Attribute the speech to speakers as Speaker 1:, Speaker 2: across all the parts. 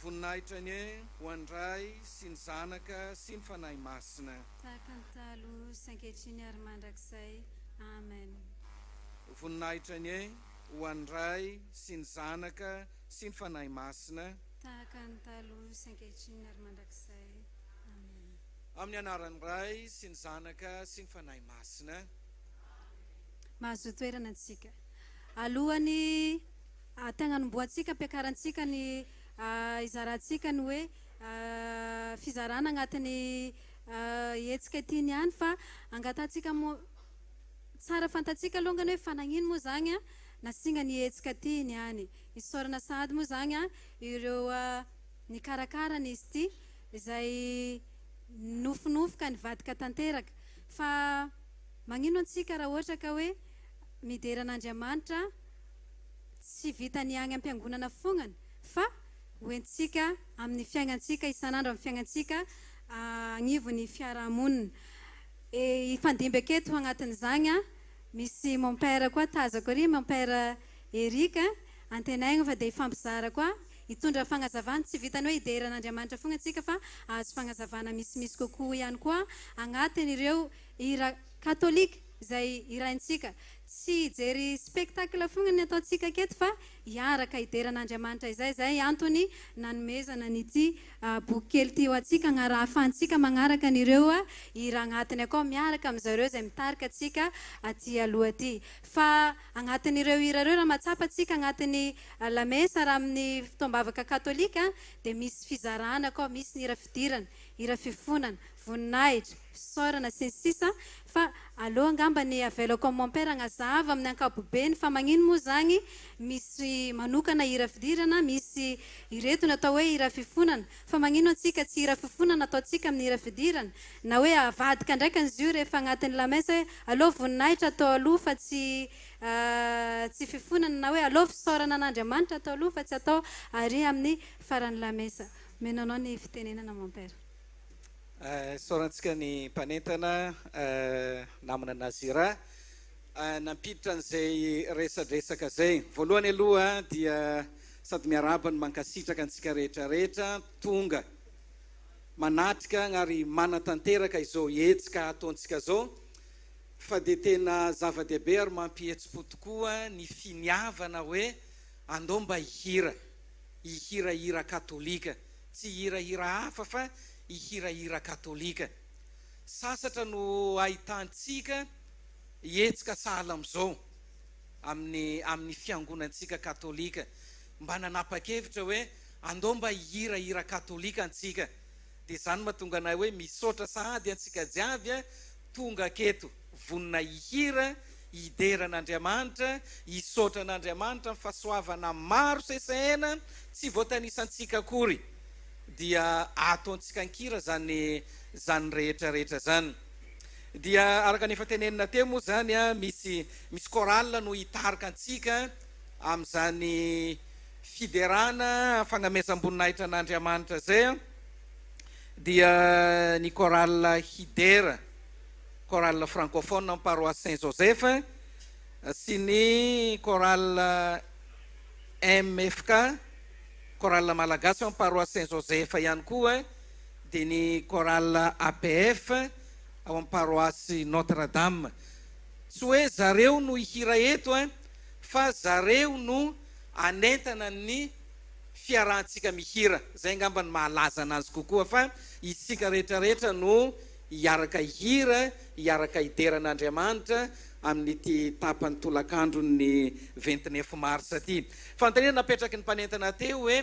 Speaker 1: voninahitra ny ho andray sy ny zanaka sy ny fanahy masina.
Speaker 2: tahaka ny taloha sy ankehitriny ary mandrakizay. Amen.
Speaker 1: Voninahitra ny ho andray sy ny zanaka sy ny fanahy masina.
Speaker 2: tahaka ny taloha sy ankehitriny ary mandrakizay. Amen.
Speaker 1: Amin'ny anaran'ny Ray sy ny zanaka sy ny fanahy masina.
Speaker 2: Mahazo toerana antsika alohany tegna nomboantsika ampiakarantsika ny izarantsika ny hoe fizarana agnatin'ny hetsika ity ihany fa angatantsika tsara fantatsika alongany hoe fanagnino moa zany nasinga ny hetsika ity ihany isaorana sady moa zany ireo ny karakarany izy ity izay nofinofoka ny vadika tanteraka fa magnino antsika raha ohatra ka hoe mideran'Andriamanitra tsy vitany agny ampiangonana fognany fa hoentsika amin'ny fiainantsika isan'andro amin'ny fiainantsika agnivon'ny fiarahamonina ifandimby aketo agnatin'izany misy mon père koa tazako ary mon père Eric antenaigny fa dia ifambizara koa hitondra fagnazavana tsy vitany hoe hideran'Andriamanitra fogna antsika fa azo fagnazavana misimisy kokoa ihany koa agnatin'ireo hira katolika izay iraintsika tsy jery spectacle fogna ny ataontsika aketo fa hiaraka hideran'Andriamanitra izay antony nanomezana n'ity boky kely ty ho antsika ahafahantsika magnaraka an'ireo hira agnatiny akao miaraka amin'izareo izay mitarika antsika aty aloha aty fa agnatin'ireo hira ireo raha mahatsapa antsika agnatin'ny lamesa raha amin'ny fitoam-bavaka katolika dia misy fizarana akao misy ny hira fidirana hira fifonana voninahitra fisaorana sy ny sisa fa aloha angamba ny avelako mon père agnazava amin'ny ankapobeny fa magnino moa zany misy manokana hira fidirana misy ireto natao hoe hira fifonana fa magnino antsika tsy hira fifonana ataontsika amin'ny hira fidirana na hoe avadika ndraika izy io rehefa agnatin'ny lamesa hoe aloha voninahitra atao aloha fa tsy fifonana na hoe aloha fisaorana an'Andriamanitra atao aloha fa tsy atao ary amin'ny faran'ny lamesa menanao ny fitenenana mon père.
Speaker 1: Saorantsika ny mpanentana namana Nazira nampiditra an'izay resadresaka zay. Voalohany aloha dia sady miaraba ny mankasitraka antsika rehetrarehetra tonga manatrika ary manatanteraka izao hetsika ataontsika zao fa dia tena zava-dehibe ary mampihetsi-po tokoa ny finiavana hoe andao mba ihirahira katolika tsy hirahira hafa fa ihirahira katolika. Sasatra no ahitantsika hetsika sahala am'izao amin'ny fiangonantsika katolika mba nanapa-kevitra hoe andao mba ihirahira katolika antsika dia zany mahatonga anay hoe misaotra sahady antsika jiavy tonga aketo vonina ihira hideran'Andriamanitra hisaotra an'Andriamanitra ny fahasoavana maro sesahena tsy voatanisantsika akory dia ataontsika ankira zany rehetrarehetra zany dia araka nefa tenenina teo moa zany misy chorale no hitarika antsika amin'izany fiderana fagnamezam-boninahitra an'Andriamanitra zay dia ny chorale Hidera chorale francophone amin'ny paroisse Saint-Joseph sy ny chorale MFK chorale malagasy amin'ny paroisse Saint-Joseph ihany koa dia ny chorale APF ao amin'ny paroisse Notre-Dame. Tsy hoe zareo no ihira eto fa zareo no anentana ny fiarahantsika mihira zay angamba ny mahalaza anazy kokoa fa isika rehetrarehetra no hiaraka hira hiaraka hideran'Andriamanitra amin'ity tapany tolakandro ny 29 mars aty. Fanontaniana napetraky ny mpanentana teo hoe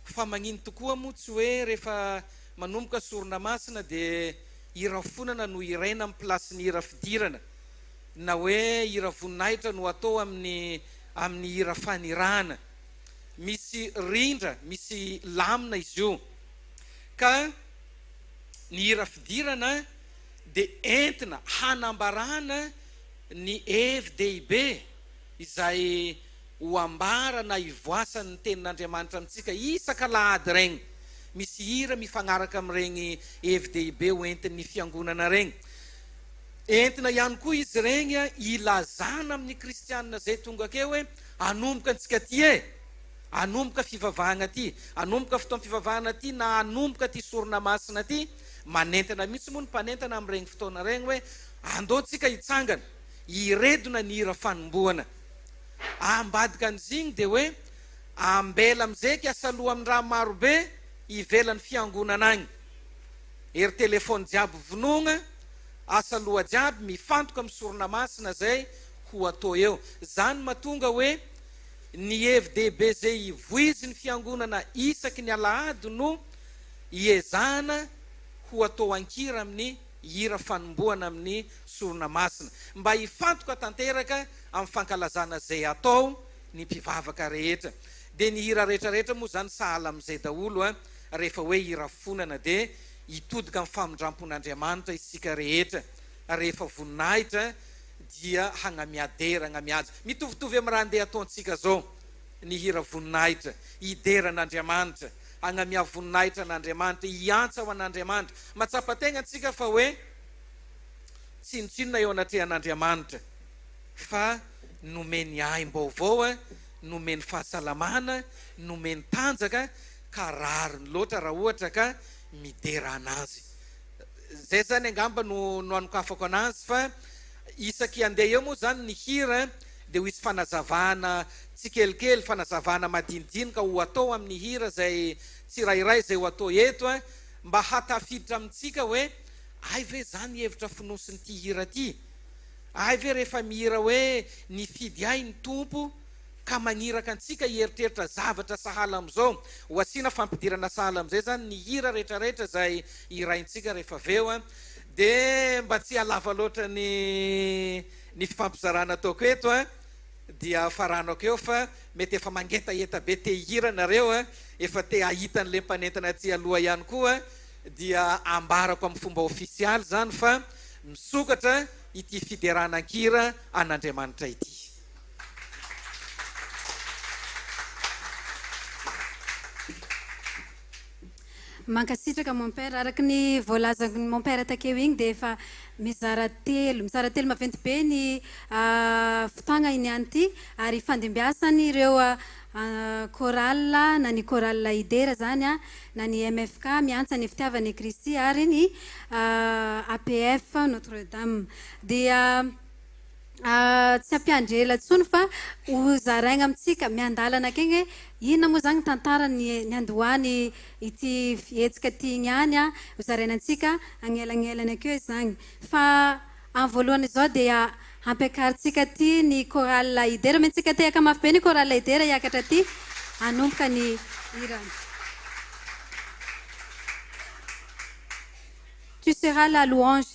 Speaker 1: fa magnino tokoa moa tsy hoe rehefa manomboka sorona masina dia hira fonana no iraina amin'ny plasy ny hira fidirana na hoe hira voninahitra no atao amin'ny hira fanirana. Misy rindra misy lamina izy io ka ny hira fidirana dia entina hanambarana ny FDIB izay ho ambarana ivoasan'ny tenin'Andriamanitra amintsika isaka lahady regny misy hira mifagnaraka amin'regny FDIB ho entin'ny fiangonana regny entina ihany koa izy regny ilazana amin'ny kristianina zay tonga akeo hoe anomboka antsika ty anomboka fivavahana ty, anomboka fotoam-pivavahana ty, na anomboka ty sorona masina ty, manentana mihitsy moa ny mpanentana amin'ireny fotoana regny hoe andaontsika hitsangana hiredona ny hira fanomboana. Ambadika an'izigny dia hoe ambela amizay kiasaloha amin'ny raha marobe ivelan'ny fiangonana agny. Ery telefôny jiaby vonogna, asaloha jiaby mifantoka amin'ny sorona masina zay ho atao eo. Zany mahatonga hoe ny hevi-dehibe zay ivoizy ny fiangonana isaky ny alahady no iezana ho atao ankira amin'ny hira fanomboana amin'ny sorona masina, mba hifantoka tanteraka amin'ny fankalazana zay atao ny mpivavaka rehetra. Dia ny hira rehetrarehetra moa zany sahala amin'izay daholo rehefa hoe hira fonana dia hitodika amin'ny famindrampon'Andriamanitra isika rehetra. Rehefa voninahitra dia hagnamiadera, hagnamiaja. Mitovitovy amin'ny raha andeha ataontsika zao, ny hira voninahitra, hideran'Andriamanitra, hagnamia voninahitra an'Andriamanitra, hiantsa ho an'Andriamanitra. Matsapa-tegna antsika fa hoe tsinotsinona eo anatrehan'Andriamanitra, fa nomeny aim-baovao, nomeny fahasalamana, nomeny tanjaka, ka rariny loatra raha ohatra ka midera anazy. Zay zany angamba no anokafako anazy, fa isaky andeha eo moa zany ny hira dia ho isy fanazavana tsikelikely, fanazavana madinidinika ho atao amin'ny hira zay tsirairay zay ho atao eto, mba hatafiditra amintsika hoe ay ve zany hevitra finosin'ity hira ty, ay ve rehefa mihira hoe ny fidy ay ny tompo ka magniraka antsika hieritreritra zavatra sahala am'izao. Ho asiana fampidirana sahala am'izay zany ny hira rehetrarehetra zay hiraintsika rehefa aveo, dia mba tsy halava loatra ny fifampizarana ataoko eto dia faranako eo, fa mety efa mangetaeta be te hira nareo, efa te ahita n'le mpanentana aty aloha ihany koa, dia ambarako amin'ny fomba ofisialy zany fa misokatra ity fideranan-kira an'Andriamanitra ity.
Speaker 2: Mankasitraka mon père, araky ny voalazako mon père takeo igny dia efa mizara telo maventy be ny fotoagna iniany ty, ary fandimbiasany ireo chorale, na ny chorale idera zany na ny MFK miantsa ny fitiavany Kristy, ary ny APF Notre-Dame. Dia tsy ampiandrela tsony fa ho zaraigna amitsika miandalana akegny inona moa zany tantara ny andohany ity fihetsika ty niany, ho zaraina antsika agnelagnelany akeo zany. Fa amin'ny voalohany zao dia ampiakaritsika ty ny chorale idera, mentsika te aka mafy be ny chorale idera hiakatra ty anomboka ny hira. Tu seras la louange,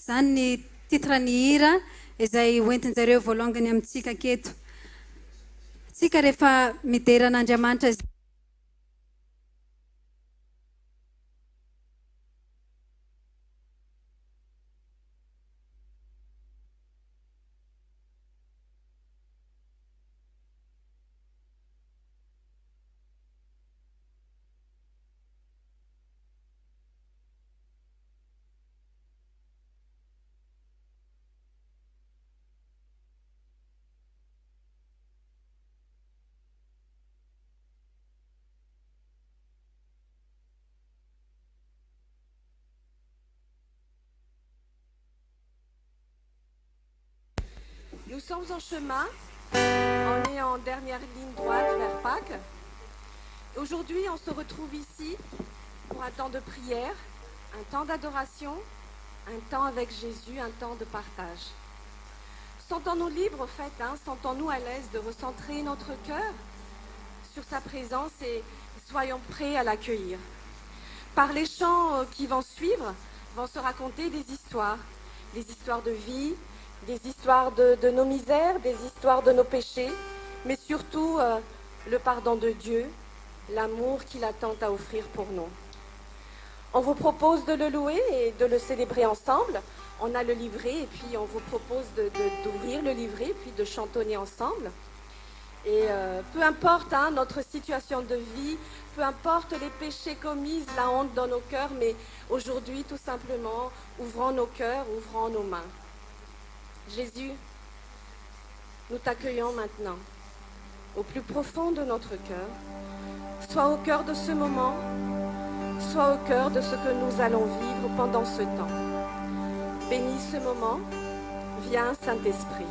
Speaker 2: zany ny titre ny hira izay hoentinjareo voalongany amintsika aketo. Tsika rehefa mideran'Andriamanitra
Speaker 3: Nous sommes en chemin, on est en dernière ligne droite vers Pâques. Aujourd'hui, on se retrouve ici pour un temps de prière, un temps d'adoration, un temps avec Jésus, un temps de partage. Sentons-nous libres, au fait, sentons-nous à l'aise de recentrer notre cœur sur sa présence et soyons prêts à l'accueillir. Par les chants qui vont suivre, vont se raconter des histoires de vie, des histoires de nos misères, des histoires de nos péchés, mais surtout le pardon de Dieu, l'amour qu'il attend à offrir pour nous. On vous propose de le louer et de le célébrer ensemble. On a le livret et puis on vous propose d'ouvrir le livret et puis de chantonner ensemble. Et peu importe notre situation de vie, peu importe les péchés commis, la honte dans nos cœurs, mais aujourd'hui, tout simplement, ouvrons nos cœurs, ouvrons nos mains. Jésus, nous t'accueillons maintenant. au plus profond de notre cœur, soit au cœur de ce moment, soit au cœur de ce que nous allons vivre pendant ce temps. Bénis ce moment, viens Saint-Esprit.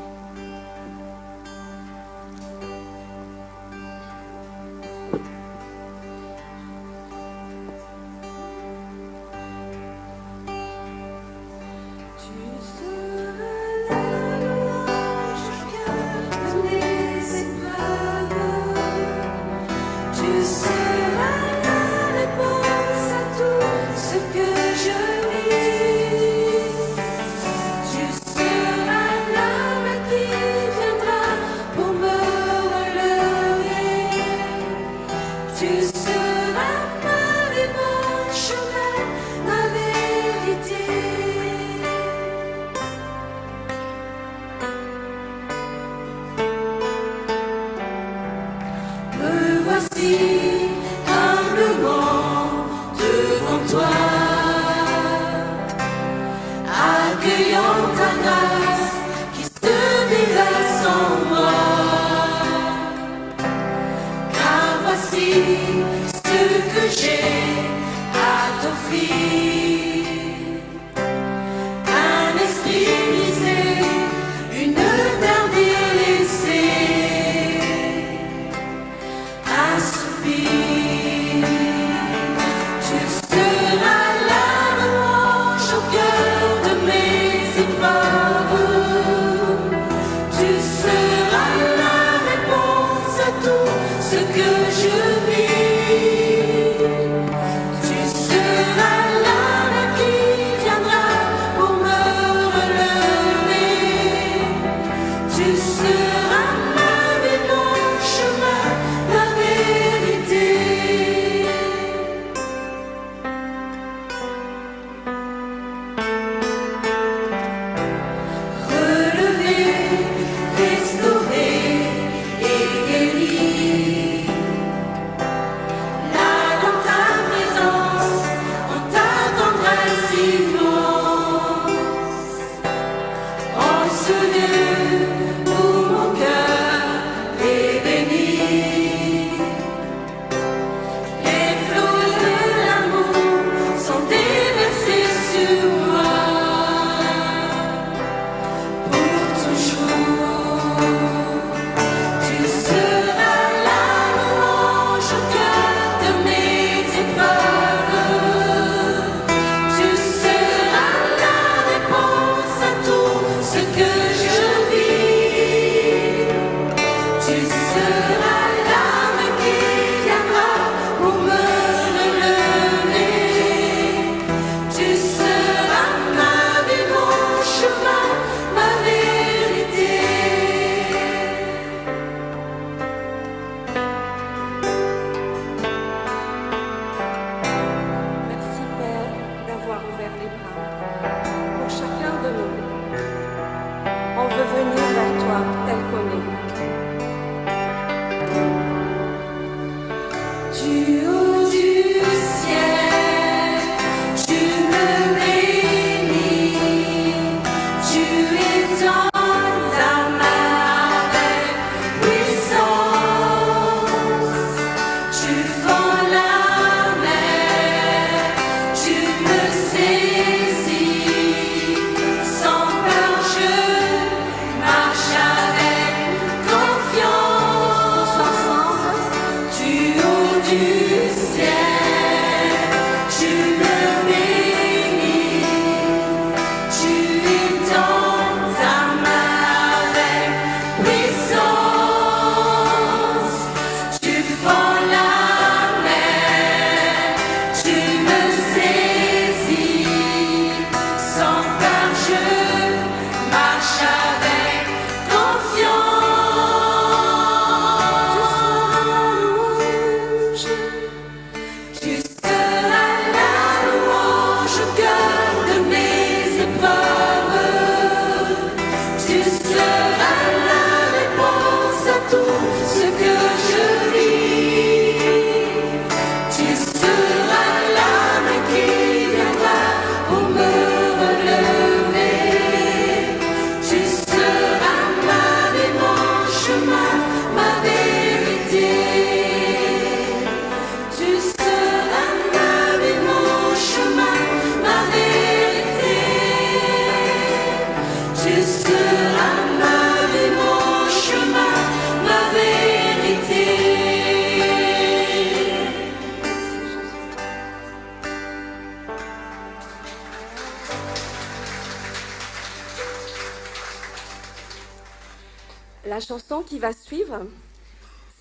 Speaker 3: La chanson qui va suivre,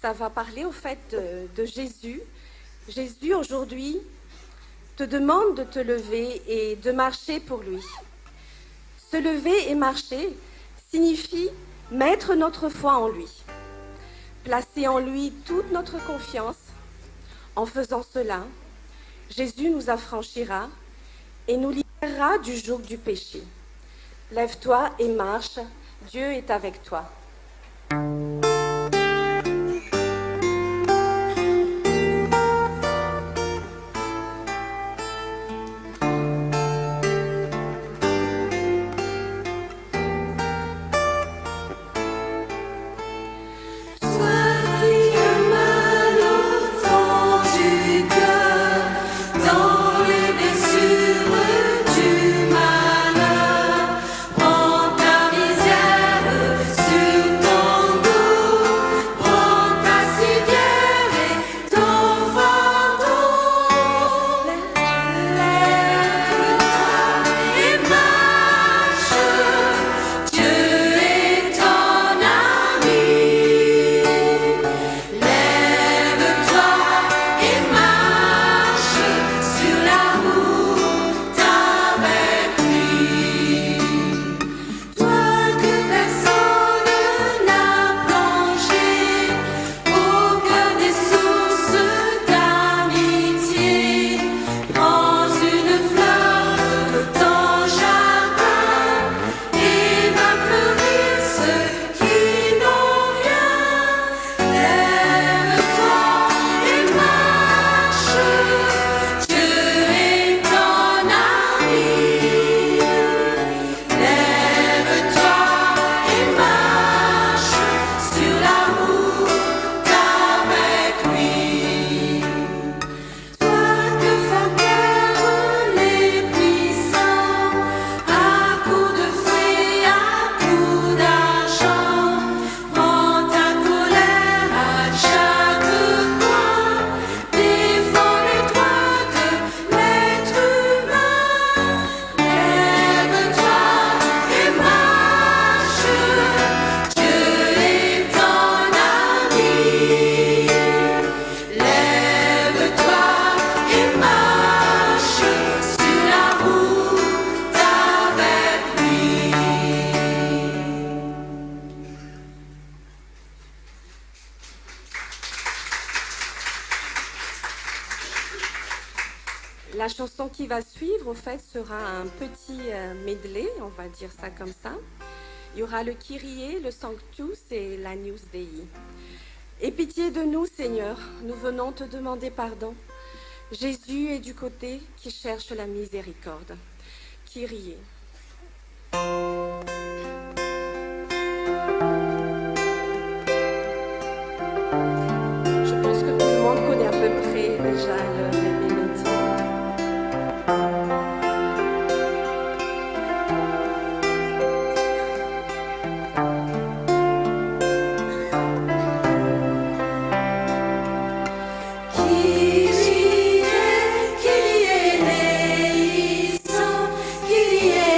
Speaker 3: ça va parler au fait de Jésus. Jésus aujourd'hui te demande de te lever et de marcher pour lui. Se lever et marcher signifie mettre notre foi en lui, placer en lui toute notre confiance. En faisant cela, Jésus nous affranchira et nous libérera du joug du péché. Lève-toi et marche, Dieu est avec toi. La chanson qui va suivre, au fait, sera un petit medley, on va dire ça comme ça. Il y aura le Kyrie, le Sanctus et l'Agnus Dei. Aie pitié de nous, Seigneur, nous venons te demander pardon. Jésus est du côté qui cherche la miséricorde. Kyrie. Je pense que tout le monde connaît à peu près déjà les mélodies.
Speaker 4: Kyrie eleison, Kyrie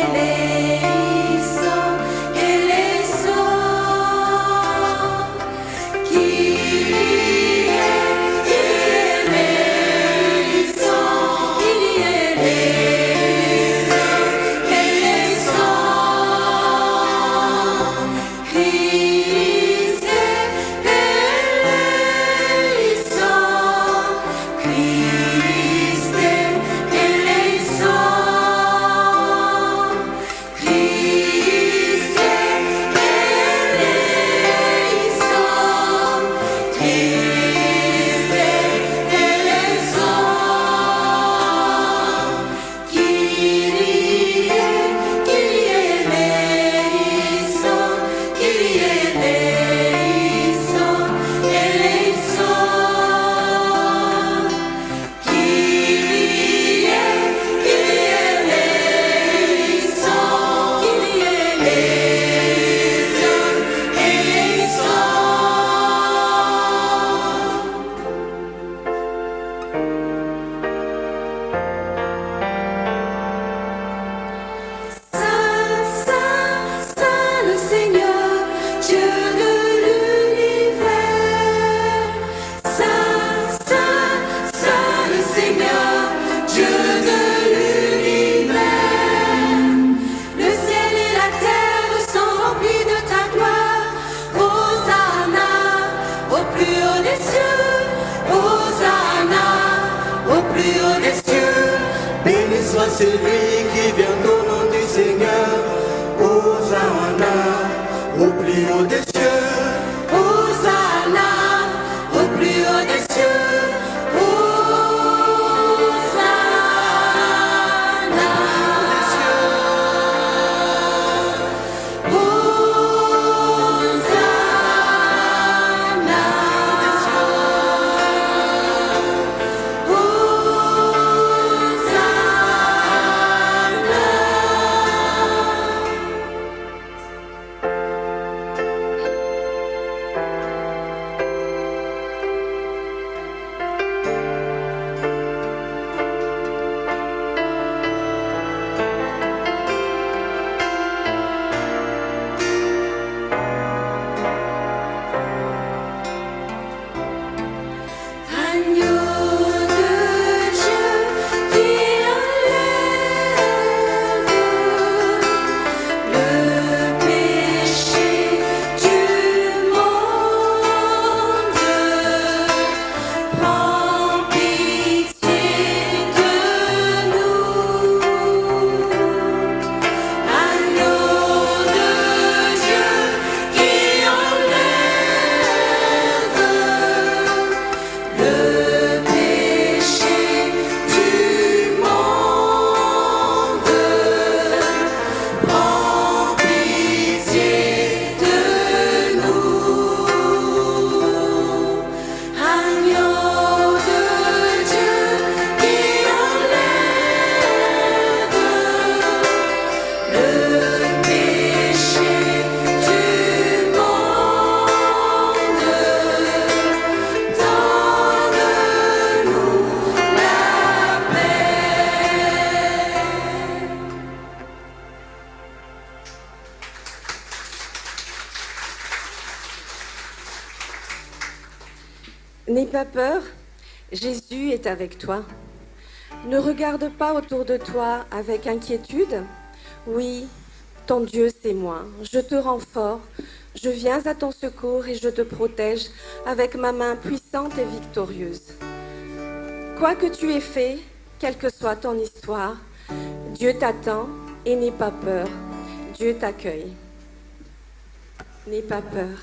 Speaker 3: N'aie pas peur, Jésus est avec toi. Ne regarde pas autour de toi avec inquiétude. Oui, ton Dieu, c'est moi. Je te rends fort. Je viens à ton secours et je te protège avec ma main puissante et victorieuse. Quoi que tu aies fait, quelle que soit ton histoire, Dieu t'attend et n'aie pas peur. Dieu t'accueille. N'aie pas peur.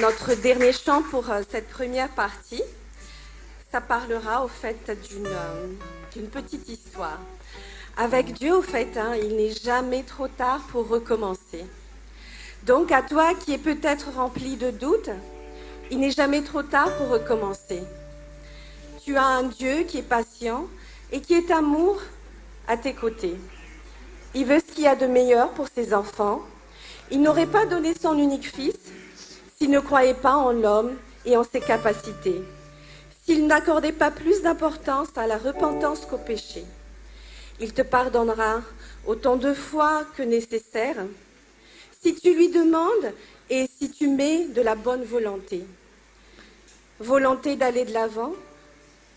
Speaker 3: Notre dernier chant pour cette première partie, ça parlera au fait d'une petite histoire. Avec Dieu, au fait, il n'est jamais trop tard pour recommencer. Donc à toi qui es peut-être rempli de doutes, il n'est jamais trop tard pour recommencer. Tu as un Dieu qui est patient et qui est amour à tes côtés. Il veut ce qu'il y a de meilleur pour ses enfants. Il n'aurait pas donné son unique fils s'il ne croyait pas en l'homme et en ses capacités, s'il n'accordait pas plus d'importance à la repentance qu'au péché. Il te pardonnera autant de fois que nécessaire si tu lui demandes et si tu mets de la bonne volonté. Volonté d'aller de l'avant,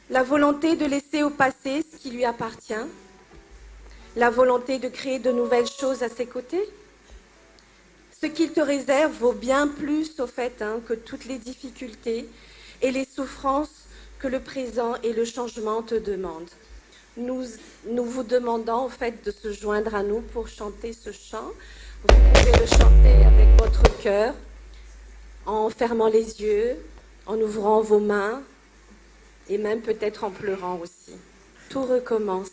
Speaker 3: la volonté de laisser au passé ce qui lui appartient, la volonté de créer de nouvelles choses à ses côtés. Ce qu'il te réserve vaut bien plus au fait que toutes les difficultés et les souffrances que le présent et le changement te demandent. Nous vous demandons au fait de se joindre à nous pour chanter ce chant. Vous pouvez le chanter avec votre cœur, en fermant les yeux, en ouvrant vos mains et même peut-être en pleurant aussi. Tout recommence.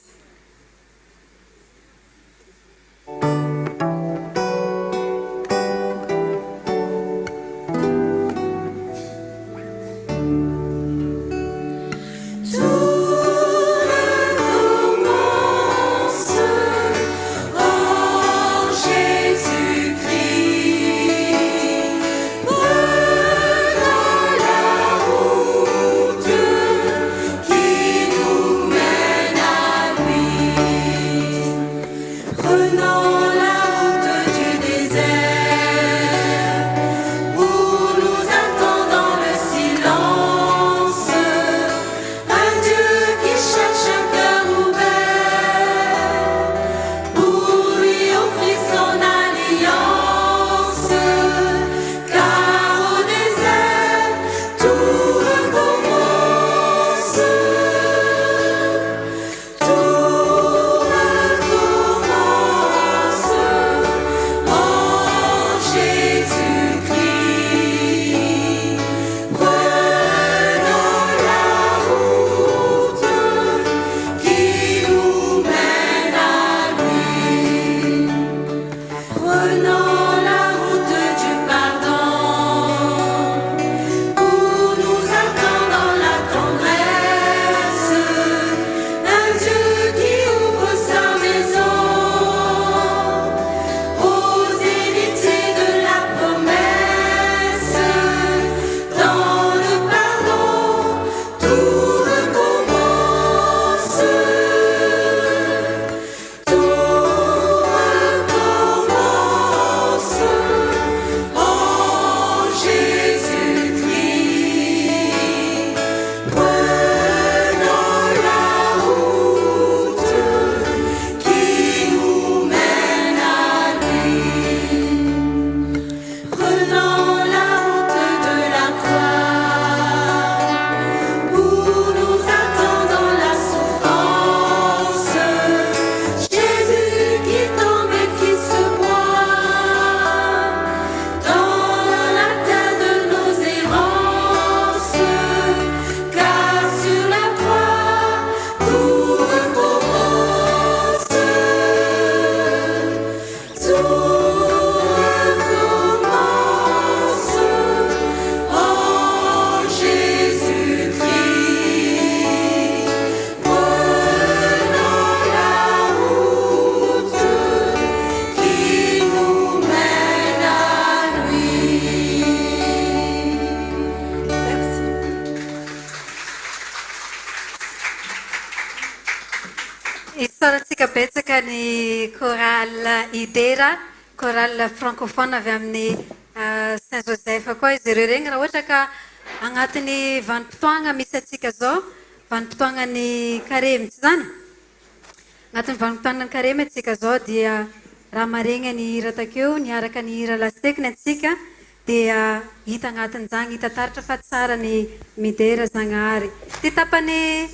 Speaker 2: Isarantsika betsaka ny chorale Idera, chorale francophone avy amin'ny Saint-Joseph koa izy ireo regny raha ohatra ka agnatin'ny vanim-potoagna misy atsika zao, vanim-potoagnan'ny carême tsy zany? Agnatin'ny vanim-potoagnan'ny carême atsika zao dia raha maregna ny hira takeo, niaraka ny hira lasekiny atsika dia hita agnatin'izany hita taratra fa tsara ny midera Zagnahary. Ty tapany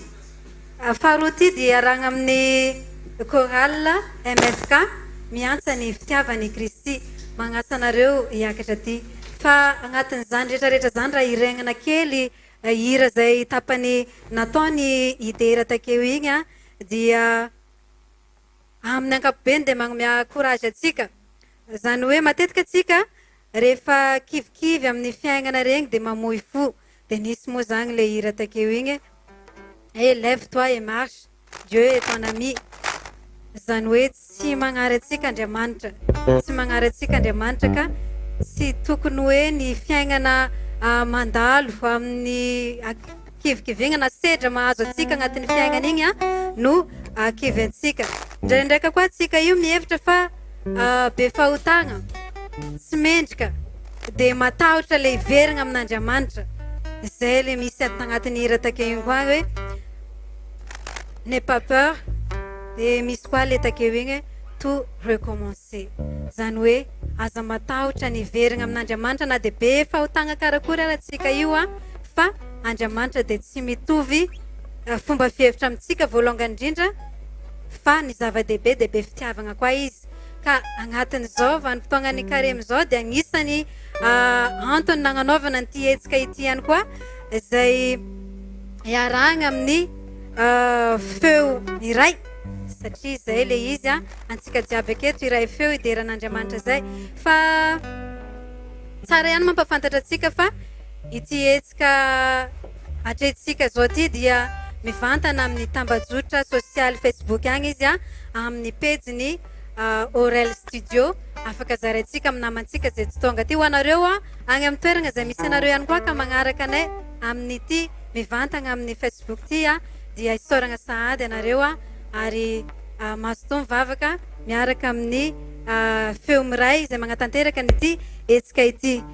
Speaker 2: faharoa ty dia arahana amin'ny chorale MFK miantsa ny fitiavan'i Kristy magnatsa anareo hiakatra ty fa agnatin'izany rehetrarehetra zany raha iregnana kely hira zay tapany nataony Idera takeo igny dia amin'ny ankapobeny dia magnome courage atsika zany hoe matetika atsika rehefa kivikivy amin'ny fiaignana regny dia mamoy fo dia nisy moa zany le hira takeo igny et lève-toi et marche, Dieu est ton ami. Zany hoe tsy magnary antsika Andriamanitra, tsy magnary antsika Andriamanitra ka tsy tokony hoe ny fiainana mandalo amin'ny kivikivengana sedra mahazo atsika agnatin'ny fiainana igny no kivy antsika. Ndraindraika koa atsika io mihevitra fa be fahotagna, tsy mendrika, de matahotra le iverigna amin'Andriamanitra. Zay le misy agnatin'ny hira takeo igny koa hoe n'aie pas peur. De misy koa le takeo igny tout recommencer. Zany hoe aza matahotra ny iverigna amin'Andriamanitra na de be fahotagna karakory aratsika io fa Andriamanitra de tsy mitovy fomba fihevitra amintsika voalongany indrindra fa ny zava-dehibe de be fitiavagna koa izy. Ka agnatin'izao vanim-potoagnany carême zao de agnisany antony nagnanaovana an'ity hetsika ity ihany koa izay iarahagna amin'ny feo iray, satria zay le izy antsika jiaby aketo iray feo ideran'Andriamanitra zay. Fa tsara ihany mampafantatra atsika fa ity hetsika atretintsika zao ty dia mivantana amin'ny tambajotra sosialy Facebook agny izy amin'ny pejiny Orel Studio. Afaka zaraintsika amin'ny namantsika zay tsy tonga ty ho anareo agny amin'ny toerana zay misy anareo ihany koa ka magnaraka anay amin'ny ty mivantana amin'ny Facebook ty dia isaoragna sahady anareo ary mazotoa mivavaka miaraka amin'ny feo miray zay magnatanteraka nyty hetsika ity.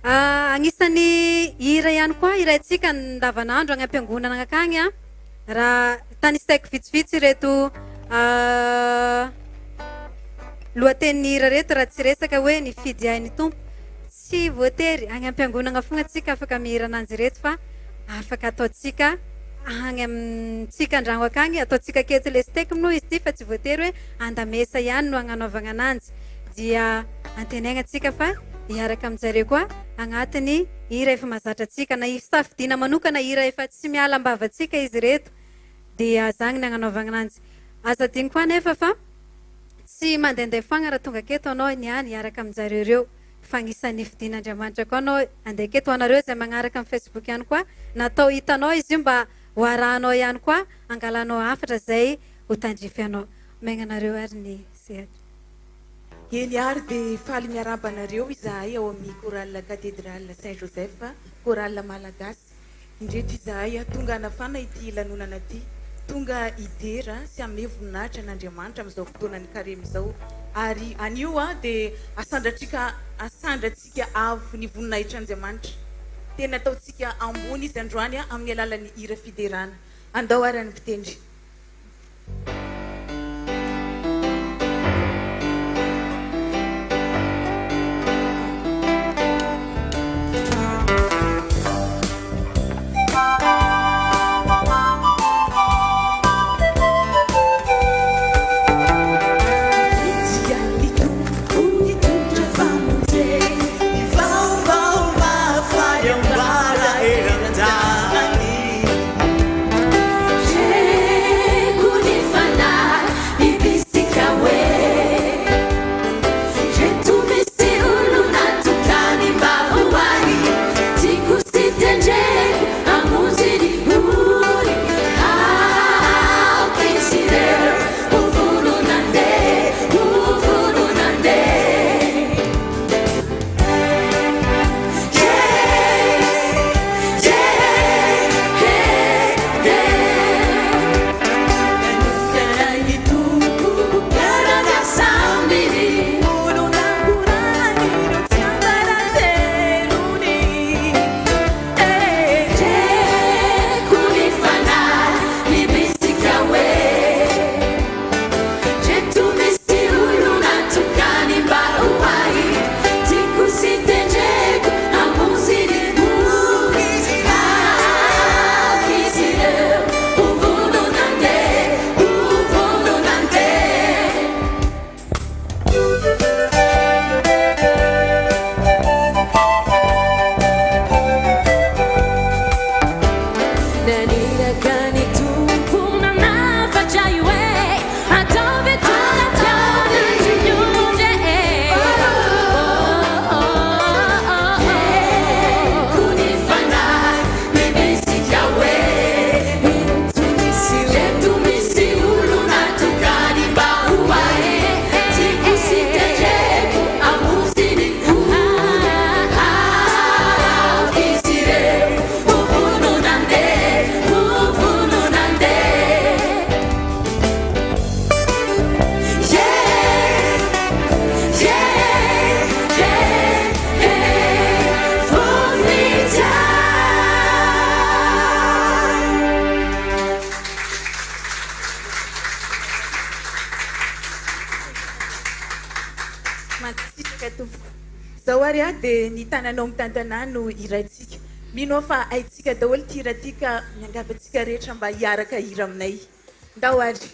Speaker 2: Agnisan'ny hira ihany koa iraintsika andavanandro agny am-piangonana akagny raha tanisaiko vitsivitsy reto lohatenin'ny hira reto raha tsy resaka hoe ny fidiahin'ny tompo. Tsy voatery agny am-piangonana fogna atsika afaka mihira ananjy reto fa afaka ataotsika agny amintsika andragno akagny, ataotsika aketo le steky no izy ty fa tsy voatery hoe andamesa ihany no agnanaovagna ananjy. Dia antenaigna atsika fa hiaraka aminjare koa agnatin'ny hira efa mahazatra atsika na safidina manokana hira efa tsy miala ambavatsika izy reto dia zagny ny agnanaovagna ananjy. Aza diny koa nefa fa tsy mandehandeha foagna raha tonga aketo anao niany hiaraka aminjare reo fa agnisan'ny fidin'Andriamanitra koa anao andeha aketo anareo zay magnaraka amin'ny Facebook ihany koa natao hitanao izy io mba hoarahanao ihany koa angalanao hafatra zay ho tandrify anao. Megnanareo ary ny sehatra.
Speaker 4: Eny ary de faly miaraba anareo izahay ao amin'ny chorale cathédrale Saint-Joseph, chorale malagasy. Indreto izahay tonga anafana ity lanonana ty, tonga idera sy amin'ny voninahitra n'Andriamanitra amin'izao fotoanany carême zao. Ary anio de asandratsika avo ny voninahitran'Andriamanitra. Tena ataotsika ambony izy androany amin'ny alalan'ny hira fiderana. Andao arany mpitendry.
Speaker 5: Yeah.
Speaker 4: zao ary a dia ny tananao mitantana no iraintsika mino fa aitsika daholo ty hira ty ka miangavantsika rehetra mba hiaraka hira aminay ndao ary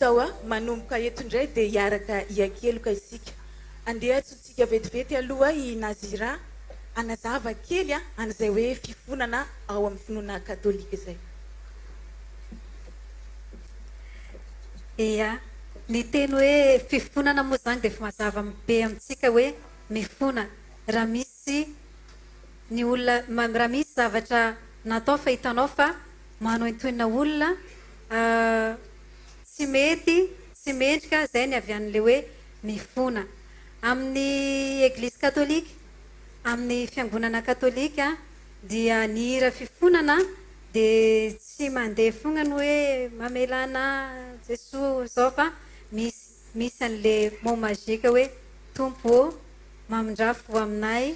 Speaker 4: sao manomboka eto indray dia hiaraka hiakeloka isika andeha tsotsika vetivety aloha I Nazira anazava kely an'izay hoe fifonana ao amin'ny finoana katolika izay
Speaker 2: Ia, ny teny hoe fifonana moa zany dia efa mazava be amintsika hoe mifona raha misy ny olona raha misy zavatra natao fa hitanao fa manao intoina olona tsy mety tsy mendrika zay ny avy an'le hoe mifona amin'ny eglizy katolika amin'ny fiangonana katolika dia ny hira fifonana dia tsy mandeha fogna ny hoe mamelana Jesosy zao fa misy an'le mot magique hoe tompo ô mamondrafo aminay,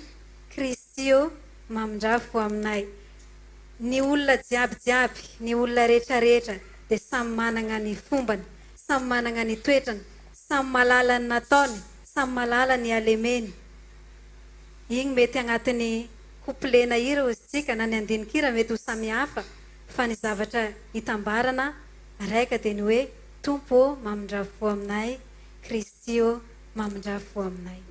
Speaker 2: Kristy ô mamondrafo aminay. Ny olona jiaby, ny olona rehetrarehetra dia samy manana ny fombany, samy manana ny toetrany, samy malala ny nataony, samy malala ny alemeny. Igny mety agnatin'ny couplena hira ozy tsika na ny andinikira mety ho samy hafa fa ny zavatra hitambarana raika dia ny hoe tompo ô mamondrafo aminay, Kristy ô mamondrafo aminay.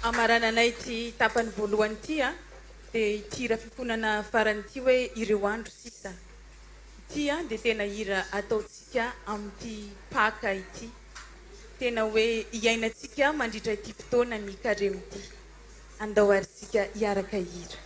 Speaker 4: amarananay ty tapany voalohany ty a dia ity raha fifonana farany ty hoe ireo andro sisa ity a dia tena hira ataontsika amin'ity paka ity tena hoe hiainantsika mandritra ity fotoana ny karemy ity andao aritsika hiaraka hira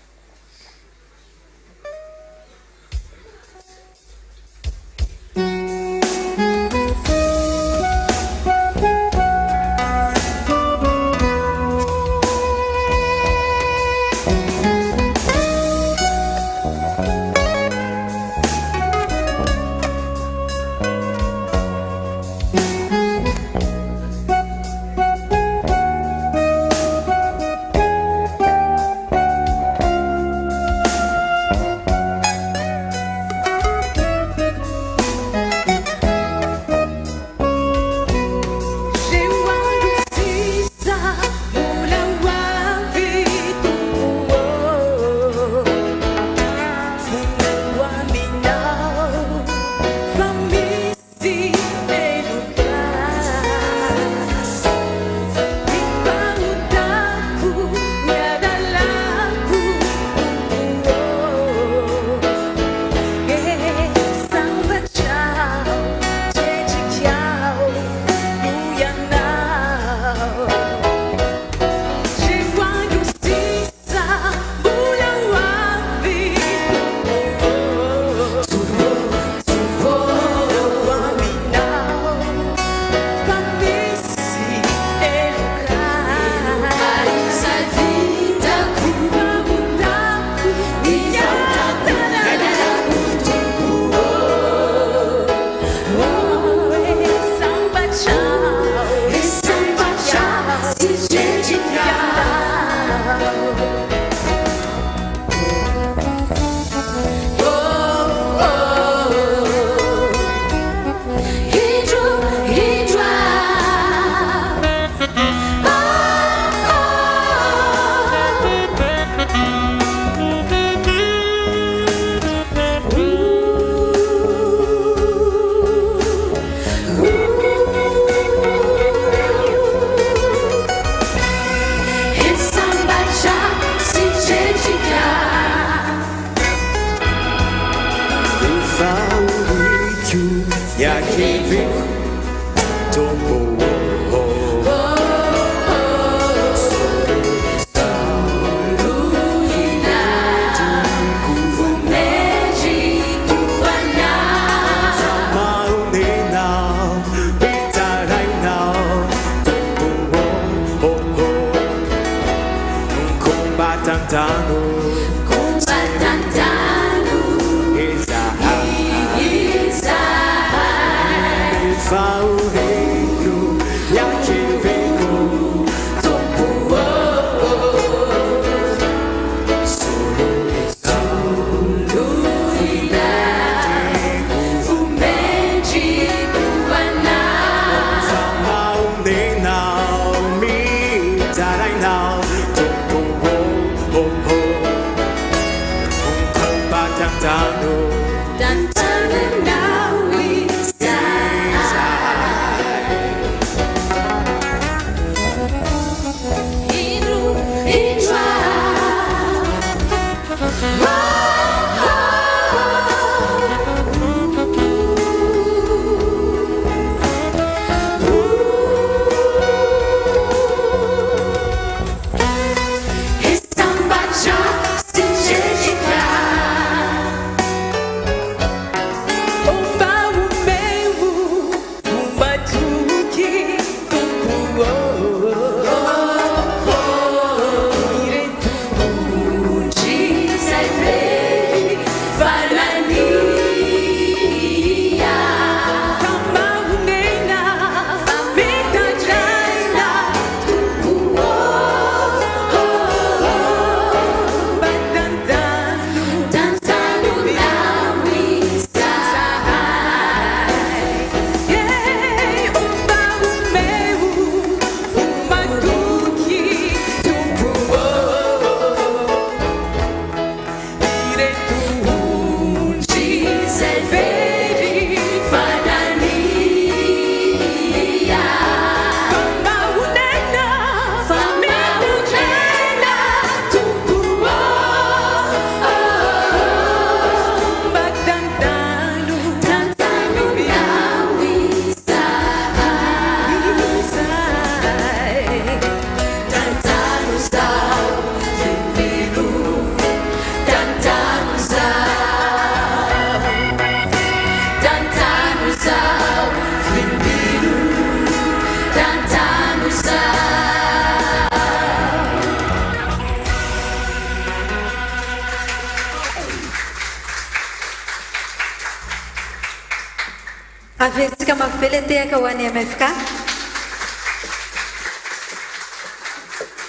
Speaker 2: Aversika mavely tehaka ho an'ny MFK.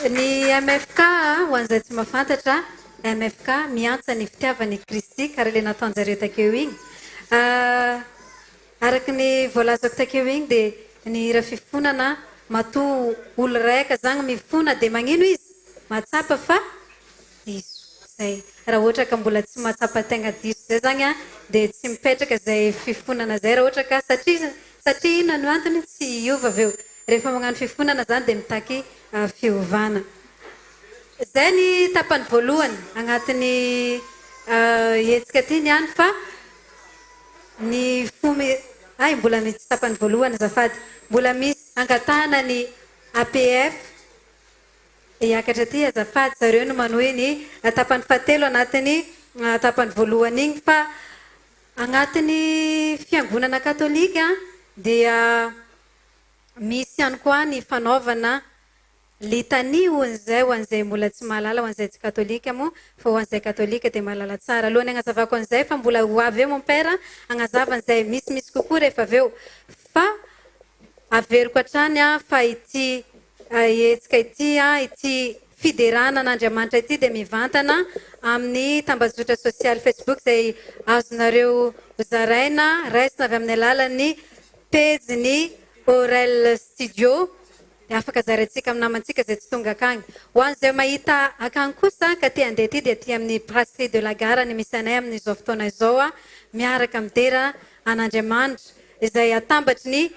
Speaker 2: Ny MFK ho an'izay tsy mahafantatra, MFK miantsa ny fitiavan'ny Kristy karaha ilay nataonjareo takeo igny. Araky ny voalazako takeo igny dia ny hira fifonana matoa olo raika zany mifona dia magnino izy matsapa fa diso zay. Raha ohatra ka mbola tsy matsapa tegna diso zay zany a dia tsy mipetraka zay fifonana zay raha ohatra ka satria ina no antony tsy hiova aveo. Rehefa magnano fifonana zany dia mitaky fiovana. Zay ny tapany voalohany agnatin'ny hetsika ty niany fa ny fomy ay mbola misy tapany voalohany azafady, mbola misy angatahana ny APF iakatra ty azafady zareo no manohy ny tapany fahatelo anatin'ny tapany voalohany igny fa agnatin'ny fiangonana katolika dia misy ihany koa ny fanaovana litany hoan'izay ho an'izay mbola tsy mahalala ho an'izay tsy katolika moa fa ho an'izay katolika dia mahalala tsara. Alohany agnazavako an'izay fa mbola ho avy eo mon père agnazava an'izay misimisy kokoa rehefa avy eo fa averiko hatrany fa ity hetsika ity fiderana an'Andriamanitra ity dia mivantana amin'ny tambazotra sosialy Facebook izay azonareo zaraina raisina avy amin'ny alalan'ny pejiny Orel Studio. Afaka zaraintsika amin'ny namantsika izay tsy tonga akagny. Ho an'izay mahita akagny kosa ka ty andeha ty dia ty amin'ny Brasserie de la Gare ny misy anay amin'izao fotoana izao miaraka midera an'Andriamanitra izay atambatry ny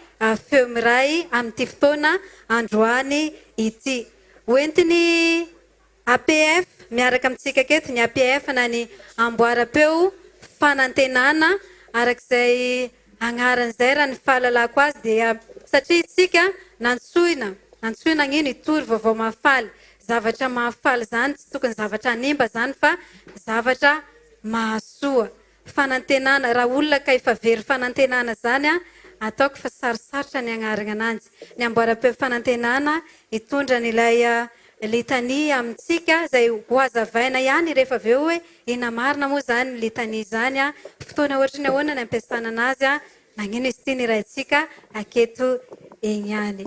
Speaker 2: feo miray amin'ity fotoana androany ity. Hoentiny APF miaraka amintsika aketo ny APF na ny amboara-peo fanantenana arak'izay agnaran'izay raha ny fahalalako azy dia satria isika nantsoina ngino itory vaovao mahafaly. Zavatra mahafaly zany tsy tokony zavatra nimba zany fa zavatra mahasoa. Fanantenana raha olona ka efa very fanantenana zany ataoko fa sarosarotra ny agnarana ananjy. Ny amboara-peo fanantenana itondra n'ilay litany amintsika izay ho azavaina ihany rehefa avy eo hoe ina marina moa zany litany zany fotoana ohatry ny ahoana ny ampiasana anazy nagnino izy ty ny raintsika aketo eny ihany.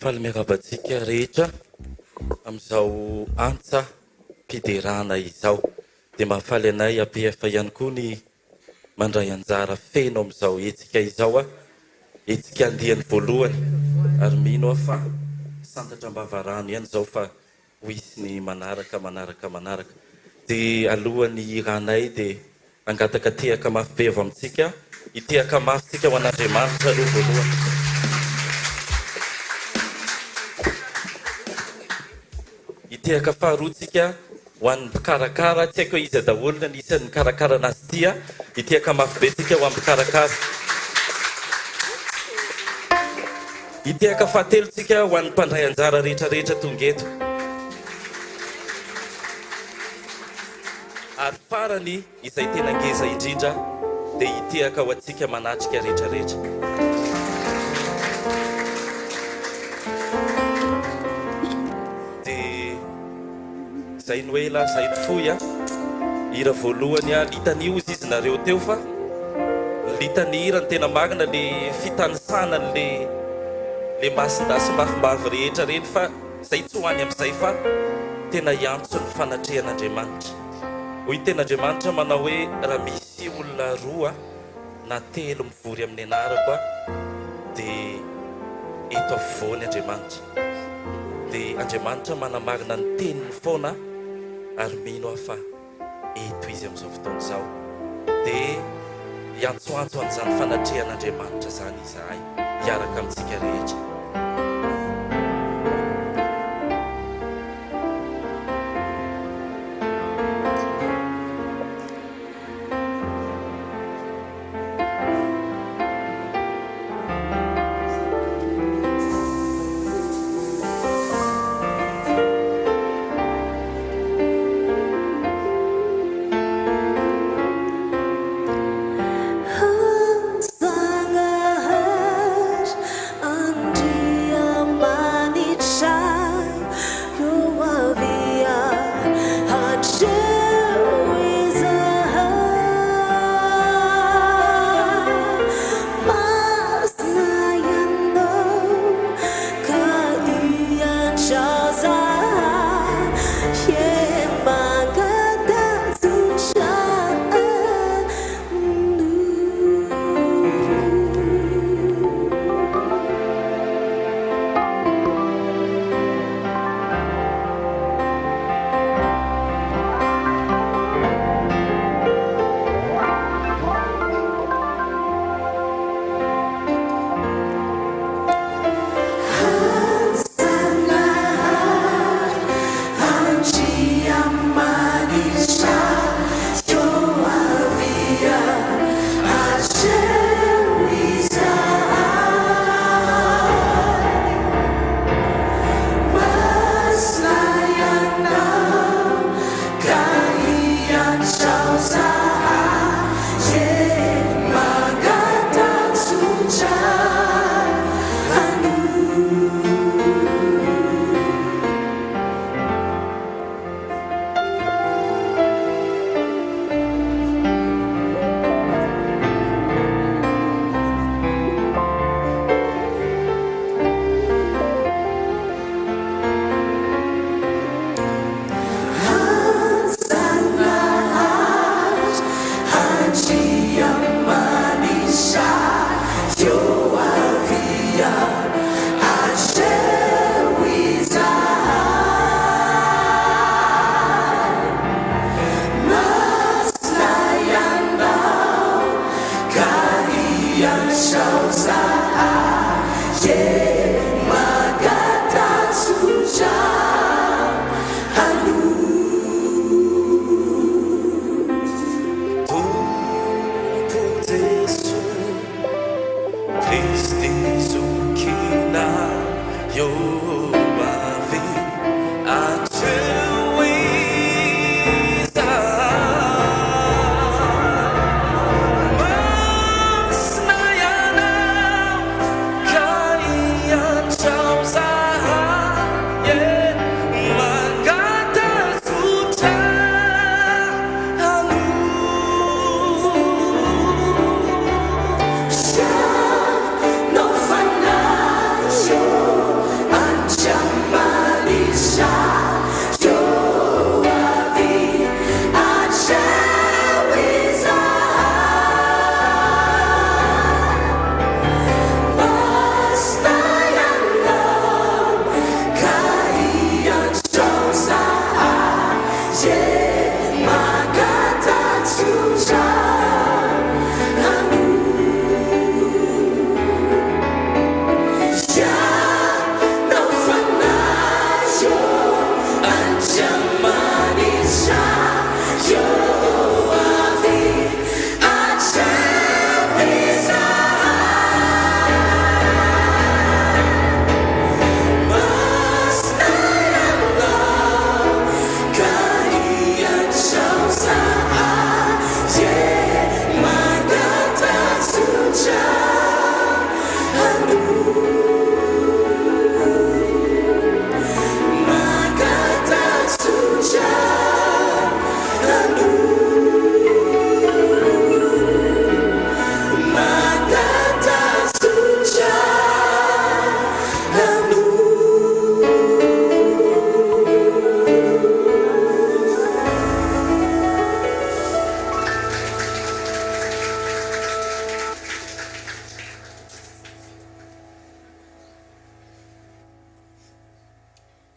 Speaker 5: Faly miarabantsika rehetra amin'izao antsa mpiderana izao dia mahafaly anay APF ihany koa ny mandray anjara feno amin'izao hetsika izao hetsika andiany voalohany ary mino fa santatra ambavarano ihany zao fa ho isy ny manaraka dia alohan'ny iranay dia angataka tehaka mafy be avy amintsika itehaka mafytsika ho an'Andriamanitra aloha voalohany. Itehaka faharoatsika ho an'ny mpikarakara tsy haiko iza daholo na nisy ny mikarakara anazy tia itehaka mafy be tsika ho an'ny mpikarakara. Itehaka fahatelotsika ho an'ny mpandray anjara rehetrarehetra tonga eto. Ary farany izay tena ngeza indrindra dia itehaka ho antsika manatrika rehetrarehetra. Dia zay no hoe la zay foy hira voalohany litany ozy izy nareo teo fa litany hira ny tena marina le fitanisana le masindasy mafimavy rehetra reny fa zay tsy ho any amin'izay fa tena hiantso ny fanatrehan'Andriamanitra. Hoy ten'Andriamanitra manao hoe raha misy olona roa na telo mivory amin'ny anarako dia eto afovoany Andriamanitra. Dia Andriamanitra manamarina ny teniny foana ary mino fa eto izy amin'izao fotoana izao dia hiantsoantso an'izany fanatrehan'Andriamanitra zany izahay hiaraka amintsika rehetra.
Speaker 6: Sangat anti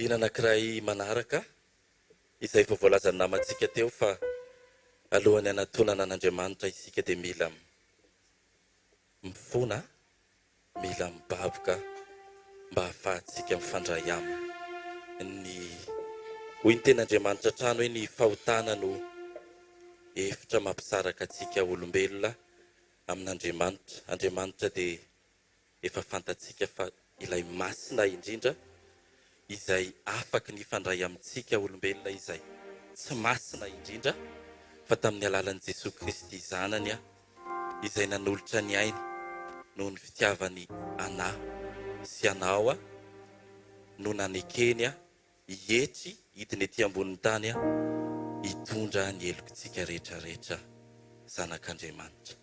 Speaker 5: Ina anankiray manaraka izay vao voalazany namantsika teo fa alohan'ny anatonana an'Andriamanitra isika dia mila mifona, mila mibaboka mba hahafahantsika mifandray aminy. Ny hoy ny ten'Andriamanitra trano hoe ny fahotana no efitra mampisaraka atsika olombelona amin'Andriamanitra. Andriamanitra dia efa fantatsika fa ilay masina indrindra izay afaka nifandray amintsika olombelona izay tsy masina indrindra fa tamin'ny alalan'i Jesosy Kristy zanany izay nanolotra ny ainy noho ny fitiavany ana sy anao no nanekeny hietry hidiny ety ambonin'ny tany hitondra ny helokontsika rehetra rehetra zanak'Andriamanitra.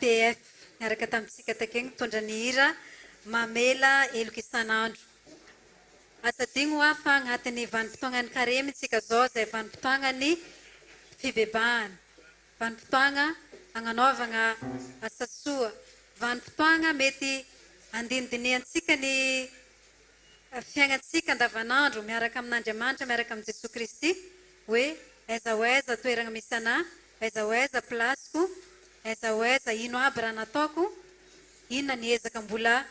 Speaker 2: APF niaraka tamintsika takeny mitondra ny hira mamela eloka isan'andro. Asadigno ho fa agnatin'ny vanim-potoagnany karemy tsika zao zay vanim-potoagnany fibebahana, vanim-potoagna agnanaovagna asa soa, vanim-potoagna mety andinidiniantsika ny fiaignatsika andavanandro miaraka amin'Andriamanitra, miaraka amin'ny Jesosy Kristy, hoe aiza ho aiza toerana misy anahy, aiza ho aiza plasiko, aiza ho aiza ino aby raha nataoko, inona ny ezaka mbola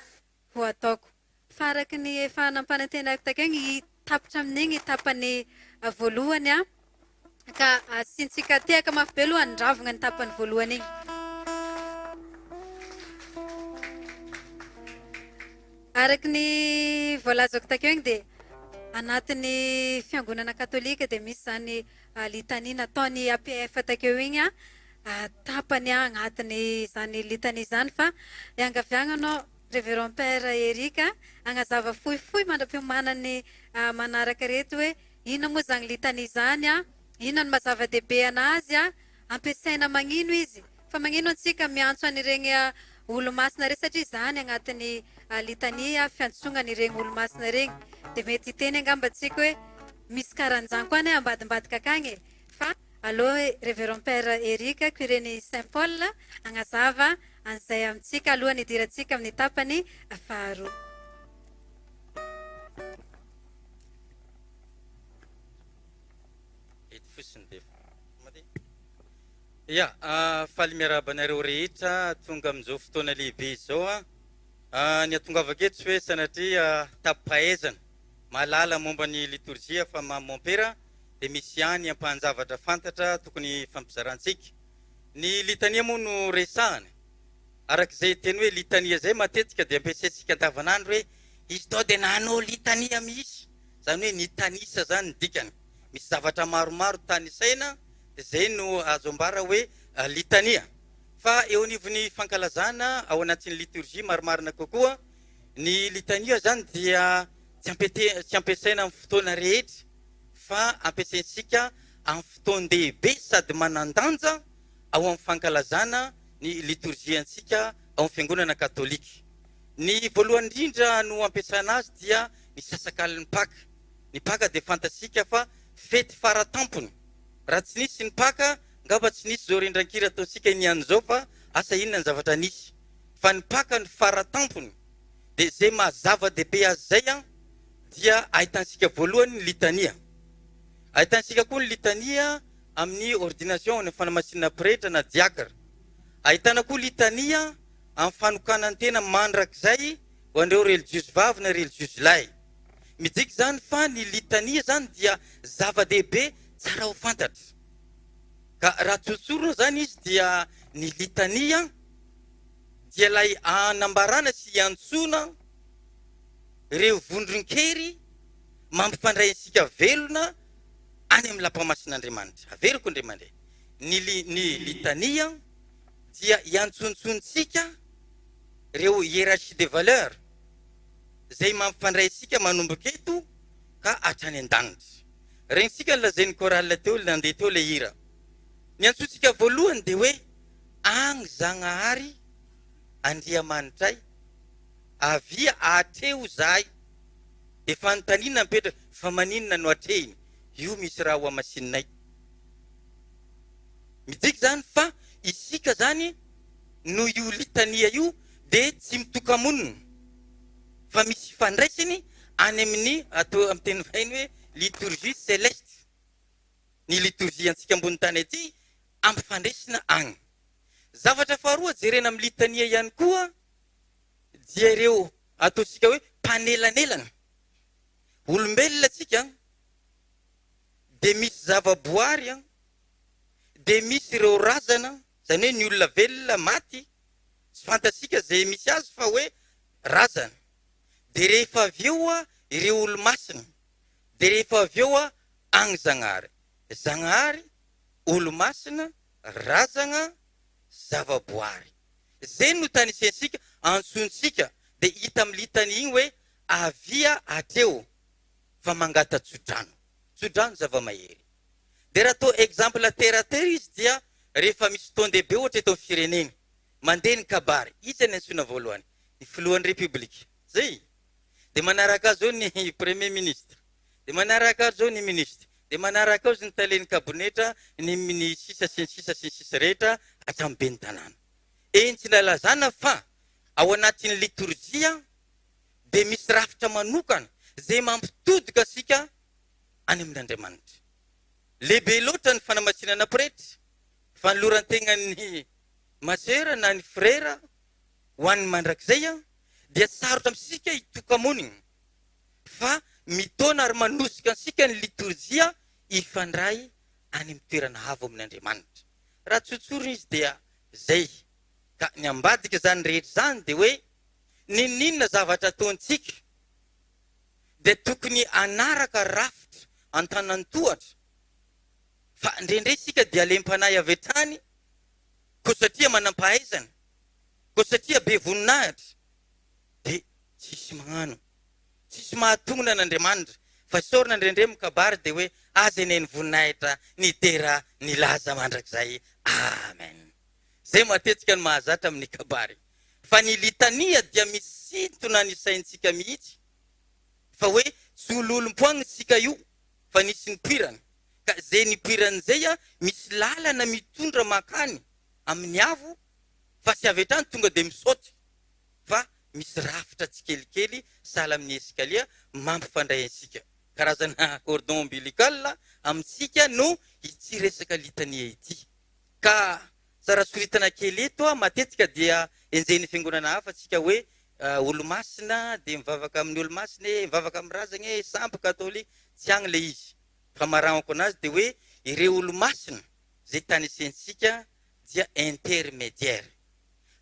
Speaker 2: ho ataoko. Faraky ny efa nampanantenako takeny tapitra amin'igny tapany voalohany ka asiantsika tehaka mafy be aloha andravagna ny tapany voalohany igny. Araky ny voalazako takeo igny dia anatin'ny fiangonana katolika dia misy zany litanie nataony APF takeo igny tapany agnatin'ny zany litanie zany fa iangaviagnanao Révérend Père Erika agnazava fohifohy mandram-piomanany manaraka reto hoe inona moa zany litanie zany inona ny mazava-dehibe anazy ampiasaina magnino izy fa magnino antsika miantso aniregny olo-masina re satria zany agnatin'ny litanie fiantsoana aniregny olo-masina regny dia mety teny angambatsika hoe misy karan'izany koa ne ambadimbadika akagny fa aloha Révérend Père Erika curé-ny Saint Paul agnazava an'izay amintsika alohan'ny hidirantsika amin'ny tapany faharoa.
Speaker 6: Ya, faly miarabanareo rehetra tonga amin'izao fotoana lehibe izao ny atongavako eto tsy hoe sanatria tapahaizana malala momba ny liturgia fa mamompera dia misy ihany ampanjavatra fantatra tokony fampizarantsika. Ny litania moa no resahana arak'izay teny hoe litania zay matetika dia ampiasaintsika andavanandro hoe izy tao dia nanao litania misy zany hoe nitanisa zany ny dikany misy zavatra maromaro tanisaina dia zay no azo ambara hoe litania fa eo anivon'ny fankalazana ao anatin'ny liturgie maromarina kokoa ny litania zany dia tsy ampiasaina amin'ny fotoana rehetra fa ampiasaintsika amin'ny fotoan-dehibe sady manandanja ao amin'ny fankalazana ny liturgie antsika ao amin'ny fiangonana katolika. Ny voalohany indrindra no ampiasana azy dia ny sasakalin'ny paka. Ny paka dia fantasika fa fety faratampony. Raha tsy nisy ny paka, ngamba tsy nisy zao rindran-kira ataosika iniany zao fa asa inona ny zavatra nisy. Fa ny paka ny faratampony dia zay mazava-dehibe azy zay dia ahitansika voalohany ny litania. Ahitansika koa ny litania amin'ny ordination ny fanamasinana pretra na diakara. Ahitana koa litania amin'ny fanokanany tena mandrakizay ho andreo religiosy vavy na religiosy lahy. Midiky zany fa ny litania zany dia zava-dehibe tsara ho fantatra. Ka raha tsotsorona zany izy dia ny litania dia ilay anambarana sy antsoina ireo vondron-kery mampifandray antsika velona any amin'ny lampamasin'Andriamanitra. Averiko indray mandeha. Ny litania dia iantsontsontsika ireo hiérarchie de valeur zay mampifandray antsika manomboka eto ka hatrany an-danitra. Regnintsika lazain'ny chorale teo nandeha teo le hira. Ny antsontsika voalohany dia hoe agny Zagnahary Andriamanitray avia atreo zahay dia fanontaniana mipetraka fa maninona no atrehiny io misy raha ho amasininay. Midiky zany fa isika zany no io litania io dia tsy mitoka-monina fa misy fandraisiny any amin'ny atao amin'ny teny vahiny hoe liturgie céleste. Ny liturgie antsika ambony tany aty ampifandraisina agny. Zavatra faharoa jerena amin'ny litania ihany koa dia ireo ataosika hoe mpanelanelana. Olombelona tsika dia misy zava-boary dia misy ireo razana zany hoe ny olona velona maty sy fantasika zay misy azy fa hoe razana. Dia rehefa avy eo ireo olo-masina dia rehefa avy eo agny Zagnahary. Zagnahary, olo-masina, razana, zava-boary. Zay no tanisansika antsontsika dia hita amin'ny litania igny hoe avia atreo fa mangata tsodrano. Tsodrano zava-mahery. Dia raha atao exemple terre à terre izy dia rehefa misy fotoan-dehibe ohatra eto amin'ny firenena mandeha ny kabary izy ny antsoina voalohany ny filohan'ny republika zay de manaraka azy zao ny premier ministre de manaraka azy zao ny ministre de manaraka ao izy ny talen'ny kabinetra ny sisa sy ny sisa sy ny sisa rehetra hatramin'ny be ny tanàna tsy lalazana fa ao anatin'ny liturgia de misy rafitra manokana zay mampitodika asika any amin'Andriamanitra lehibe loatra ny fanamasinana prêtre fa ny lorantegnan'ny masera na ny frera ho an'ny mandrakizay dia sarotra amintsika hitokamonigny fa mitona ary manosika ansika ny liturgia ifandray any amin'ny toerana havo amin'Andriamanitra raha tsotsoriny izy dia zay ka ny ambadika zany rehetra zany de hoe ninona zavatra ataontsika de tokony anaraka rafitra antanantohatra fa ndrendray sika dia alem-panahy avy tany ko satria manam-pahaizana ko satria be voninahitra de tsisy magnano tsisy mahatonona an'Andriamanitra fa sorina ndrendray mikabary de hoe aza eny ny voninahitra ny tera ny laza mandrakizay amen zay matetika ny mahazatra amin'ny kabary fa ny litania dia misintona ny saintsika mihitsy fa hoe tsy ololom-poagny sika io fa nisy nipirana ka zay nipirana zay misy lalana mitondra makany amin'ny avo fa sy avy etrany tonga de misaoty fa misy rafitra tsikelikely sala amin'ny esikalia mampifandray ansika karazana cordon ombilical amintsika no ity resaka litania ity ka tsara soritana kely eto matetika dia enjeny fiangonana hafa tsika hoe olo-masina de mivavaka amin'ny olo-masina mivavaka amin'ny razagna sambo katolika tsy agny le izy fa maranako anazy de hoe ireo olo-masina zay tany isensika dia intermédiaire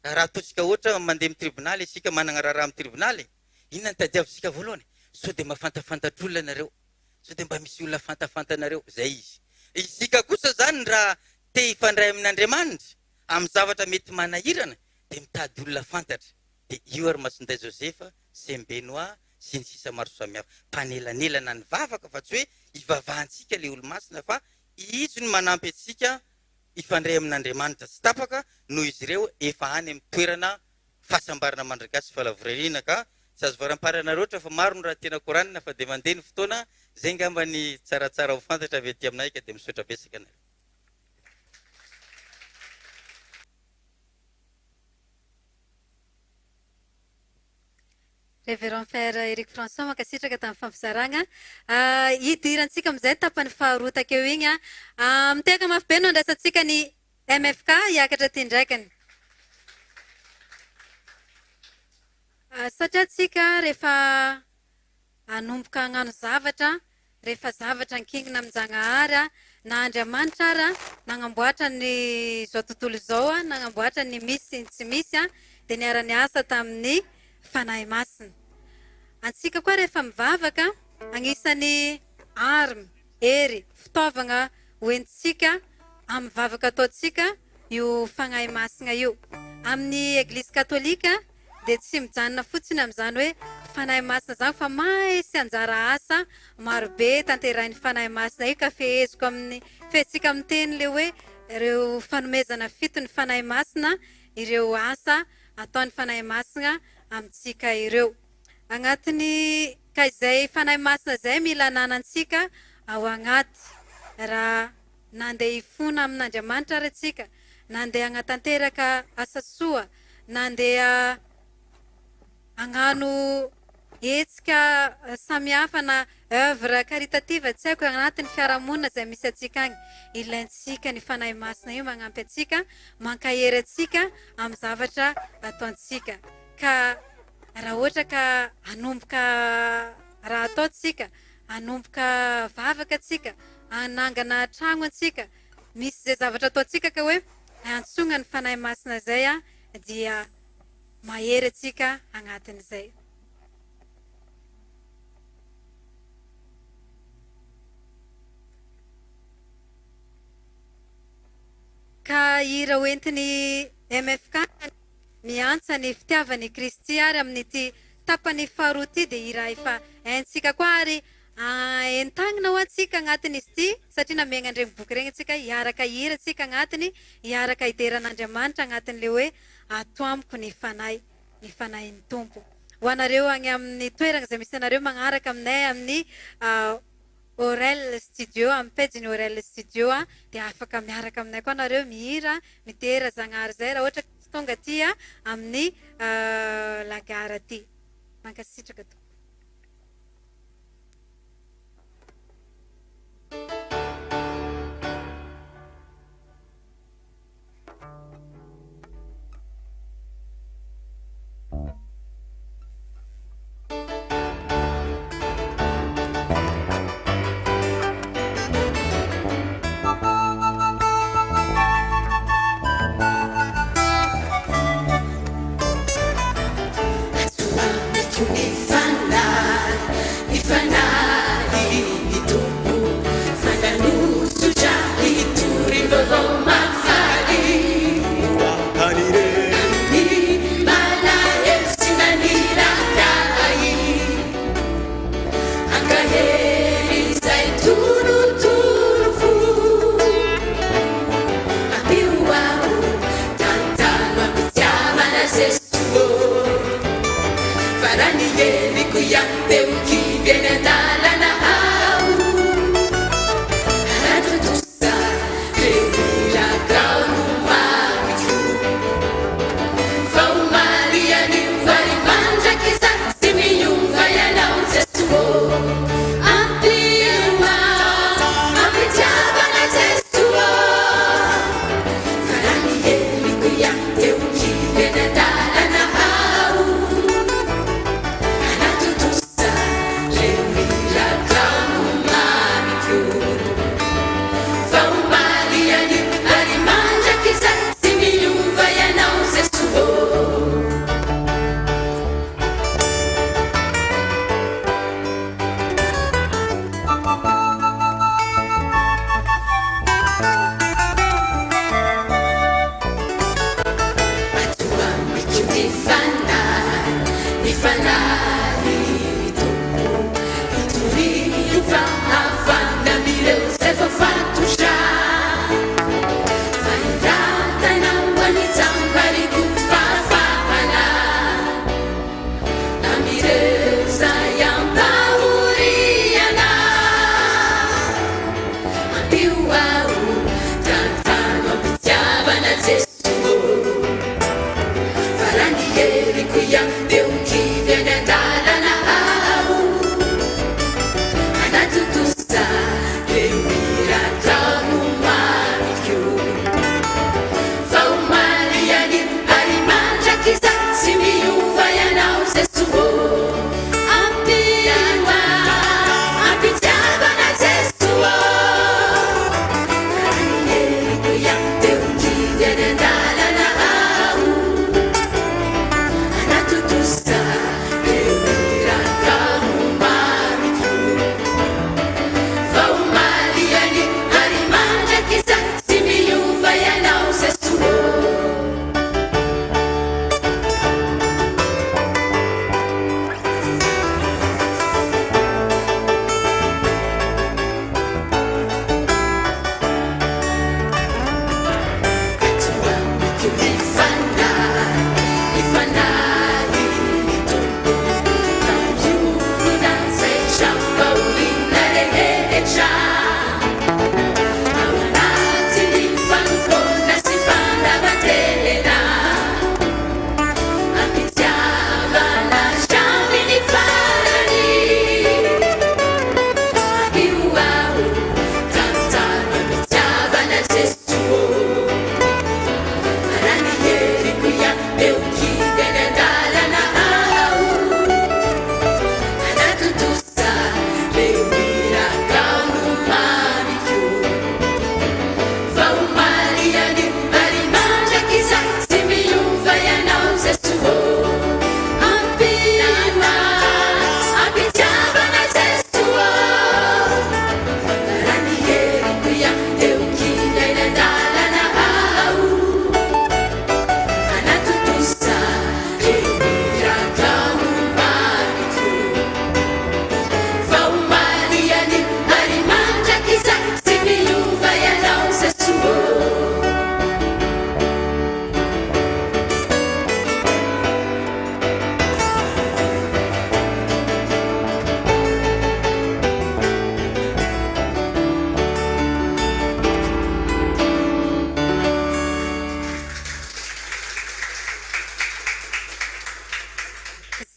Speaker 6: raha ataotsika ohatra mandeha amin'ny tribunaly isika manana raharaha amin'ny tribunaly inona ny tadiavisika voalohany so de mafantafantatr'olona nareo so de mba misy olona fantafantanareo zay izy isika kosa zany raha te hifandray amin'Andriamanitra amin'ny zavatra mety manahirana de mitady olona fantatra de io ary Masinday Josefa Saint Benoît sy ny sisa maro samihafa mpanelanelana ny vavaka fa tsy hoe ivavahantsika le olo-masina fa izy no manampy antsika ifandray amin'Andriamanitra sy tapaka noho izy ireo efa any amin'ny toerana fahasambarana mandragasy fahalavoriana ka tsy azo varam-parana loatra fa maro ny raha tena koranina fa de mandeha ny fotoana zay ngamba ny tsaratsara ho fantatra avy aty aminay ka de misotra besaka nareo
Speaker 2: Révérend Père Eric François makasitraka tamin'ny fampizaragna hidirantsika amin'izay tapany faharoa takeo igny miteka mafy be no andrasantsika ny MFK hiakatra ty ndraikany satria tsika rehefa anomboka hagnano zavatra rehefa zavatra ankingina amin'Janahary na Andriamanitra ara nagnamboatra ny zao tontolo zao nagnamboatra ny misy sy ny tsy misy de niara-ny asa tamin'ny fanahy masina antsika koa rehefa mivavaka agnisan'ny arme hery fitaovagna hoentsika amin'ny vavaka ataotsika io fanahy masina io amin'ny eglizy katolika de tsy mijanona fotsiny amin'izany hoe fanahy masina zany fa mahay sy anjara asa marobe tanterahin'ny fanahy masina io ka feheziko amin'ny fehtsika amin'ny teny le hoe ireo fanomezana fito ny fanahy masina ireo asa ataon'ny fanahy masina amintsika ireo agnatiny ka izay fanahy masina zay mila nanantsika ao agnaty raha nandeha hifona amin'Andriamanitra ary atsika nandeha agnatanteraka asa soa nandeha agnano hetsika samihafa na œuvre caritative tsy haiko agnatin'ny fiarahamonina zay misy atsika agny ilaintsika ny fanahy masina io magnampy atsika mankahery atsika amin'ny zavatra ataontsika ka raha ohatra ka anomboka raha ataotsika anomboka vavaka atsika anangana tragno atsika misy zay zavatra ataotsika ka hoe antsonga ny fanahy masina zay dia mahery atsika agnatin'izay ka ira hoentiny MFK miantsa ny fitiavany Kristy ary amin'ity tapany faharoa ty de ira efa haintsika koa ary entagnina ho atsika agnatin'izy ty satria namiagnandregny boky regny atsika hiaraka hira atsika agnatiny hiaraka hideran'Andriamanitra agnatin'le hoe ato amiko ny fanahin'ny tompo ho anareo agny amin'ny toerana izay misy anareo magnaraka aminay amin'ny Orel Studio, amin'ny pejiny Orel Studio dia afaka miaraka aminay koa anareo mihira mitera zagnahary zay raha ohatra tsy tonga aty amin'ny lagara aty mankasitraka to.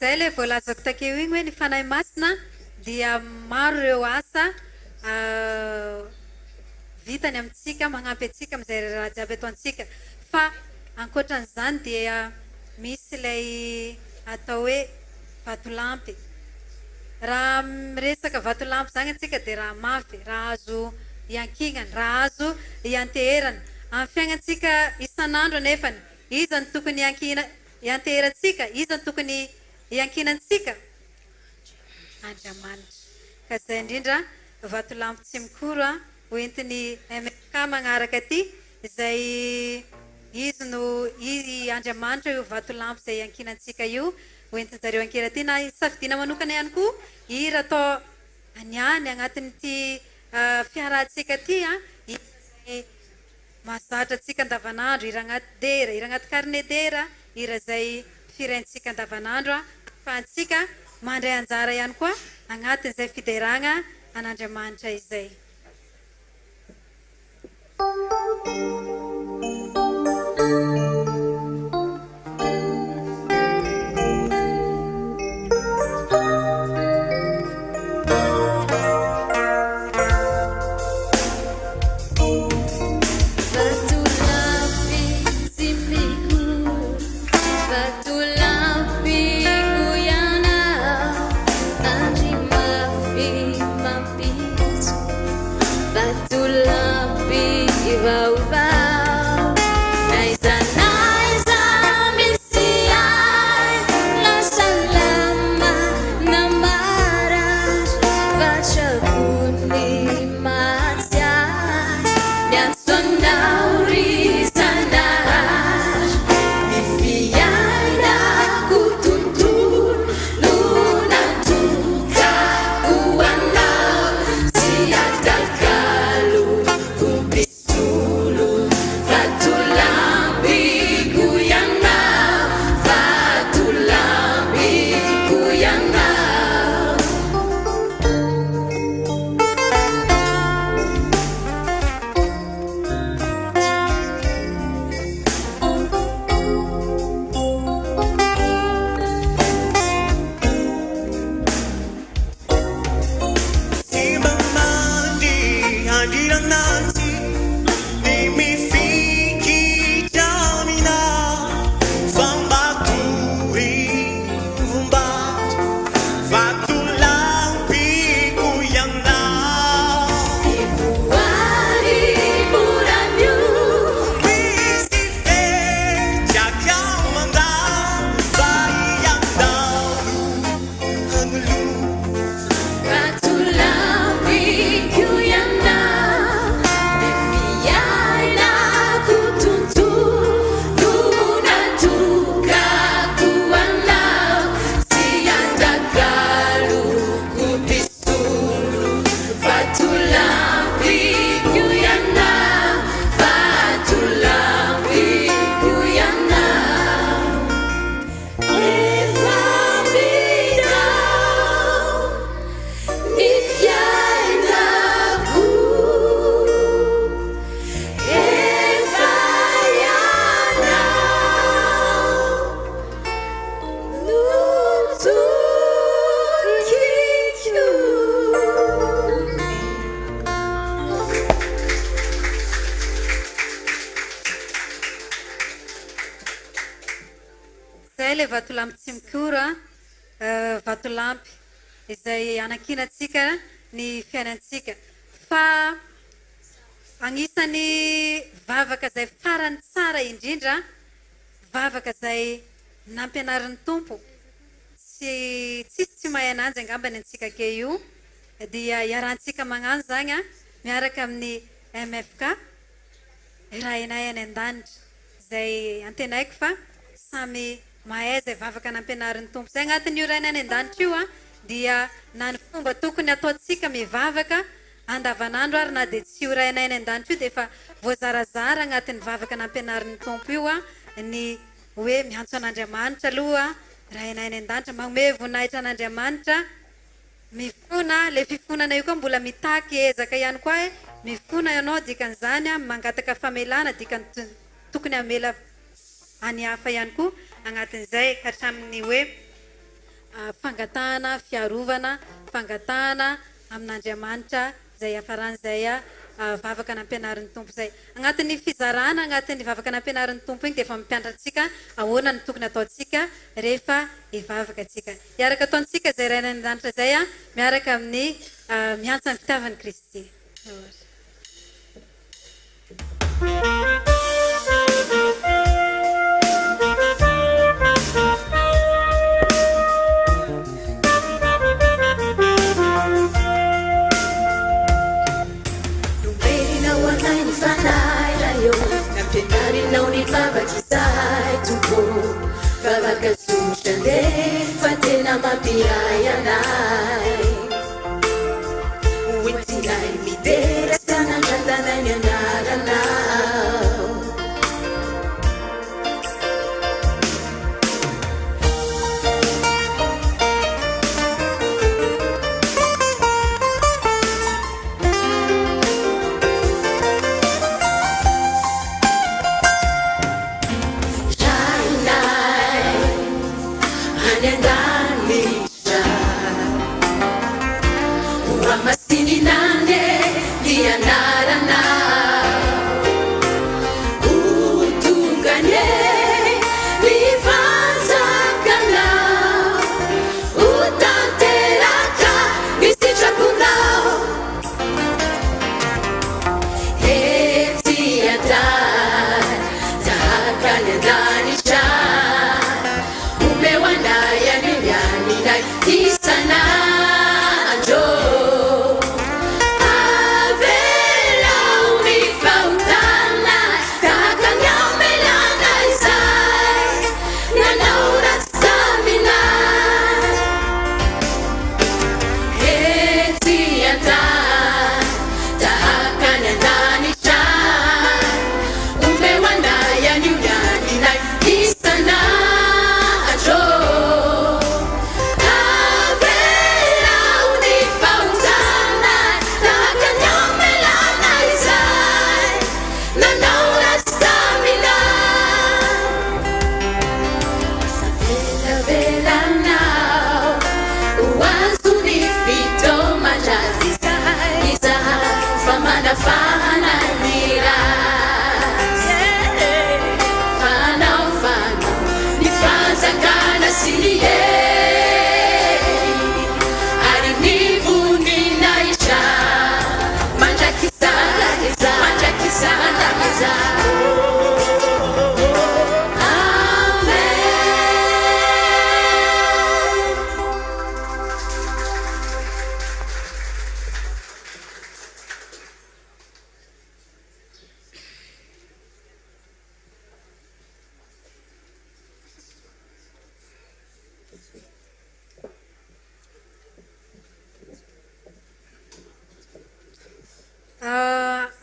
Speaker 2: zay le voalazako takeo igny hoe ny fanahy masina dia maro ireo asa vitany amintsika magnampy antsika am'izay raha jiaby ataontsika fa ankoatran'izany dia misy ilay atao hoe vatolampy raha miresaka vatolampy zany antsika dia raha mafy raha azo iankinana raha azo ianteherana amin'ny fiainantsika isan'andro anefany iza ny tokony ianteherantsika iza ny tokony iankinantsika Andriamanitra ka zay indrindra vatolampy tsy mikoro hoentiny MFK magnaraka aty izay izy no Andriamanitra io vatolampy izay iankinantsika io hoentin'zareo ankeraty na safidina manokana ihany koa ira atao aniany agnatin'ity fiarahantsika ty mahazatra antsika andavanandro ira agnaty dera ira agnaty carnet dera ira zay firaintsika andavanandro fa antsika mandray anjara ihany koa agnatin'izay fideragna an'Andriamanitra izay vatolampy tsy mikoro vatolampy izay anankinatsika ny fiainantsika fa agnisan'ny vavaka zay farany tsara indrindra vavaka zay nampianarin'ny tompo tsy mahay ananjy angambany antsika ke io dia iarantsika magnano zany miaraka amin'ny MFK irainay any an-danitra zay antenaiko fa samy mahay zay vavaka nampianarin'ny tompo zay agnatin'io irainay any an-danitra io dia na ny fomba tokony ataontsika mivavaka andavanandro ary na dia tsy irainay any an-danitra io dia efa voazarazara agnatin'ny vavaka nampianarin'ny tompo io ny hoe miantso an'Andriamanitra aloha irainay any an-danitra manome voninahitra an'Andriamanitra mifona le fifonana io koa mbola mitaky ezaka ihany koa mifona ianao dikan'izany mangataka famelana dikany tokony amela any hafa ihany koa agnatin'izay hatramin'ny hoe fangatahana fiarovana fangatahana amin'Andriamanitra zay afaran'izay vavaka nampianarin'ny tompo zay agnatin'ny fizarana agnatin'ny vavaka nampianarin'ny tompo igny dia efa mampianatra antsika ahoana ny tokony ataontsika rehefa hivavaka antsika miaraka ataontsika zay raina ny lanitra zay miaraka amin'ny miantsa ny fitiavan'i Kristy.
Speaker 7: Nampianarinao ny vavak'izay tompo vavaka tsotra nde fa tena mampiray anay hoentinay midera sy anandratanay ny anaranao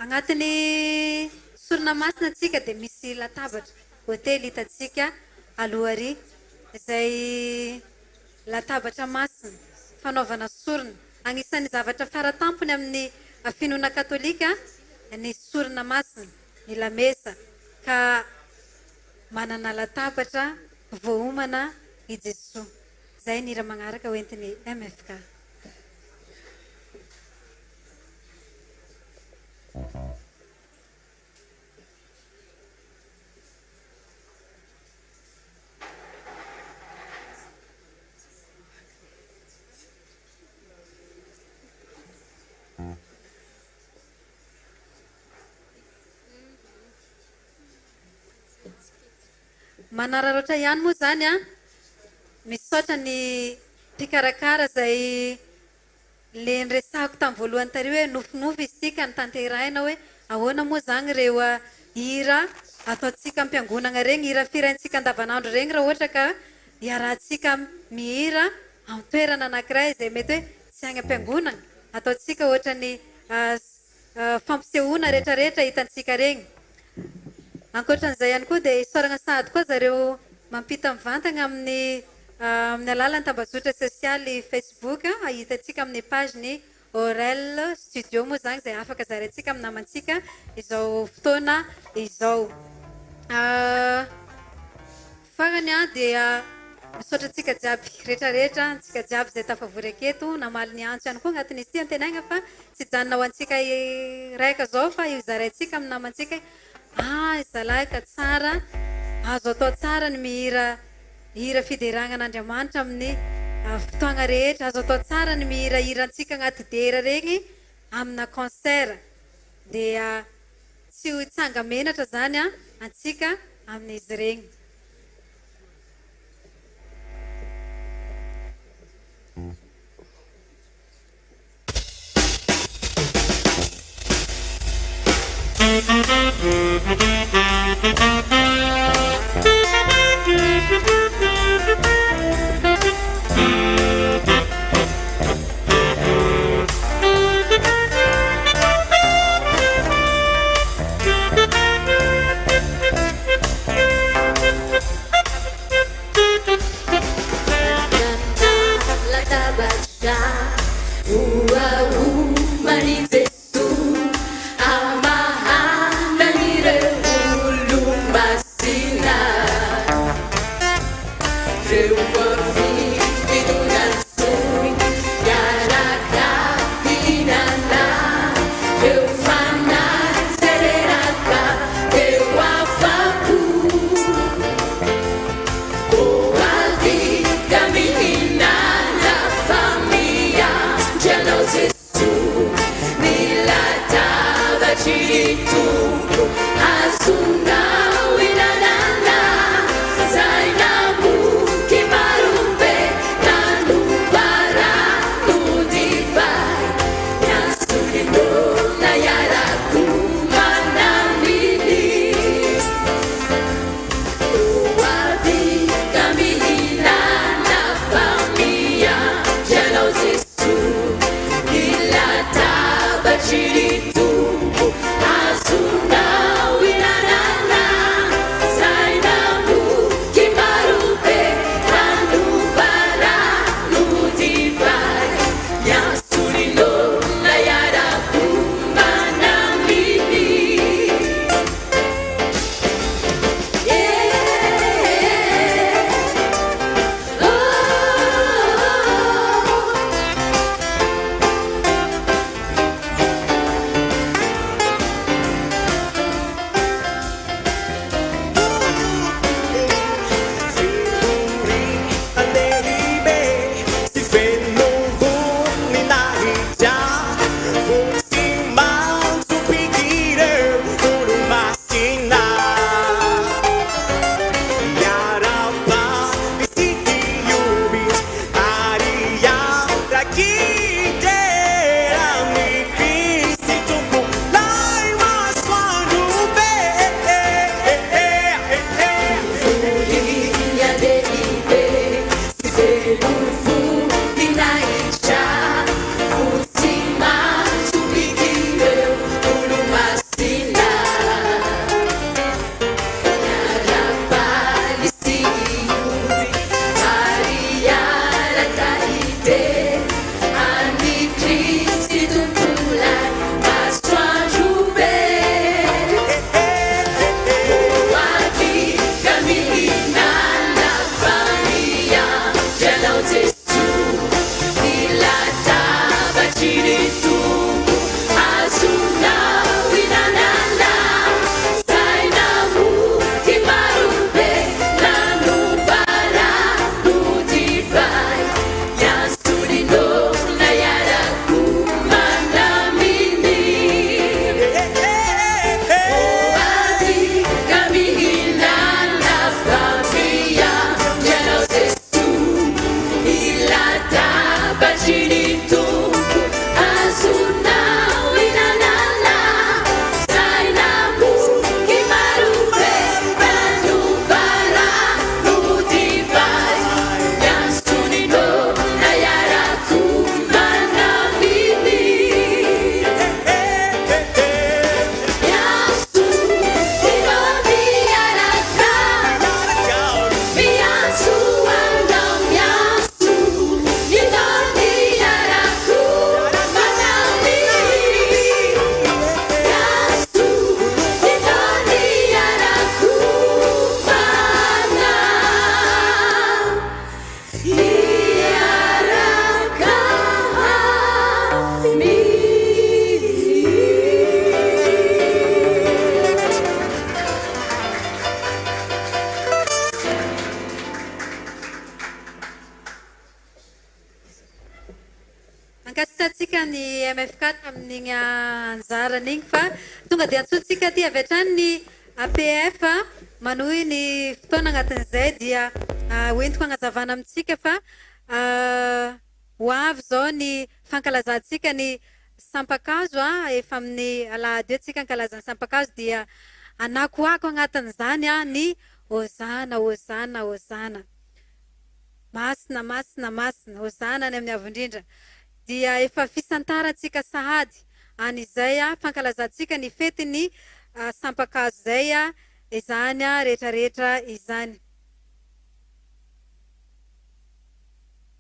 Speaker 2: agnatin'ny sorona masina antsika dia misy latabatra hôtely hitatsika aloha ary izay latabatra masina fanaovana sorona agnisan'ny zavatra faratampony amin'ny finoana katolika ny sorona masina ny lamesa ka manana latabatra voaomana i Jesoa zay ny raha magnaraka hoentin'ny MFK. Manararaotra ihany moa zany misaotra ny mpikarakara zay le nresahako tamin'ny voalohany tary hoe nofinofy izy tika ny tanterahina hoe ahoana moa zany reo hira ataontsika ampiangonana regny hira firaintsika andavanandro regny raha ohatra ka hiarahantsika mihira amin'ny toerana anankiray izay mety hoe tsy agny ampiangonana ataontsika ohatra ny fampisehoana rehetrarehetra hitantsika regny. Ankoatran'izay ihany koa dia isaorana sahady koa zareo mampita mivantana amin'ny alalan'ny tambazotra sosialy Facebook hitantsika amin'ny page ny Orel Studio moa zany izay afaka zaraintsika amin'ny namantsika izao fotoana izao. Farany dia misaotra tsika jiaby rehetrarehetra tsika jiaby zay tafavory aketo namaly ny antso ihany koa agnatin'ny izy ty antenaigna fa tsy janona ho antsika raika zao fa io zaraintsika amin'ny namantsika zalahy ka tsara azo atao tsara ny mihira fideragnan'Andriamanitra amin'ny fotoagna rehetra azo atao tsara ny mihira hirantsika agnaty dera regny amina concert dia tsy ho itsanga menatra zany antsika amin'izy regny.
Speaker 7: Genote
Speaker 2: nikasitratsika ny MFK tamin'igny anjarany igny fa tonga dia antsointsika ty avy hatrany ny APF manohy ny fotoana agnatin'izay dia hoentiko agnazavana amintsika fa ho avy zao ny fankalazantsika ny sampakazo efa amin'ny alahady eo tsika ankalazany sampakazo dia anakoako agnatin'izany ny hozana hozana hozana masina masina masina hozana ny amin'ny avondrindra dia efa fisantarantsika sahady an'izay fankalazantsika ny fety ny sampakazo zay izany rehetra rehetra izany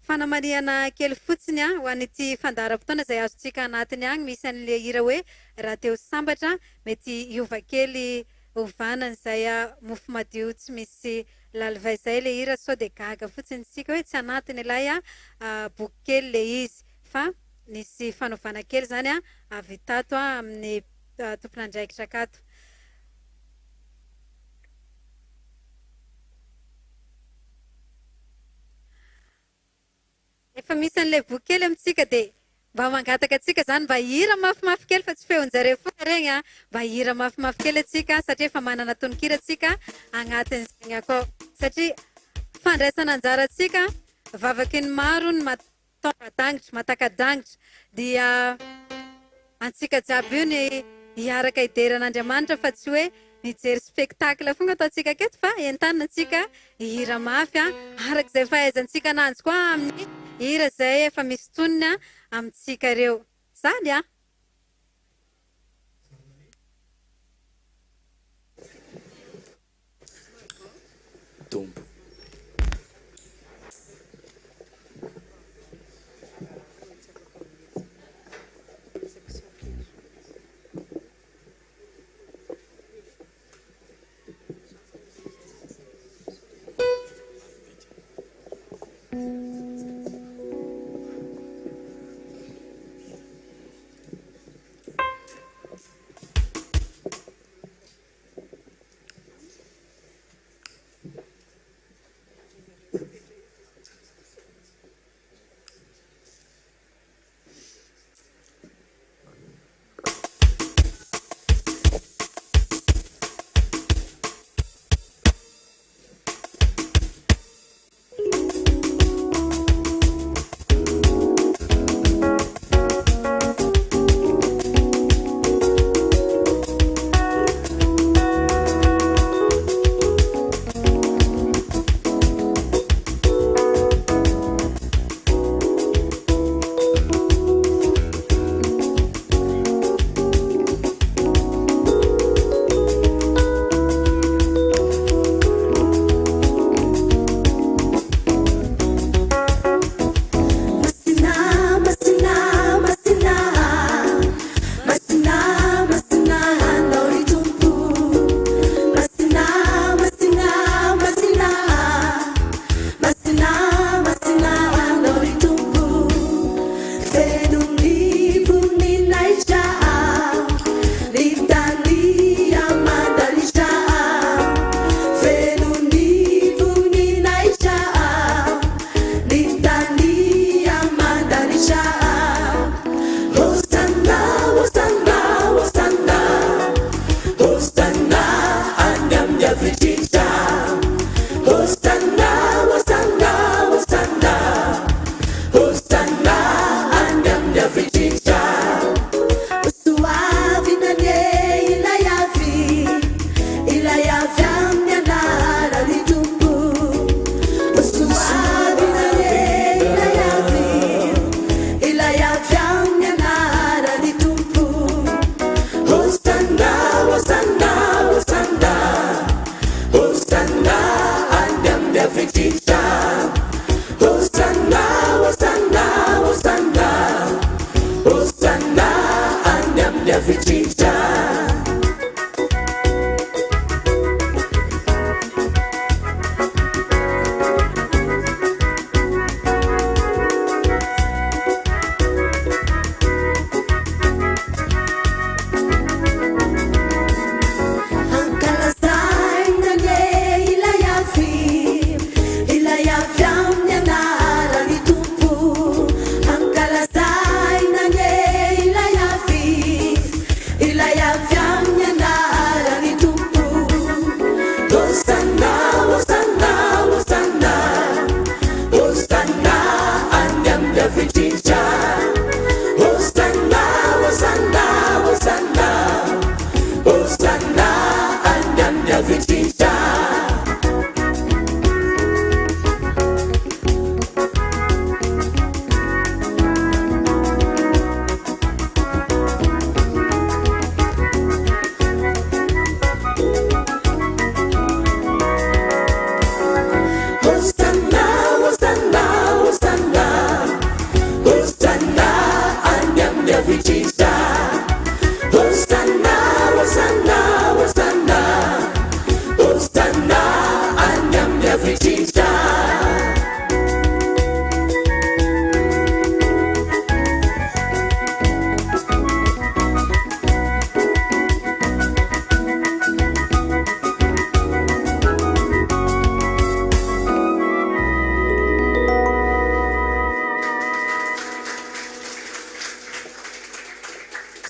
Speaker 2: fanamariana kely fotsiny ho an'ity fandaharam-potoana izay azontsika anatiny agny misy an'le hira hoe raha teo sambatra mety hiova kely hovanany izay mofo madio tsy misy lalivay zay le hira sao de gaga fotsiny tsika hoe tsy anatiny ilay boky kely le izy fa nisy fanaovana kely zany avy tato amin'ny tompon'andraikitra akato efa misy an'le boky kely amintsika de mba mangataka atsika zany mba hira mafimafy kely fa tsy feonjare foana regny mba hira mafimafy kely atsika satria efa manana tononkira atsika agnatin'izagny akao satria fandraisana anjara atsika vavaky ny maro ny matongadangitra matakadangitra dia antsika jiaby io ny hiaraka hideran'Andriamanitra fa tsy hoe mijery spectacle fogna ataontsika aketo fa entanina atsika hira mafy arak'izay fahaizantsika ananjy koa amin'ny hira zay efa misy tonina amintsika ireo zany
Speaker 5: tombo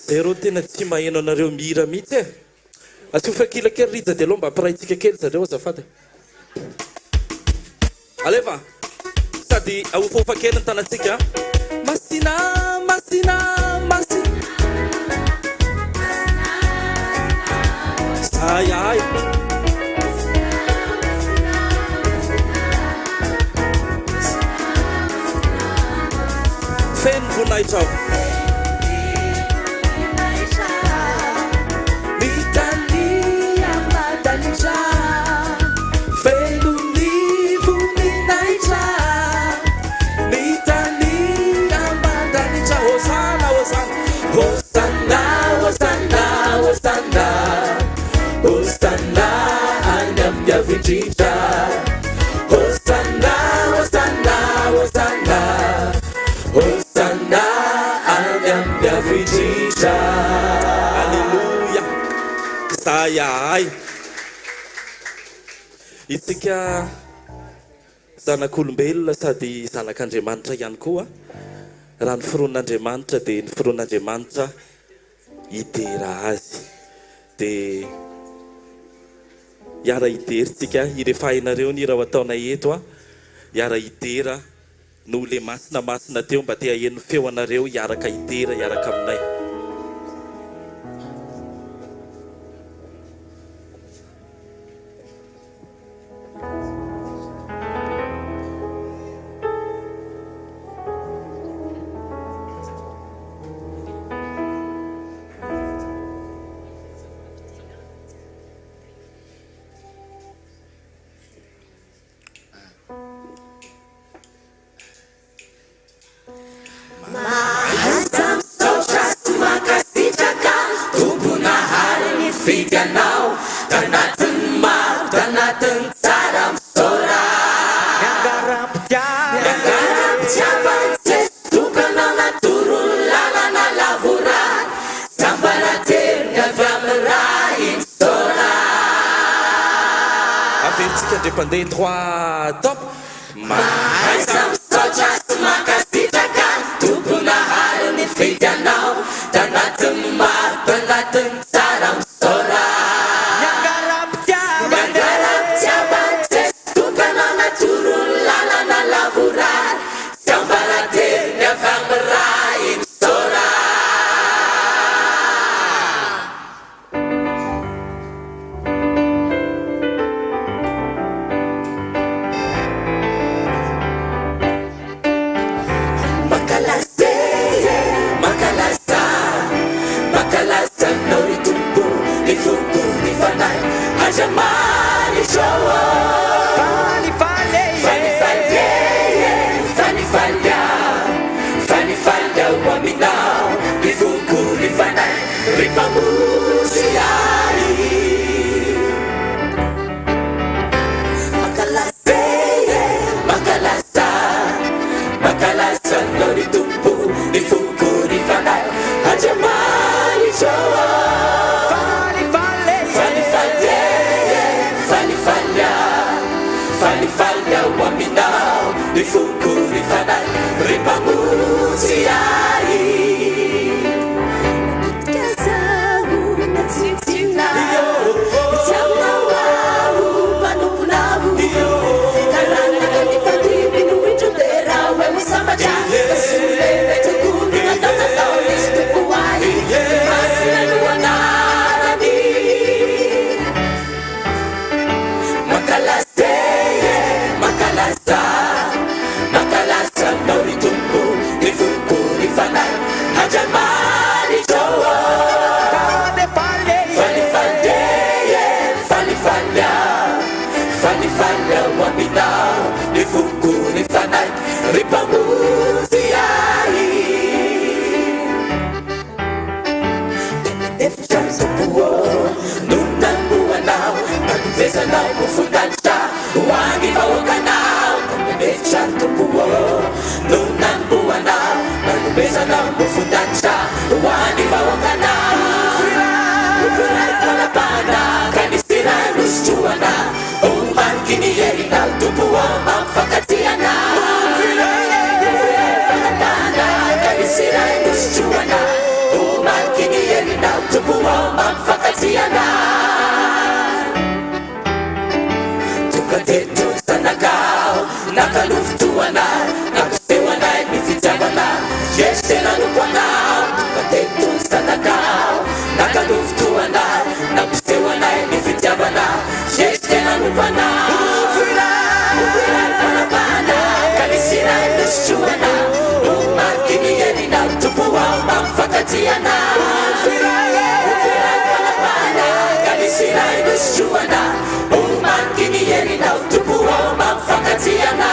Speaker 5: Zero tena tsy maheno anareo mihira mihitsy e. Atsofa kila kely rija dia aloha mba ampiraitsika kely zareo azafady. Alefa sady ahofahofa kely ny tanantsika. Masina masina masina ay ay fen voninahitra aho Ay, itsika zanak'olombelona sady zanak'Andriamanitra ihany koa. Raha ny fironan'Andriamanitra dia ny fironan'Andriamanitra idera azy. Dia hiara ideritsika irefahinareo ny raha ataona eto a. Hiara idera no le masina teo mba te hahen'ny feo anareo hiaraka idera hiaraka aminay. Pandei 3 top mas soja makasitraka tokona hariny fitanao tanatiny maro tanatiny tsara misora Mangaraptiavante tokana naturony lalana lavorary sambarateny avy amin'ny ray misora Jamani show Fani falha waminao Ifukuri fanai ripamusiai Makalasa nori tumpu Ifukuri fanai Jamani show Falha waminao Ifukuri fanai ripamusiai Kasahu natsitina Tiamawau panupunahu Karana kanifatibi nuwijudera Wemu samaja Kasule vetukuni Natanatau nistupuwai Masina nuwanarani Makalasa nori tumpu Ifukuri fanai Hajamani jowo Falha waminao Ifukuri fanai ripamusiai Efchamsupuo Nunanguanao Nagbesanao mufundacha Wangi vawakanao Efchamsupuo Nunanguanao Nagbesanao mufundacha Wangi vawakanao Ufurai falapana Kanisira nustuana Umankini yerina Tupuo mamfakatiana Ufurai falapana Kanisira nustuana Umankini
Speaker 7: fana Ufirai falapana Kalisirai nuschuana Umakini yerina Tupuwa mamfakatiana Ufirai falapana Kalisirai nuschuana Umakini yerina Tupuwa mamfakatiana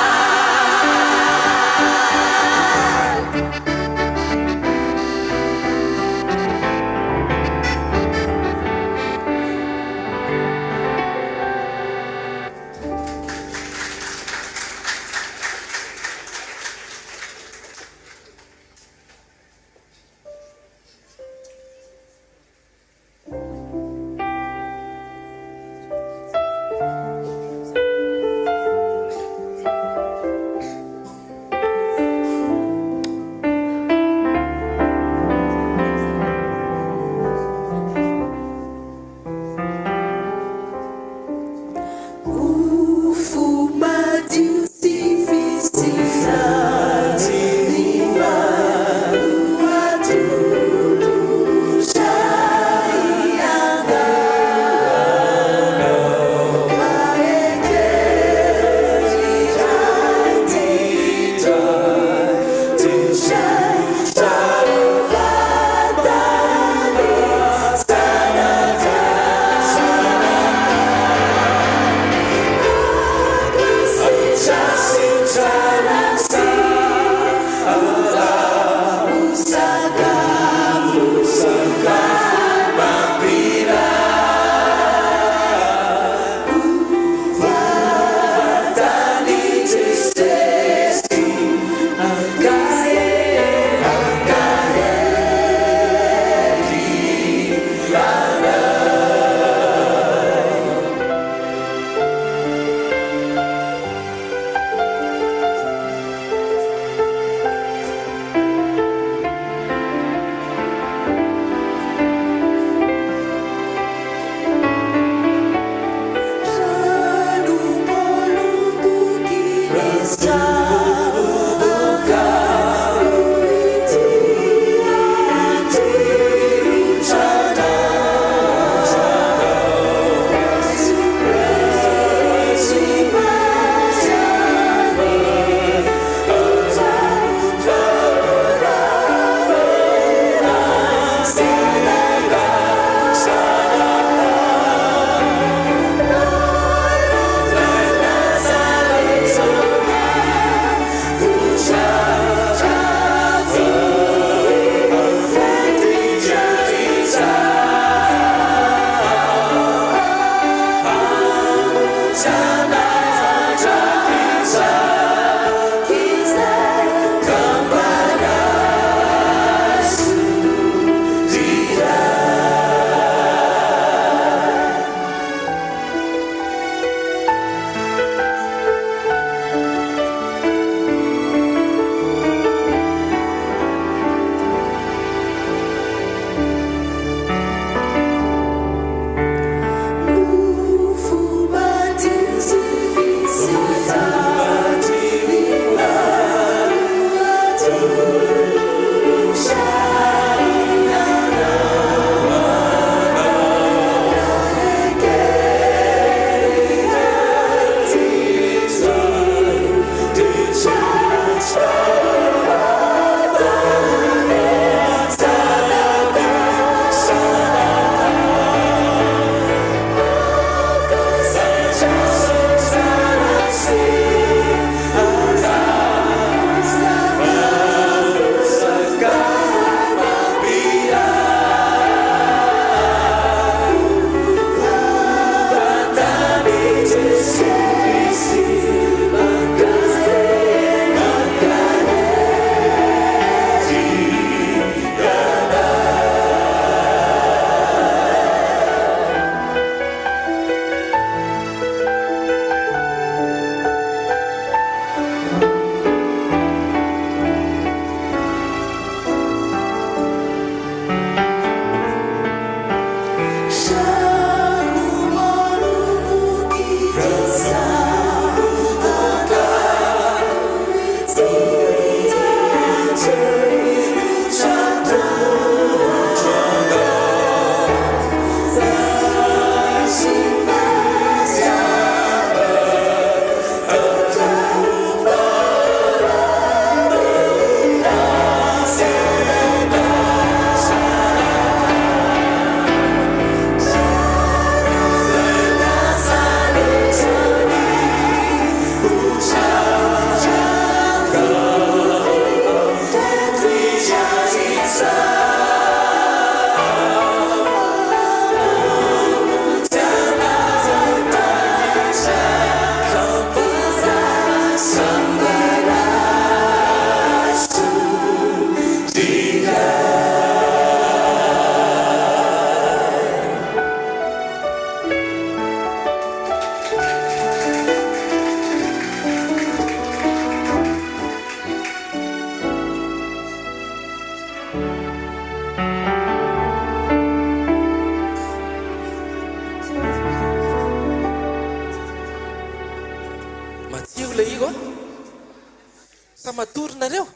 Speaker 5: matory nareo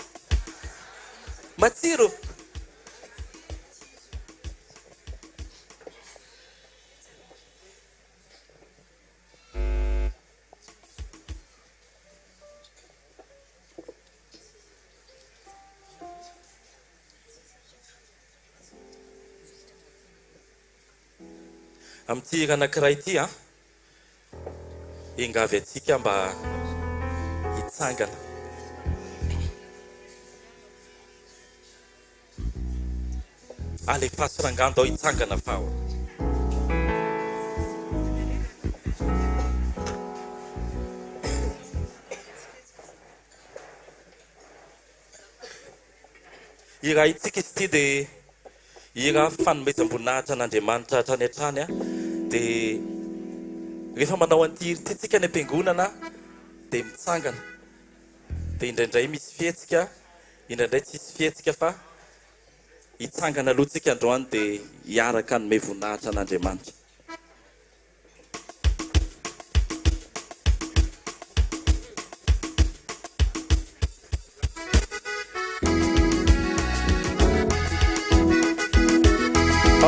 Speaker 5: matsiro amin'ity anankiray ity a ingavy atsika mba hitsangana alefaso rangando ao hitsangana fao i raha itsika izy ity dia i raha fanomezam-boninahitra an'Andriamanitra hatrany hatrany a dia rehefa manao an'ity itsika ny am-piangonana dia mitsangana dia indraindray misy fihetsika indraindray tsisy fihetsika fa hitsangana aloha tsika androany dia hiaraka hanome voninahitra an'Andriamanitra.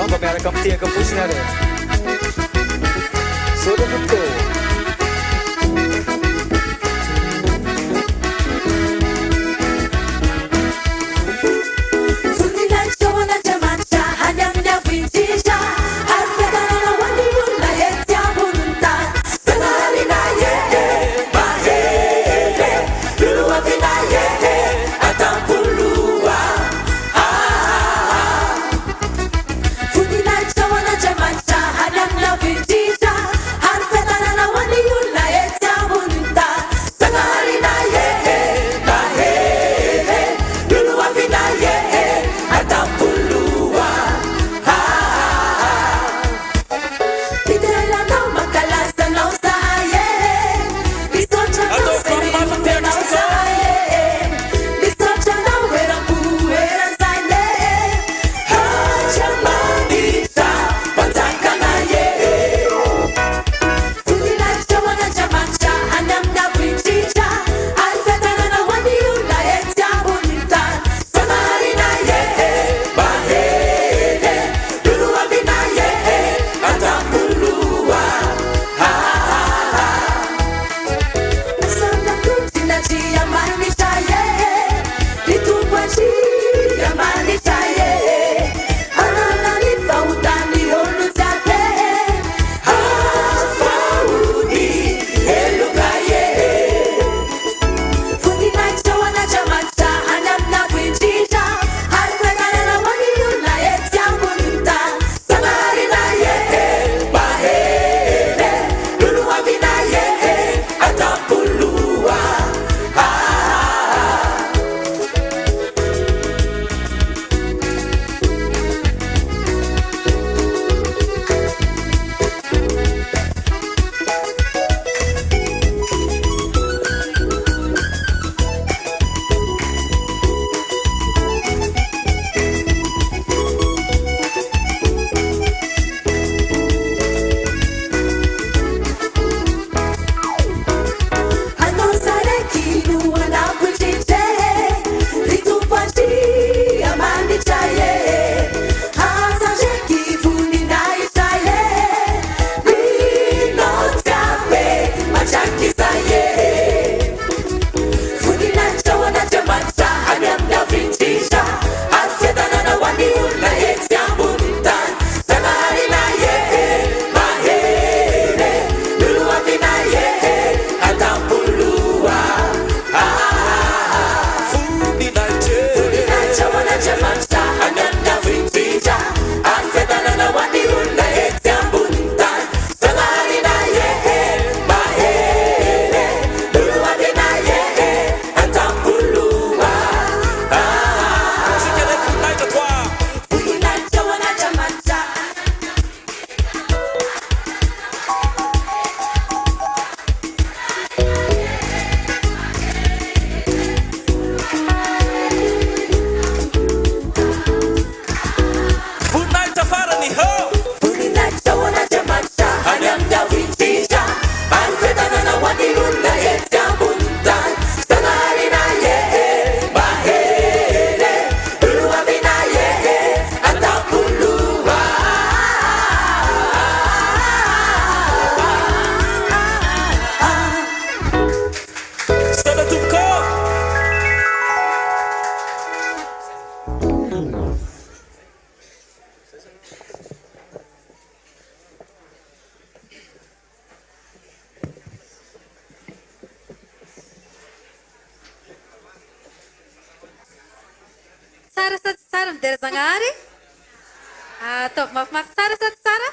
Speaker 8: Mba miaraka amin'ity ankafosina ary solo moko
Speaker 7: Funina chawana jamancha hanam na vindita har fetana
Speaker 2: Tsara sa tsy tsara midera Zagnahary? Ataovy mafimafy tsara sa tsy tsara?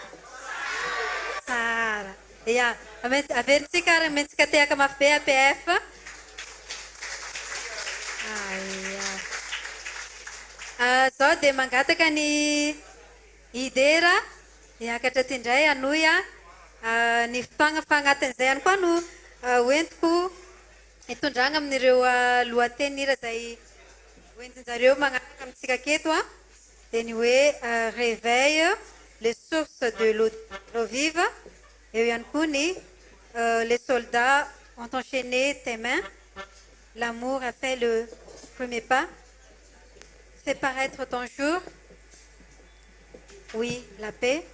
Speaker 2: Tsara. Ia, averintsika ary mentsika tehaka mafy be APF. Zao dia mangataka ny idera hiakatra tindray anoy ny fotoagna fa agnatin'izay ihany koa no hoentiko hitondragna amin'ireo lohateny hira izay hoentinjareo magnaraka amintsika aketo dia ny hoe réveille les sources de l'eau vive. Eo ihany koa ny les soldats ont enchaîné tes mains, l'amour a fait le premier pas, fais paraître ton jour, oui, la paix,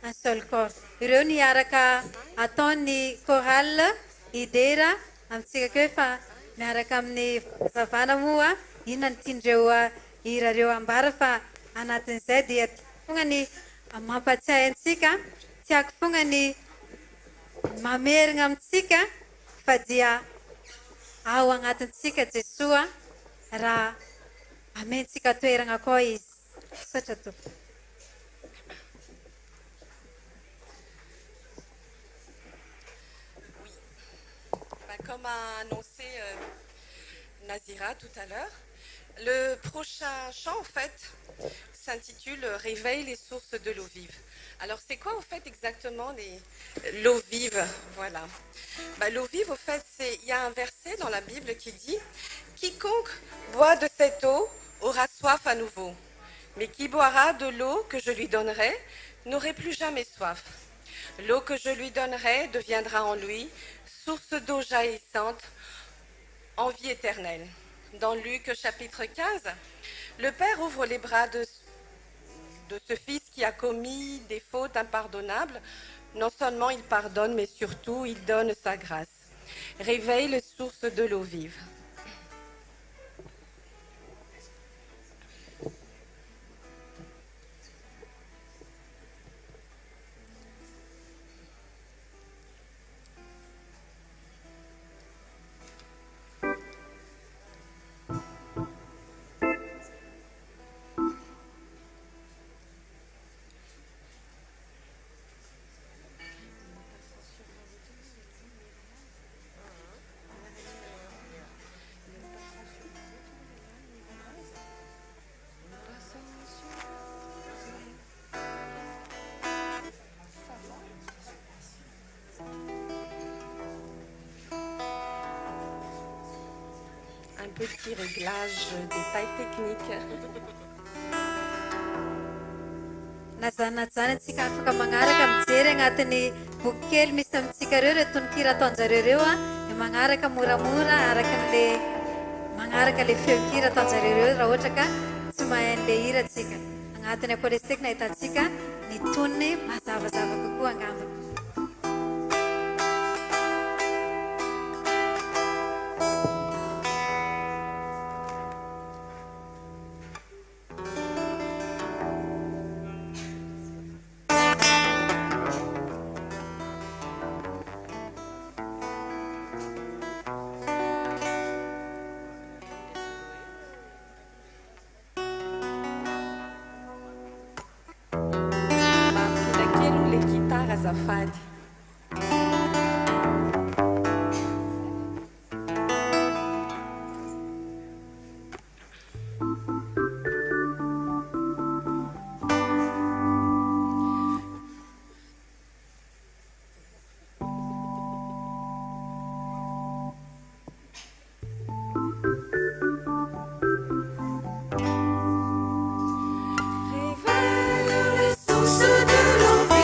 Speaker 2: un seul corps. Ireo ny araka ataon'ny chorale idera amintsika keo fa miaraka amin'ny zavana moa inona ny tiandreo hirareo ambara fa anatin'izay dia fonga ny mampatsiahy antsika, tiako fonga ny mamerina amintsika fa dia ao agnatintsika Jesoa raha amentsika toerana koa izy. Satra tompo.
Speaker 3: Comme a annoncé Nazira tout à l'heure, le prochain chant, en fait, s'intitule « Réveille les sources de l'eau vive ». Alors, c'est quoi, en fait, exactement l'eau vive? Voilà. L'eau vive, au fait, il y a un verset dans la Bible qui dit « Quiconque boit de cette eau aura soif à nouveau, mais qui boira de l'eau que je lui donnerai n'aurait plus jamais soif. L'eau que je lui donnerai deviendra en lui source d'eau jaillissante en vie éternelle. » Dans Luc chapitre 15, le Père ouvre les bras de ce fils qui a commis des fautes impardonnables. Non seulement il pardonne, mais surtout il donne sa grâce. Réveille les sources de l'eau vive. Un petit réglage, détail technique.
Speaker 2: Nazanazana antsika afaka magnaraka mijery agnatin'ny boky kely misy amintsika ireo reto ny kira ataonjareo ireo dia magnaraka moramora araka n'le magnaraka le feon-kira ataonjareo ireo raha ohatra ka tsy mahay an'le hira antsika. Agnatin'ny akolestika nahitantsika ny tonony mazavazava kokoa angambany.
Speaker 3: Azafady.
Speaker 7: Réveille les sources de l'eau vive.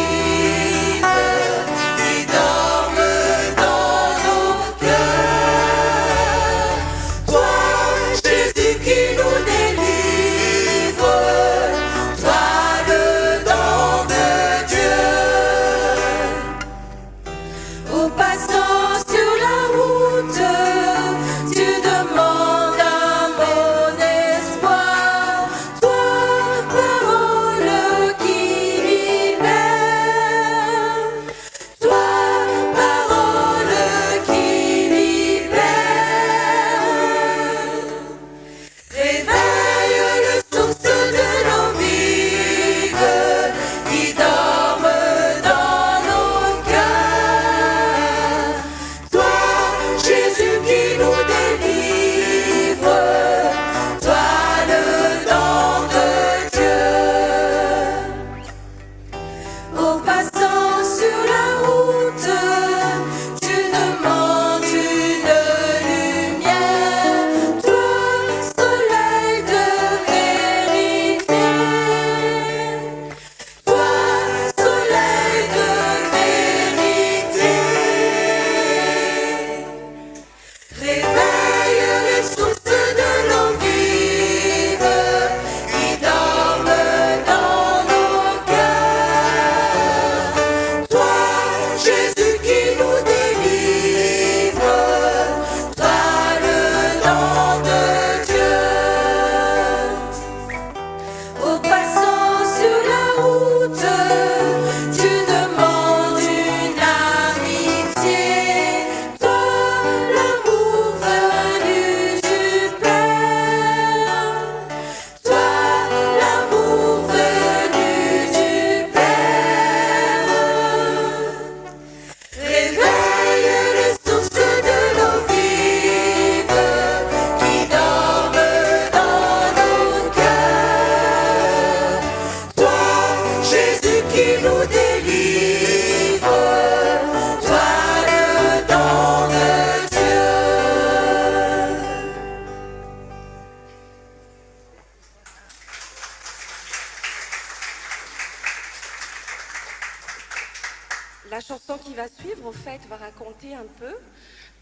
Speaker 3: La chanson qui va suivre, au fait, va raconter un peu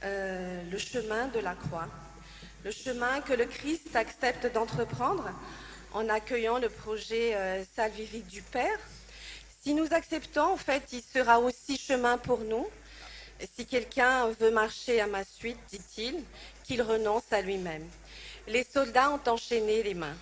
Speaker 3: le chemin de la croix. Le chemin que le Christ accepte d'entreprendre en accueillant le projet salvifique du Père. Si nous acceptons, en fait, il sera aussi chemin pour nous. Et si quelqu'un veut marcher à ma suite, dit-il, qu'il renonce à lui-même. Les soldats ont enchaîné les mains.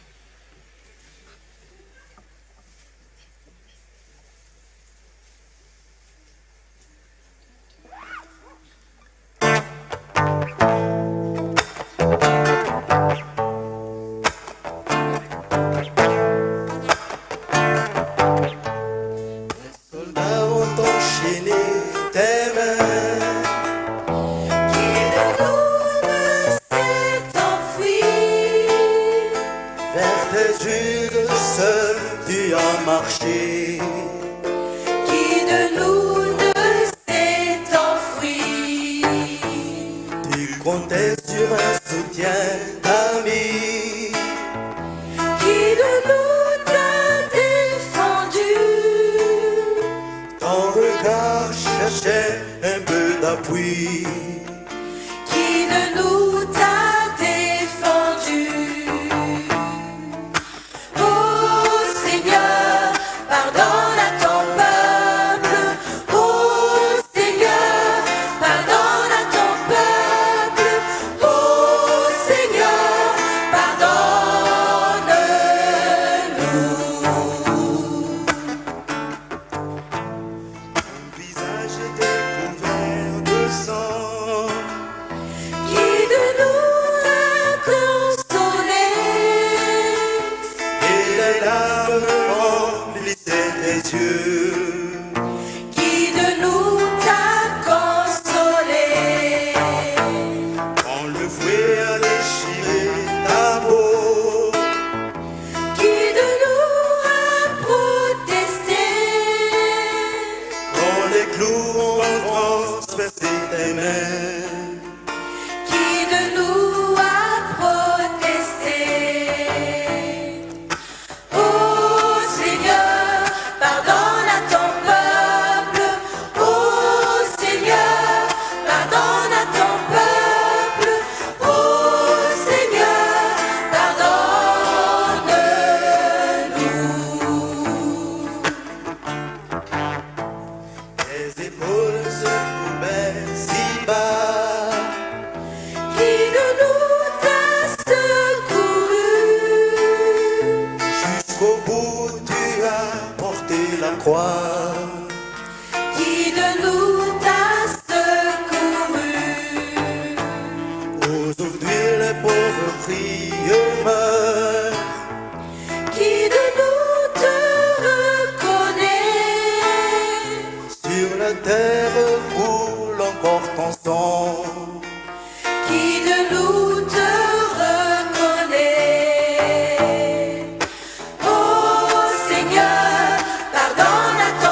Speaker 7: Pardonne à ton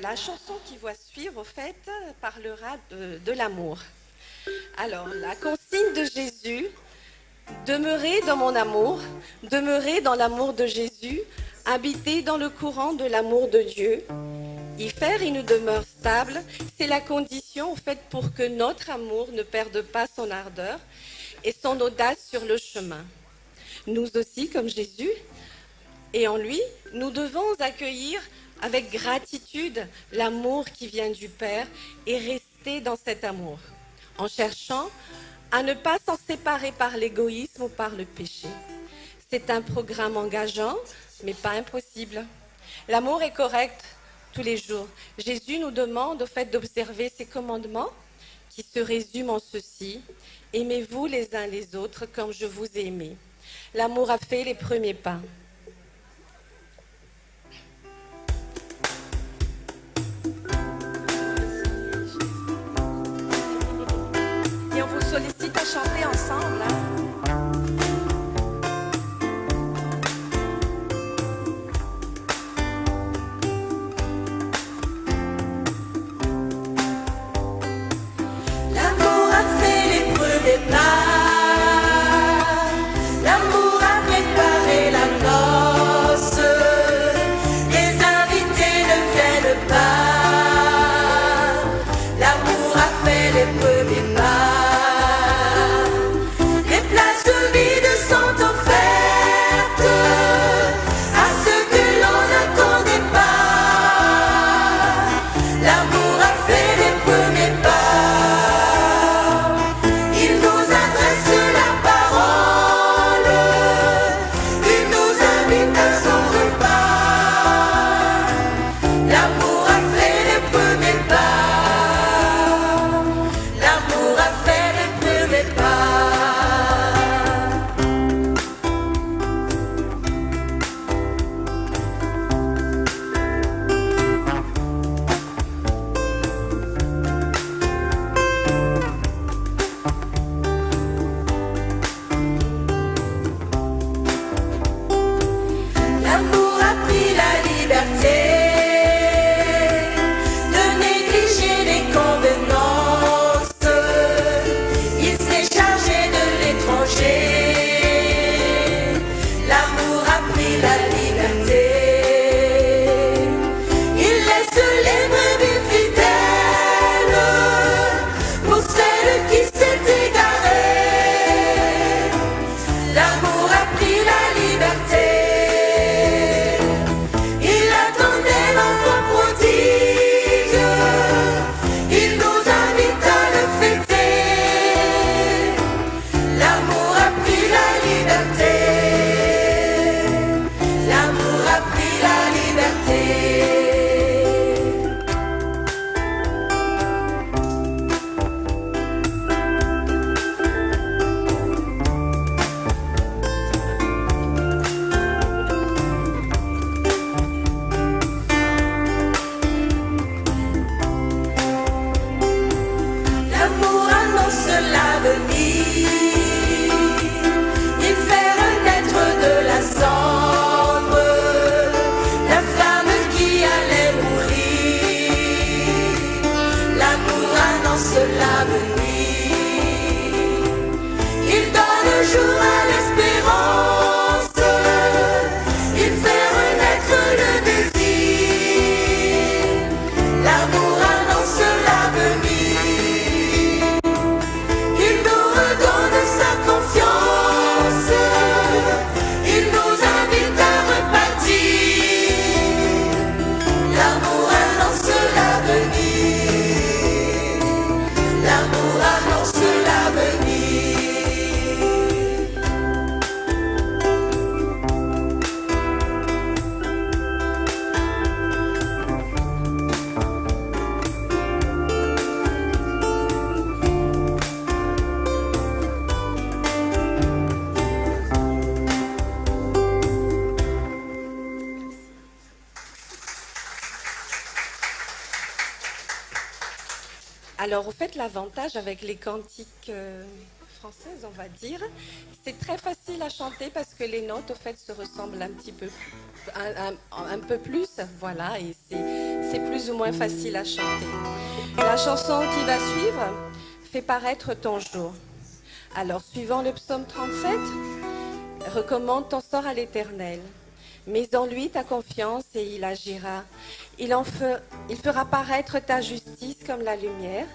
Speaker 3: La chanson qui va suivre, au fait, parlera de l'amour. Alors, la consigne de Jésus, demeurez dans mon amour, demeurez dans l'amour de Jésus, habitez dans le courant de l'amour de Dieu, y faire une demeure stable, c'est la condition, au fait, pour que notre amour ne perde pas son ardeur et son audace sur le chemin. Nous aussi, comme Jésus, et en lui, nous devons accueillir avec gratitude l'amour qui vient du Père et rester dans cet amour, en cherchant à ne pas s'en séparer par l'égoïsme ou par le péché. C'est un programme engageant, mais pas impossible. L'amour est correct tous les jours. Jésus nous demande au fait d'observer ses commandements qui se résument en ceci. Aimez-vous les uns les autres comme je vous ai aimé. L'amour a fait les premiers pas. Et on vous sollicite à chanter ensemble.
Speaker 7: L'amour a fait les premiers pas. L'amour a préparé la noce. Les invités ne viennent pas. L'amour a fait les premiers pas. Les places vides sont offertes à ceux que l'on n'attendait pas. L'amour a fait les premiers pas. Il nous adresse la parole. Il nous invite à son repas. L'amour a fait les premiers pas. L'amour a fait les premiers pas. L'amour a pris la liberté de négliger les convenances. Il s'est chargé de l'étranger. L'amour a pris la liberté. Il laisse les brebis fidèles pour celles qui s'étaient égarées. L'amour a pris la liberté. Il attendait l'enfant prodigue. Il nous invite à le fêter. L'amour a pris la liberté. L'amour a pris la liberté. L'amour annonce l'avenir. Il fait renaître de la cendre la flamme qui allait mourir. L'amour annonce l'avenir. Il donne jour à l'espérance. Il fait renaître le désir. L'amour annonce l'avenir. Il nous redonne sa confiance. Il nous invite à repartir. L'amour annonce l'avenir. L'amour annonce l'avenir.
Speaker 3: Alors, au fait, l'avantage avec les cantiques françaises, on va dire, c'est très facile à chanter parce que les notes, au fait, se ressemblent un petit peu, un peu plus, voilà, et c'est plus ou moins facile à chanter. La chanson qui va suivre fait paraître ton jour. Alors, suivant le psaume 37, recommande ton sort à l'Éternel. Mets en lui ta confiance et il agira. Il fera paraître ta justice comme la lumière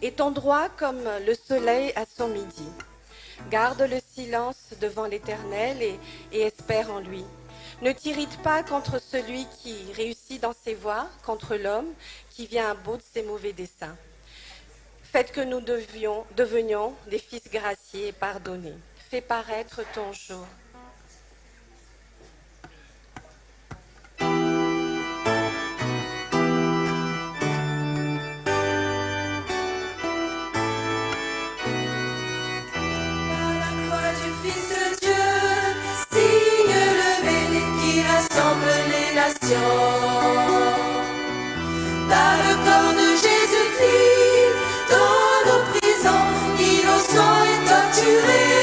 Speaker 3: et ton droit comme le soleil à son midi. Garde le silence devant l'Éternel et espère en lui. Ne t'irrite pas contre celui qui réussit dans ses voies, contre l'homme qui vient à bout de ses mauvais desseins. Faites que nous devenions des fils graciés et pardonnés. Fais paraître ton jour.
Speaker 7: Par le corps de Jésus-Christ, dans nos prisons, innocents et torturés.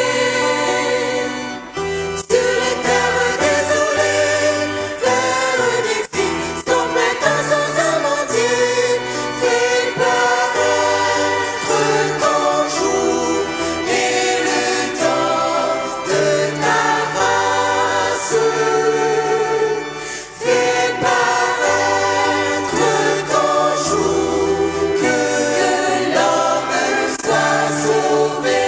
Speaker 7: Sur les terres désolées, terres d'exil, sont prêts sans amandier. Fais paraître ton jour et le temps de ta grâce. Fais paraître ton jour, que l'homme soit sauvé.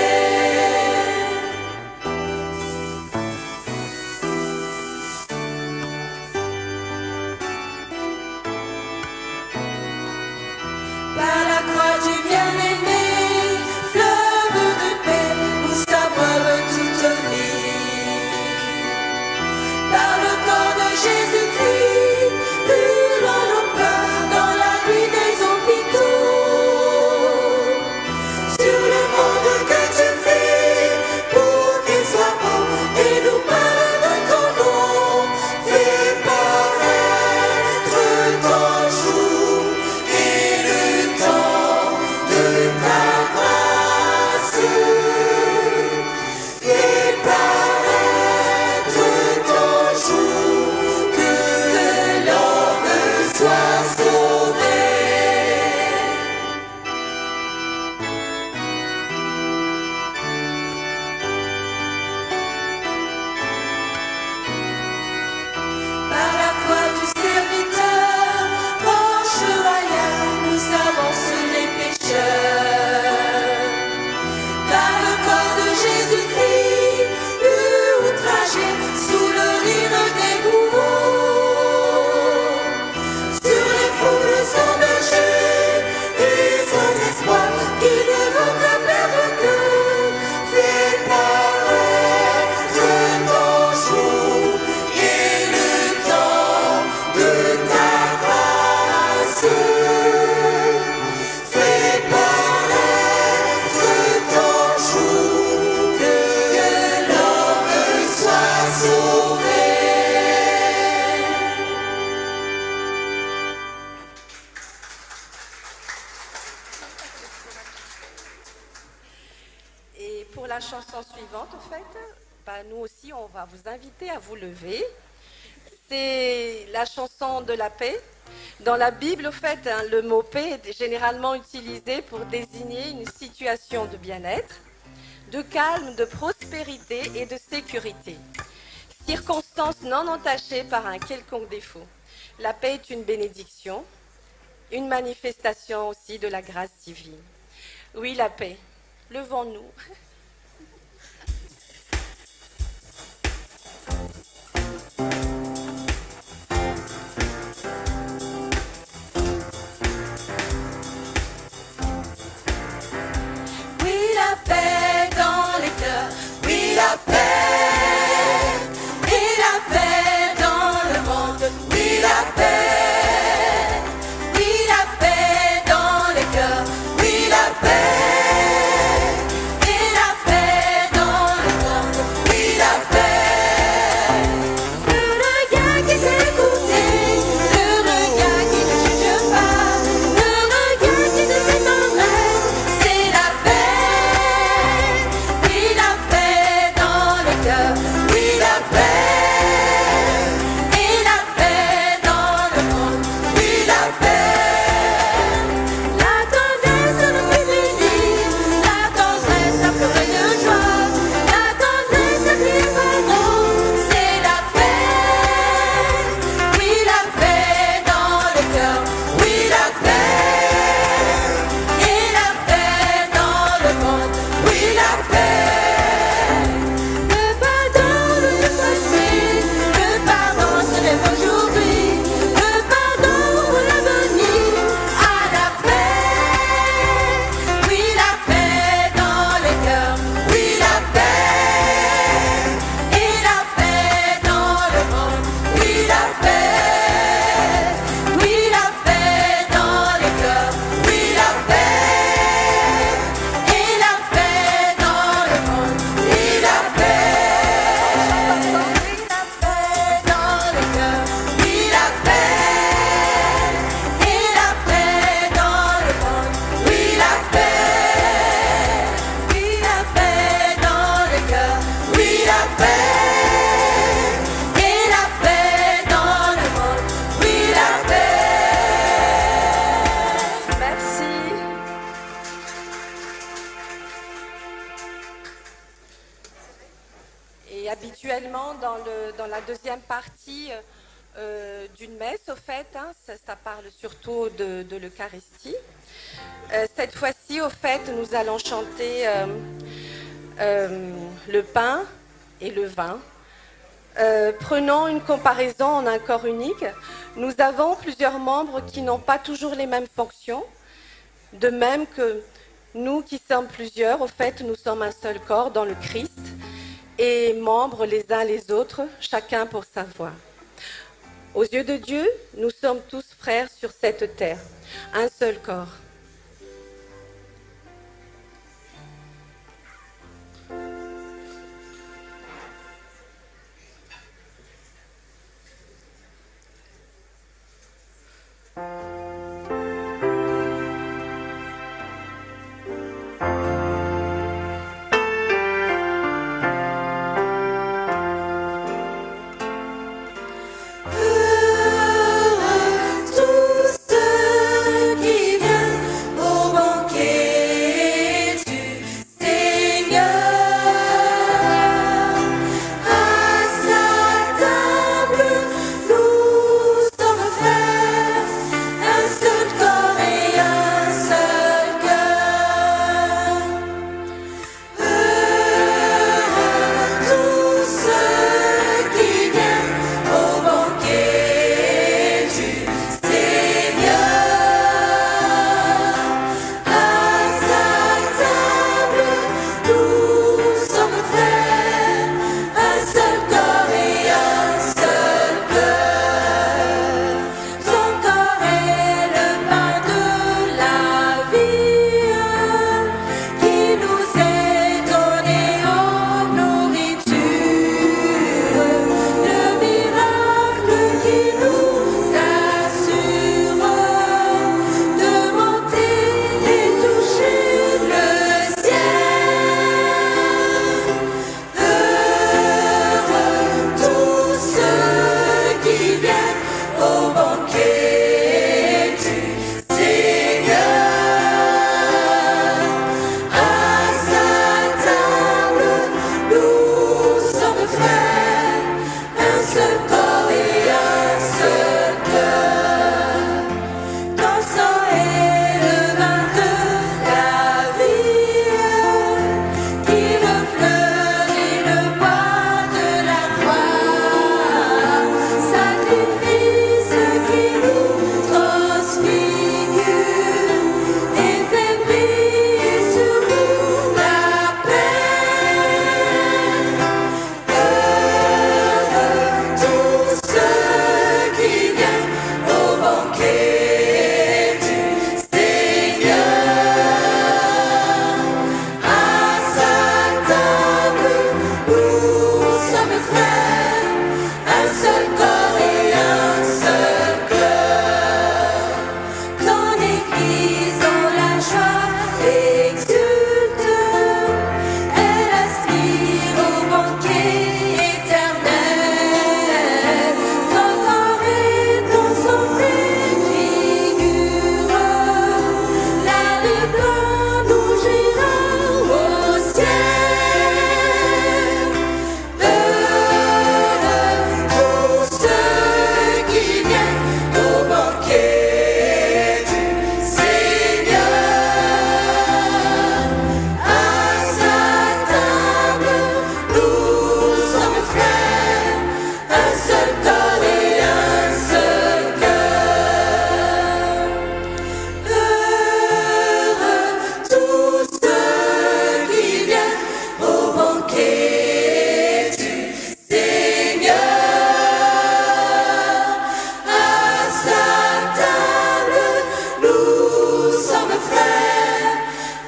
Speaker 7: Par la croix du bien-aimé, fleuve de paix, où s'abreuve toute vie. Par le corps de Jésus-Christ, brûlant nos cœurs dans la nuit des hôpitaux. Sur le monde que tu fais, pour qu'il soit beau, et nous parle de ton nom. Fais paraître ton jour et le temps de ta grâce. Fais paraître ton jour, que l'homme soit sauvé. Par la croix du serviteur, roche royale, où s'avancent les pécheurs. Par le corps de Jésus-Christ, outragé sous le rire des bourreaux. Sur les foules sans berger et sans espoir, qui ne vont qu'à perdre que. Fais paraître ton jour et le temps de ta grâce. Fais paraître ton jour, que l'homme soit sauvé.
Speaker 3: Et pour la chanson suivante, en fait, nous aussi, on va vous inviter à vous lever. C'est la chanson de la paix. Dans la Bible, en fait, le mot paix est généralement utilisé pour désigner une situation de bien-être, de calme, de prospérité et de sécurité. Circonstance non entachée par un quelconque défaut. La paix est une bénédiction, une manifestation aussi de la grâce divine. Oui, la paix. Levons-nous.
Speaker 7: Oui, la paix dans les cœurs. Oui, la paix. Et la paix dans le monde. Oui, la paix. Oui, la paix dans les cœurs. Oui, la paix. Et la paix dans le monde. Oui, la paix. Le regard qui s'écoutait, le regard qui ne juge pas, le regard qui se fait tendresse, c'est la paix. Oui, la paix dans le cœur. Oui, la paix. Et la paix dans le monde. Oui, la
Speaker 3: Et habituellement, dans la deuxième partie d'une messe, au fait, hein, ça parle surtout de l'Eucharistie. Cette fois-ci, au fait, nous allons chanter le pain et le vin. Prenons une comparaison en un corps unique. Nous avons plusieurs membres qui n'ont pas toujours les mêmes fonctions, de même que nous qui sommes plusieurs, au fait, nous sommes un seul corps dans le Christ et membres les uns les autres, chacun pour sa voie. Aux yeux de Dieu, nous sommes tous frères sur cette terre, un seul corps.
Speaker 7: Tous ceux qui viennent au banquet du Seigneur, à sa table, nous sommes frères, un seul corps et un seul cœur. Tous ceux qui viennent au banquet du Seigneur, à sa table, nous sommes frères, un seul corps et un seul cœur. Son corps est le pain de la vie, qui nous est donné en nourriture, le miracle qui nous assure de monter et toucher le ciel. Tous ceux qui viennent au banquet du Seigneur, à sa table, nous sommes frères, un seul corps et un seul cœur. Ton sang est le vin de la vie, qui refleurit le bois de la croix, sacrifice qui nous transfigure et fait briller sur nous la paix. Tous ceux qui viennent au banquet du Seigneur, à sa table, nous sommes frères, un seul corps et un seul cœur. Ton Église dans la joie exulte, elle aspire au banquet éternel. Ton corps et ton sang préfigurent l'âme blanc nous j'irai au ciel. Tous ceux qui viennent au banquet du Seigneur, à sa table, nous sommes frères, un seul corps et un seul cœur. Tous ceux qui viennent au banquet du Seigneur, à sa table, nous sommes frères,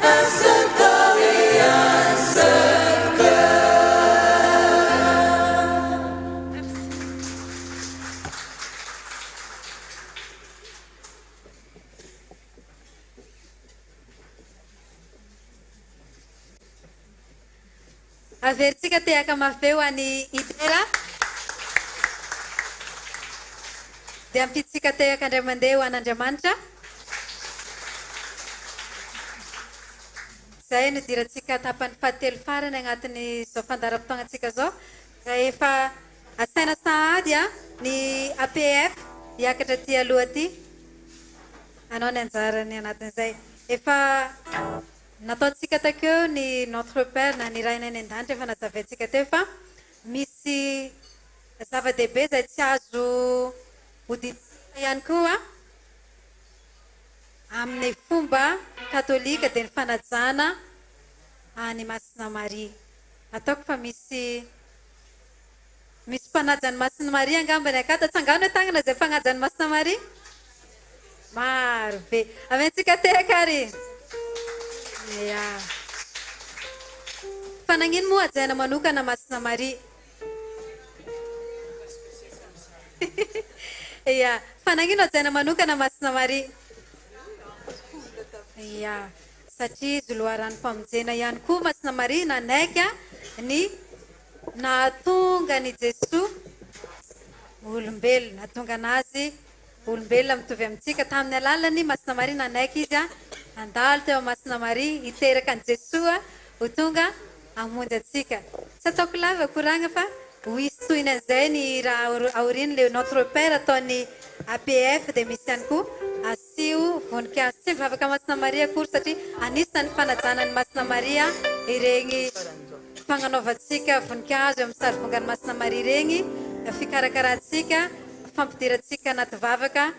Speaker 7: un seul corps et un seul cœur.
Speaker 9: Averintsika tehaka mafy ho any Idera. Dia ampitsika tehaka andray mandeha ho an'Andriamanitra. Zay no dirantsika tapany fahatelo farany agnatin'izao fandaharam-potoagnantsika zao. Zay efa asaina sahady ny APF hiakatra ty aloha ty. Anao ny anjarany anatin'izay. Efa nataontsika takeo ny notre père na ny raina any an-danitra efa nazavaintsika teo fa misy zava-dehibe zay tsy azo hodidina ihany koa amin'ny fomba katolika dia ny fanajana any Masina Maria. Ataoko fa misy mpanaja ny Masina Maria angambany akato. Atsangano hoe tagnana zay fagnaja ny Masina Maria. Maro be. Aventsika tekary. Ya. Fa nagnino moa ajaina manokana Masina Maria? Ya. Fa nagnino ajaina manokana Masina Maria? Ya. Satria izy loharano mpamonjena ihany koa Masina Maria nanaiky ny nahatonga ny Jesoa olombelona, nahatonga anazy olombelona mitovy amintsika tamin'ny alalany Masina Maria nanaiky izy andalo teo Masina Maria hiteraka ny Jesoa ho tonga hamonjy atsika. Tsy ataoko lava koragna fa ho isy toy an'izay ny raha aoriany le notre père ataony APF dia misy ihany koa asio voninkazo. Tsy mivavaka Masina Maria akory satria anisan'ny fanajana ny Masina Maria ireny fagnanaovantsika voninkazo amin'ny sarivongany Masina Maria ireny, fikarakarantsika, fampidirantsika anaty vavaka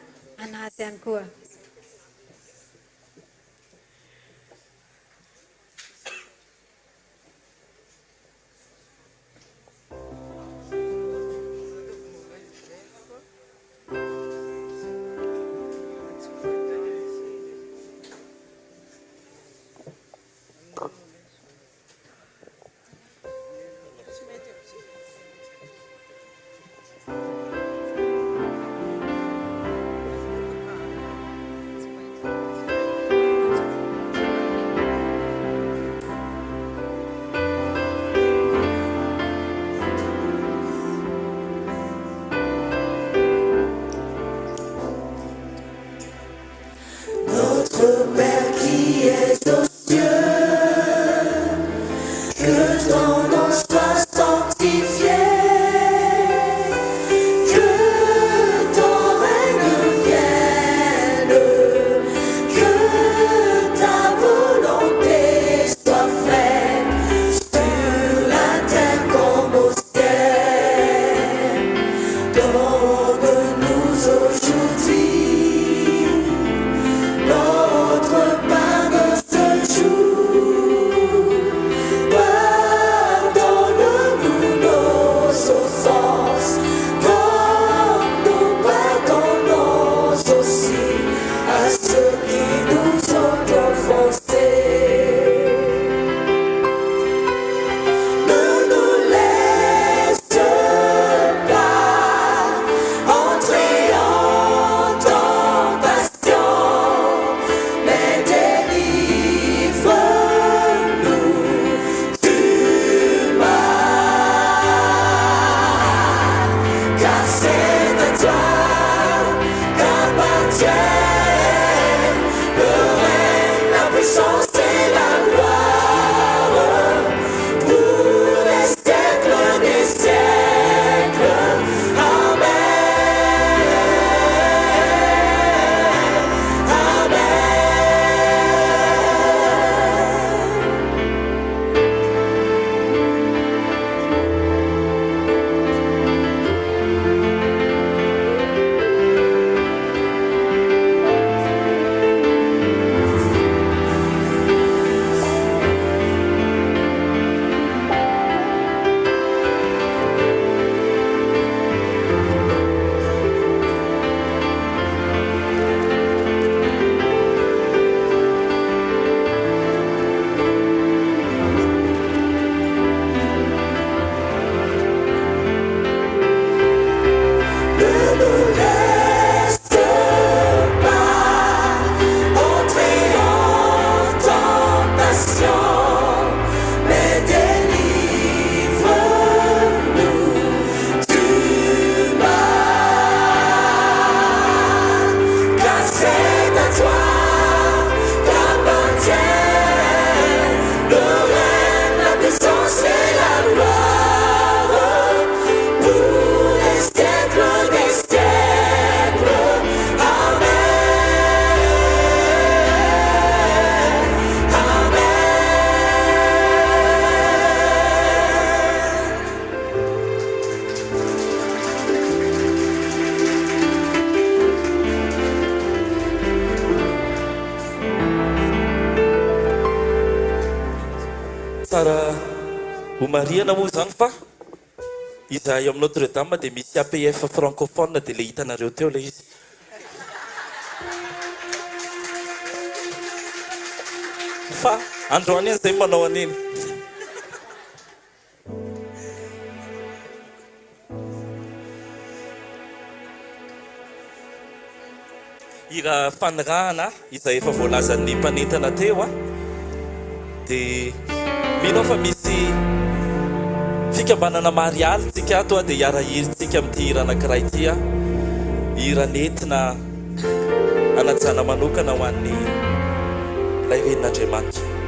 Speaker 9: anazy ihany koa.
Speaker 5: ho mariana moa zany fa izahay ao amin'ny Notre Dame dia misy APF francophone dia le hitanareo teo le izy. Fa androany izay manao an'iny. Hira fanirahana izay efa voalazan'ny mpanentana teo dia mino fa misy fikambanana marialy tsika ato dia hiara-hirintsika amin'ity hira anankiray ity hira nentina anajana manokana ho an'ny ilay renin'Andriamanitra.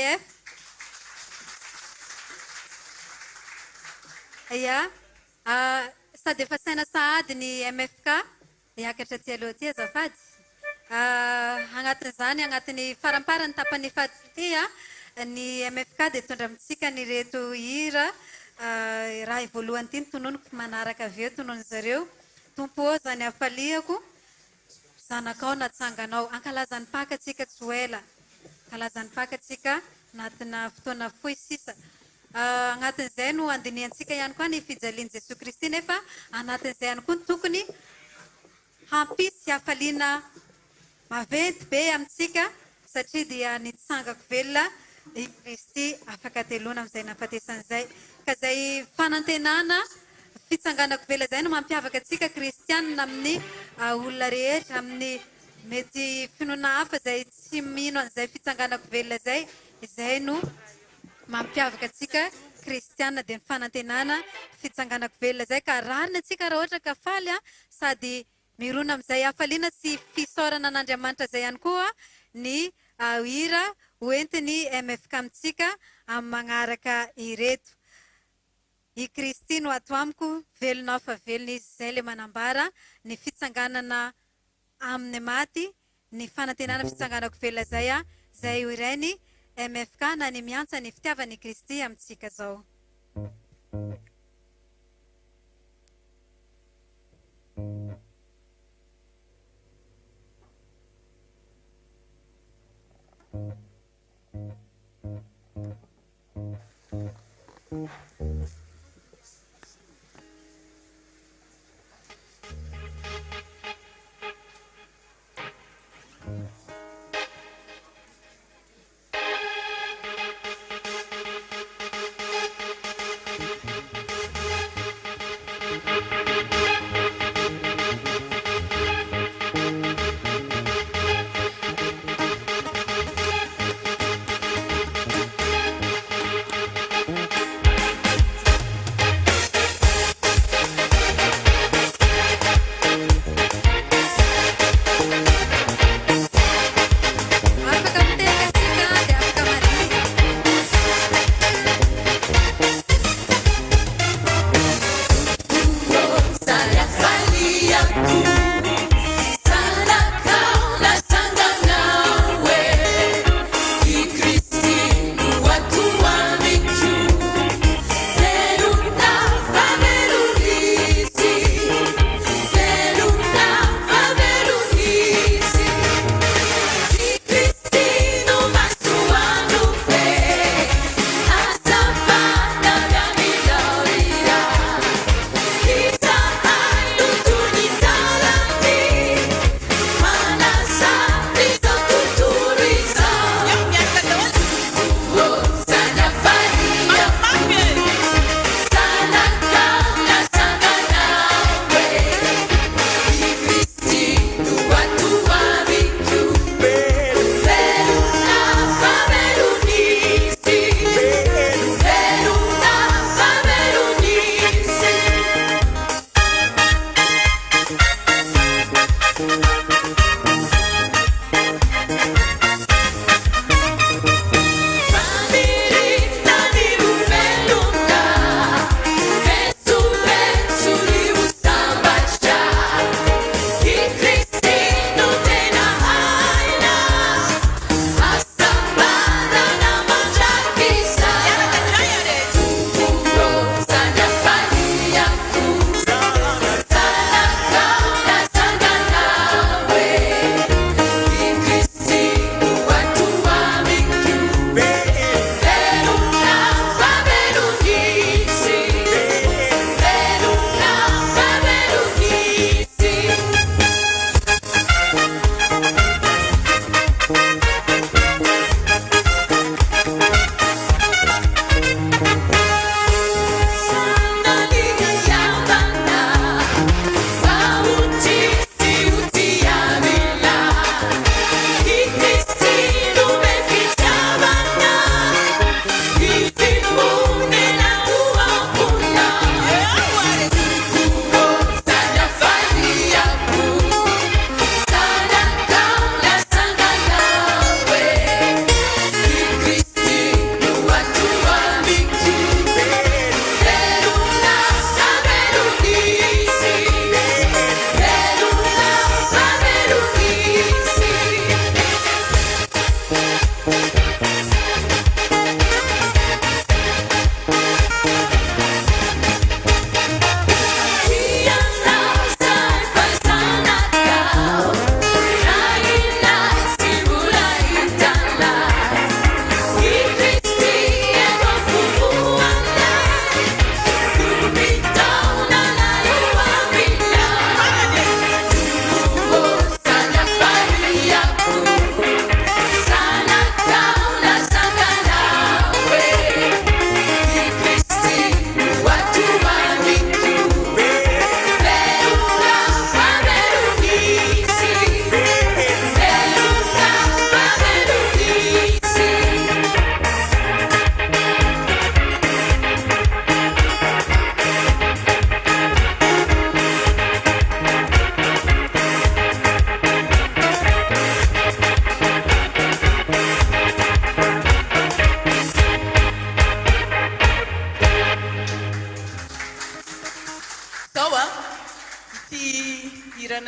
Speaker 9: MDF. Ia, sady efa saina sahady ny MFK hiakatra ty aloha ty azafady. Agnatin'izany, agnatin'ny faramparany tapany fahatsia, ny MFK dia tondra amitsika ny reto hira raha voalohany ty ny tononoko fa manaraka avy eo tonono zareo. Tompo ô zany hafaliako, zanakao natsanganao, ankalazan'ny paka atsika tsy ho ela. Ankalazan'ny paka atsika anatina fotoana fohy sisa. Agnatin'izay no andiniantsika ihany koa ny fijalian'i Jesoa Kristy nefa anatin'izay ihany koa ny tokony hampisy hafaliana maventy be amintsika satria dia nitsangako velona i Kristy afaka telona amin'izay nahafatesan'izay. Ka zay fanantenana fitsanganako velona zay no mampiavaka atsika kristianina amin'ny olona rehetra, amin'ny mety finoana hafa zay tsy mino an'izay fitsanganako velona zay, izay no mampiavaka atsika kristianina dia ny fanantenana fitsanganako velona zay. Ka rarina atsika raha ohatra ka faly sady mirona amin'izay hafaliana sy fisaorana an'Andriamanitra zay ihany koa ny hira hoentiny MFK amintsika amin'ny magnaraka ireto. I Kristy no ato amiko, velonao fa velona izy, zay le manambara ny fitsanganana amin'ny maty, ny fanantenana fitsanganako velona zay zay ho iray ny MFK na ny miantsa ny fitiavan'i Kristy amintsika zao.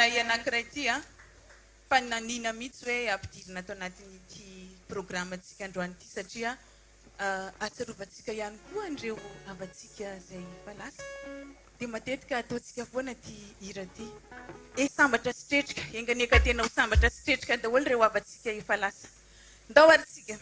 Speaker 4: fanay anankiray ity a fananina mihitsy hoe ampidirina atao anatin'ity programantsika androany ity satria atsarovantsika ihany koa andreo avatsika zay falasa dia matetika ataontsika foana ty hira ty sambatra sitretrika enganeka tena ho sambatra sitretrika daholo reo avatsika efa lasa ndao aritsika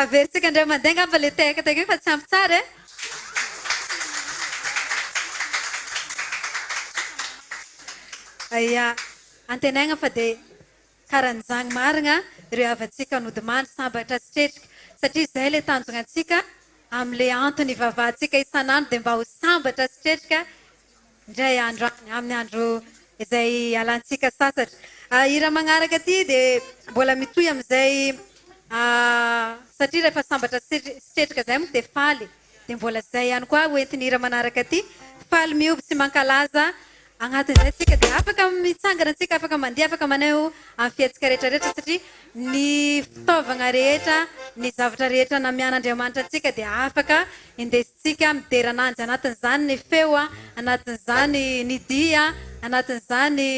Speaker 9: Aversika andreo mandeha ngamba le tekateka io fa tsy ampy tsara e. Aya, antenaigna fa dia karan'izany marina ireo havatsika nodimandry sambatra sitretrika satria izay le tanjongantsika amin'le antony vavahantsika isan'andro dia mba ho sambatra sitretrika indray andro any amin'ny andro izay alantsika sasatra ira magnaraka aty dia mbola mitoy amin'izay satria rehefa sambatra sitretrika izay moa dia faly dia mbola izay ihany koa hoentiny ira manaraka aty faly miovy sy mankalaza agnatin'izay tsika dia afaka mitsangana antsika afaka mandeha afaka maneho amin'ny fiatsika rehetrarehetra satria ny fitaovagna rehetra ny zavatra rehetra namian'Andriamanitra antsika dia afaka indesintsika miderananjy anatin'izany ny feo anatin'izany ny dia anatin'izany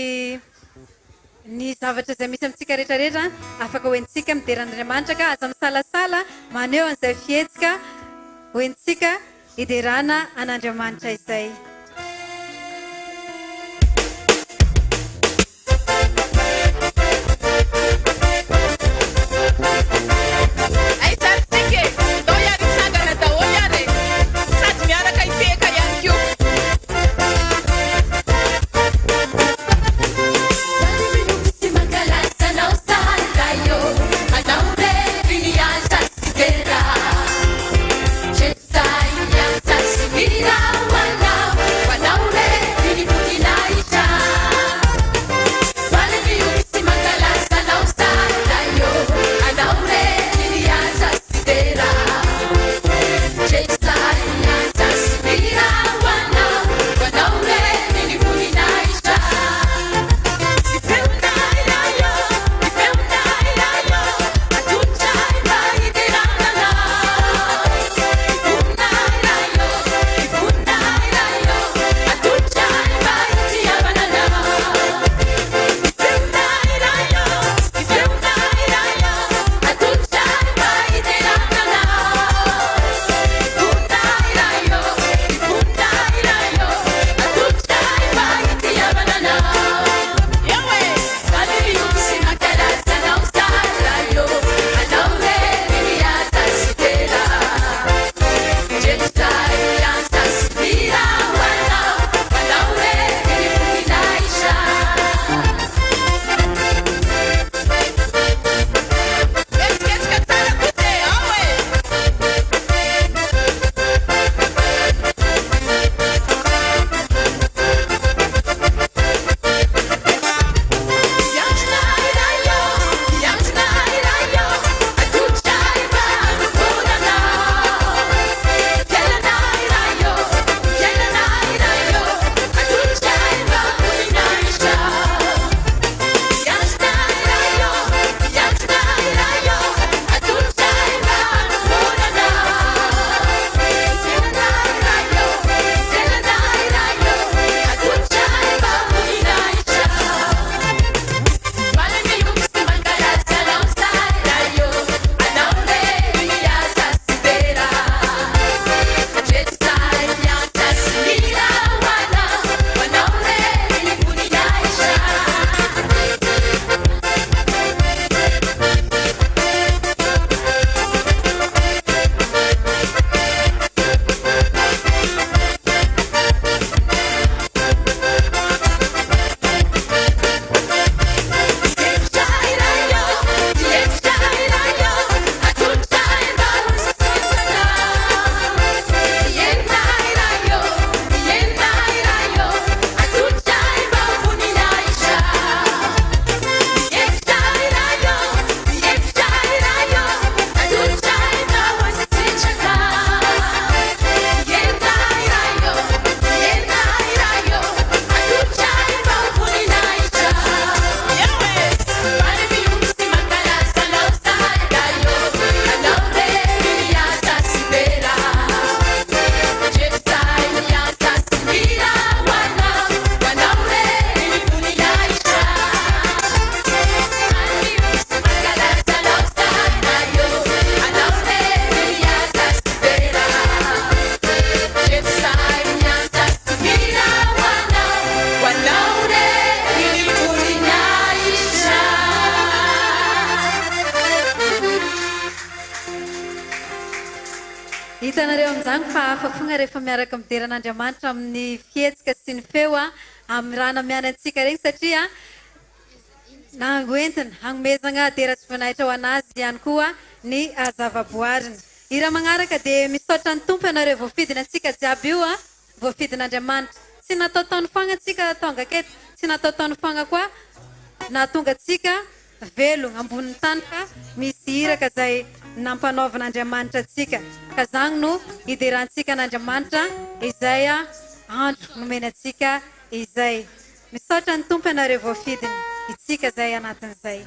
Speaker 9: ny zavatra izay misy amintsika rehetrarehetra afaka hoentsika mideran'Andriamanitra ka aza misalasala maneho an'izay fietsika hoentsika hiderana an'Andriamanitra izay. hitanareo amin'izany fa hafa fogna rehefa miaraka mideran'Andriamanitra amin'ny fietsika sy ny feo amin'ny raha namiana antsika regny satria nangoentina hanomezana dera tsy voninahitra ho anazy ihany koa ny zavaboariny. Ira magnaraka dia misaotra ny tompo ianareo voafidina antsika jiaby io a, voafidin'Andriamanitra. Tsy natao taony foagna antsika tonga aketo, tsy natao taony foagna koa nahatonga antsika velogna ambonin'ny tany fa misy iraka izay nampanaovan'Andriamanitra antsika. Ka zany no hiderantsika an'Andriamanitra izay andro nomeny antsika izay. Misaotra ny tompo ianareo voafidiny itsika izay anatin'izay.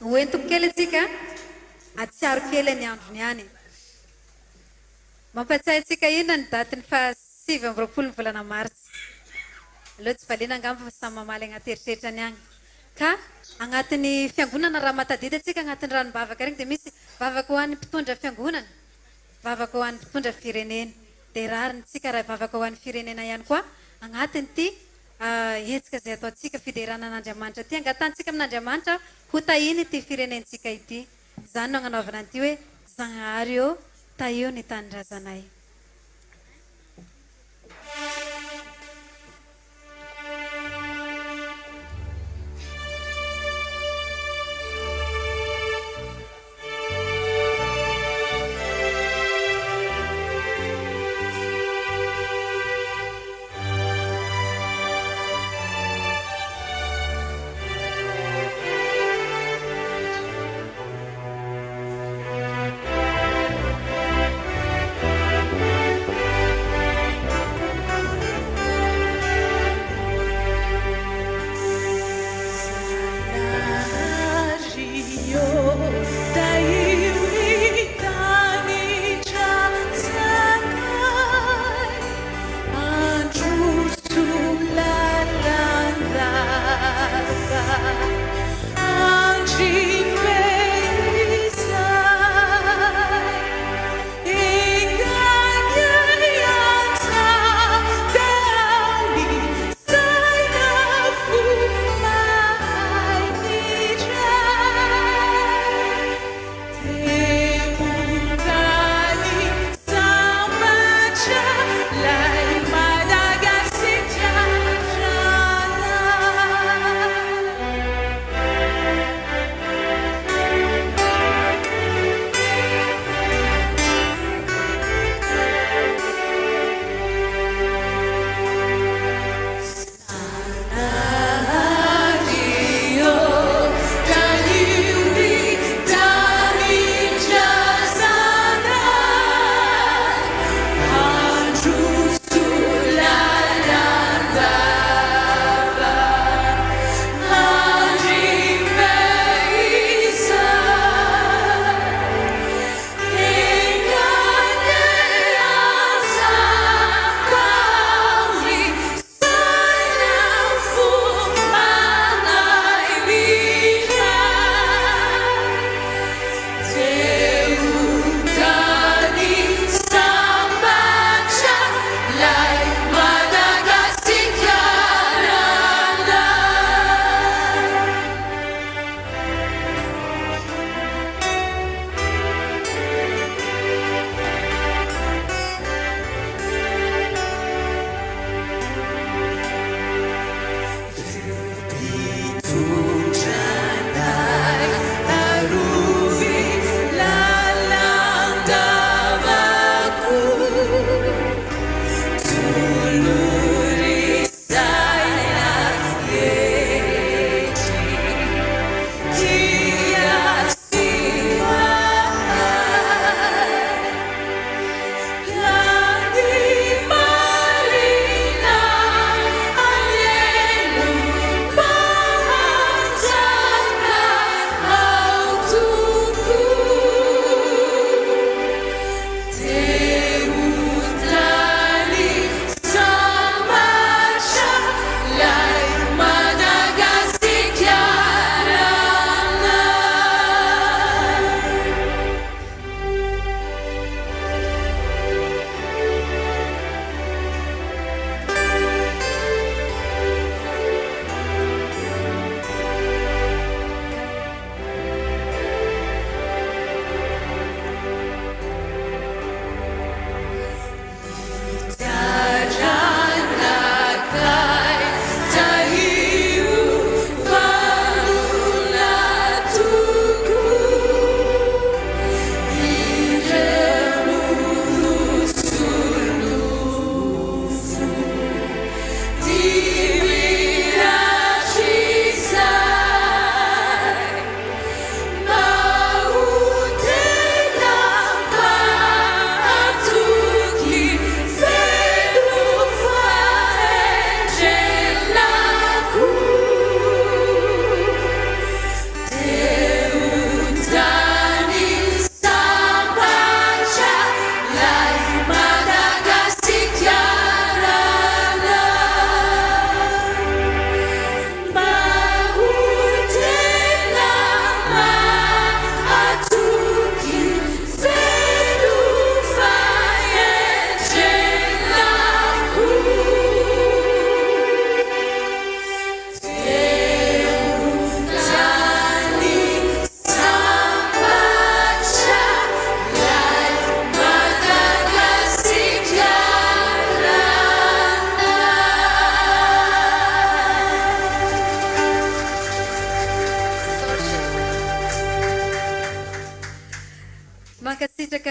Speaker 9: Hoentiko kely antsika atsiaro kely ny androny ihany. Mampatsiahy antsika inona ny daty ny 7 volana Martsa. Aleo tsy valiana angamba fa samy mamaly agnaty eritreritrany agny. Ka agnatin'ny fiangonana raha matadida antsika agnatin'ny ranom-bavaka regny dia misy vavaka ho an'ny mpitondra fiangonana, vavaka ho an'ny mpitondra firenena. Dia rarintsika raha vavaka ho an'ny firenena ihany koa agnatiny ity hetsika izay ataontsika fiderana an'Andriamanitra ty, angatantsika amin'Andriamanitra ho tahiny ity firenentsika ity. Zany no agnanaovana an'ity hoe Zagnahary eo tahio ny tanindrazanay.
Speaker 7: Thank you.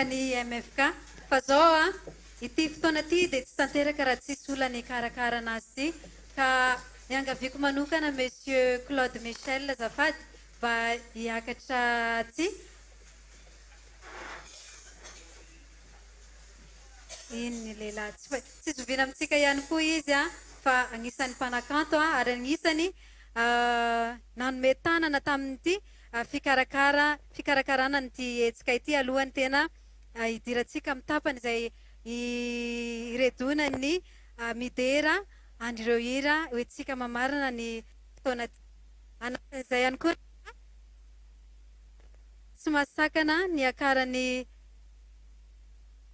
Speaker 9: ny MFK fa zao ity fotoana ity dia tsy tanteraka raha tsisy olona ny karakara anazy ity ka niangaviako manokana monsieur Claude Michel azafady mba hiakatra aty iny ny lehilahy tsy zoviana amintsika ihany koa izy fa agnisan'ny mpanakanto ary agnisany nanome tanana tamin'ity fikarakarana nyty hetsika ity alohany tena hidirantsika amin'ny tapany izay iredona ny midera andreo hira hoentsika mamarina ny fotoana anatin'izay ihany koa tsy masakana ny akarany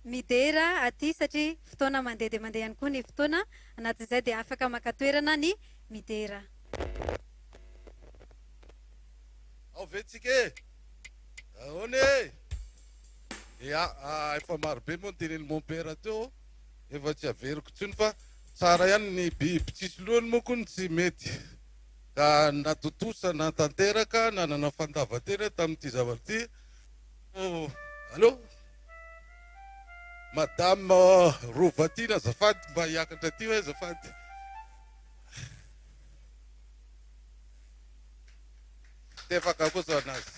Speaker 9: midera aty satria fotoana mandeha dia mandeha ihany koa ny fotoana anatin'izay dia afaka makatoerana ny midera
Speaker 10: ao vetsika e ahony e ia efa marobe moa nyteneny mompera teo efa tsy averiko tsony fa tsara ihany ny biby tsisy lohany monkony tsy mety ka natotosa natanteraka nanana fandavatena tamin'ity zavatra ity allo madame Rovatina azafady mba hiakatra ty hoe azafady tefaka kosa anazy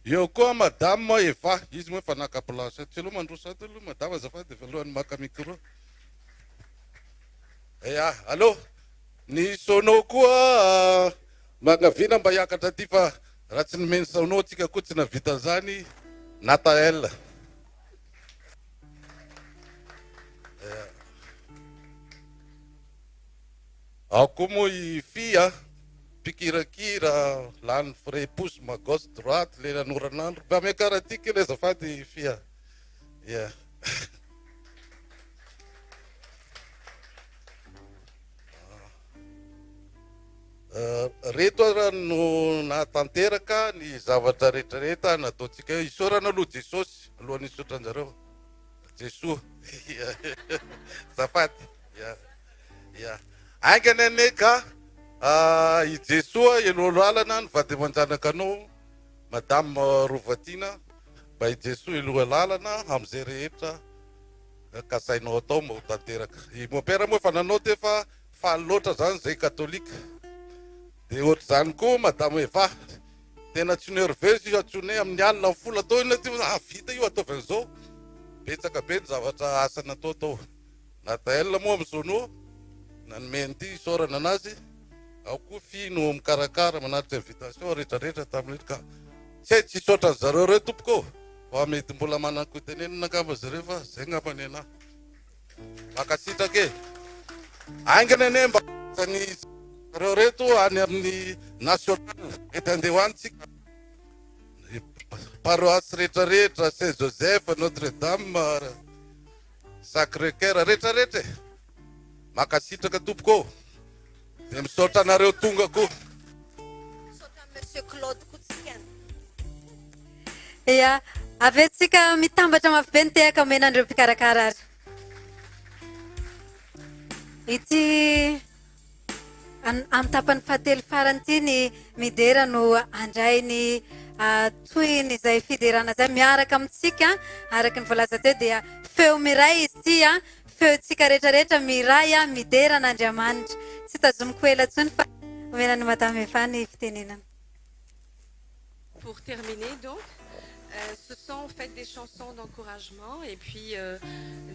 Speaker 10: eo koa madame Eva izy moa efa naka-place tsy aloha mandrosato aloha madame azafady efa alohany maka micro ia allo ny sonao koa magnaviana mba hiakatra ty fa raha tsy nomeny sonao tsika koa tsy navita zany Natael ao koa moa i fia pikirakira lany frais pouce ma gauche droite le nanoranandro mba miakara ty kely azafady fia ia reto raha no natanteraka ny zavatra rehetrarehetra nataotsika hoe isorana aloha Jesosy alohan'ny isotranjareo Jesoa zafady ia aingany ane ka i Jesoa ianolo alana ny vady aman-janaka anao madame Rovatina mba i Jesoa iloha lalana am'izay rehetra kasainao atao mba ho tanteraka i mopera moa efa nanao te fa faly loatra zany zay katolika dia ohatr' zany koa madame Eva tena tsy nerveuse io atsone amin'ny alina fola atao ina ty vita io ataovy an'izao betsaka be ny zavatra asa natao tao Natael moa am'zono nanomeny ty isorana anazy ao koa fino mikarakara manaritra invitation rehetrarehetra tamin'io ka tsy hay tsy isotra zareo reo tompoko fa mety mbola manako tenenina angamba zareo fa zay ngambany ana makasitraka e aingany ane mba ny zareo reto any amin'ny national mety andeha hoanitsika paroisse rehetrarehetra Saint Joseph Notre Dame Sacré-Cœur rehetrarehetra e makasitraka tompoko dia misaotra anareo tonga koa
Speaker 9: Monsieur Claude Koutsikana ia avetsika mitambatra mafy be ny tehaka omenandreo mpikarakara ary ity amin'ny tapany fahatelo farany ity ny midera no andray ny toyny izay fiderana zay miaraka amintsika araka ny voalaza teo dia feo miray izy ity feotsika rehetrarehetra miray midera n'Andriamanitra tsy tazomiko ela tsony fa omenany madame Eva ny fitenenana.
Speaker 3: Pour terminer donc, ce sont en fait des chansons d'encouragement et puis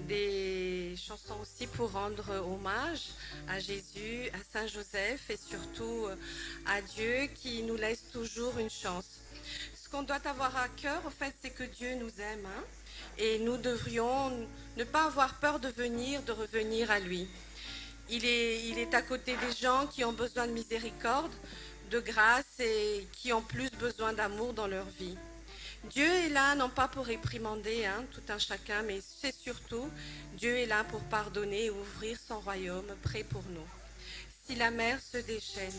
Speaker 3: des chansons aussi pour rendre hommage à Jésus, à Saint Joseph et surtout à Dieu qui nous laisse toujours une chance. Ce qu'on doit avoir à cœur, en fait, c'est que Dieu nous aime et nous devrions ne pas avoir peur de revenir à lui. Il est à côté des gens qui ont besoin de miséricorde, de grâce et qui ont plus besoin d'amour dans leur vie. Dieu est là, non pas pour réprimander tout un chacun, mais c'est surtout, Dieu est là pour pardonner et ouvrir son royaume prêt pour nous. Si la mer se déchaîne,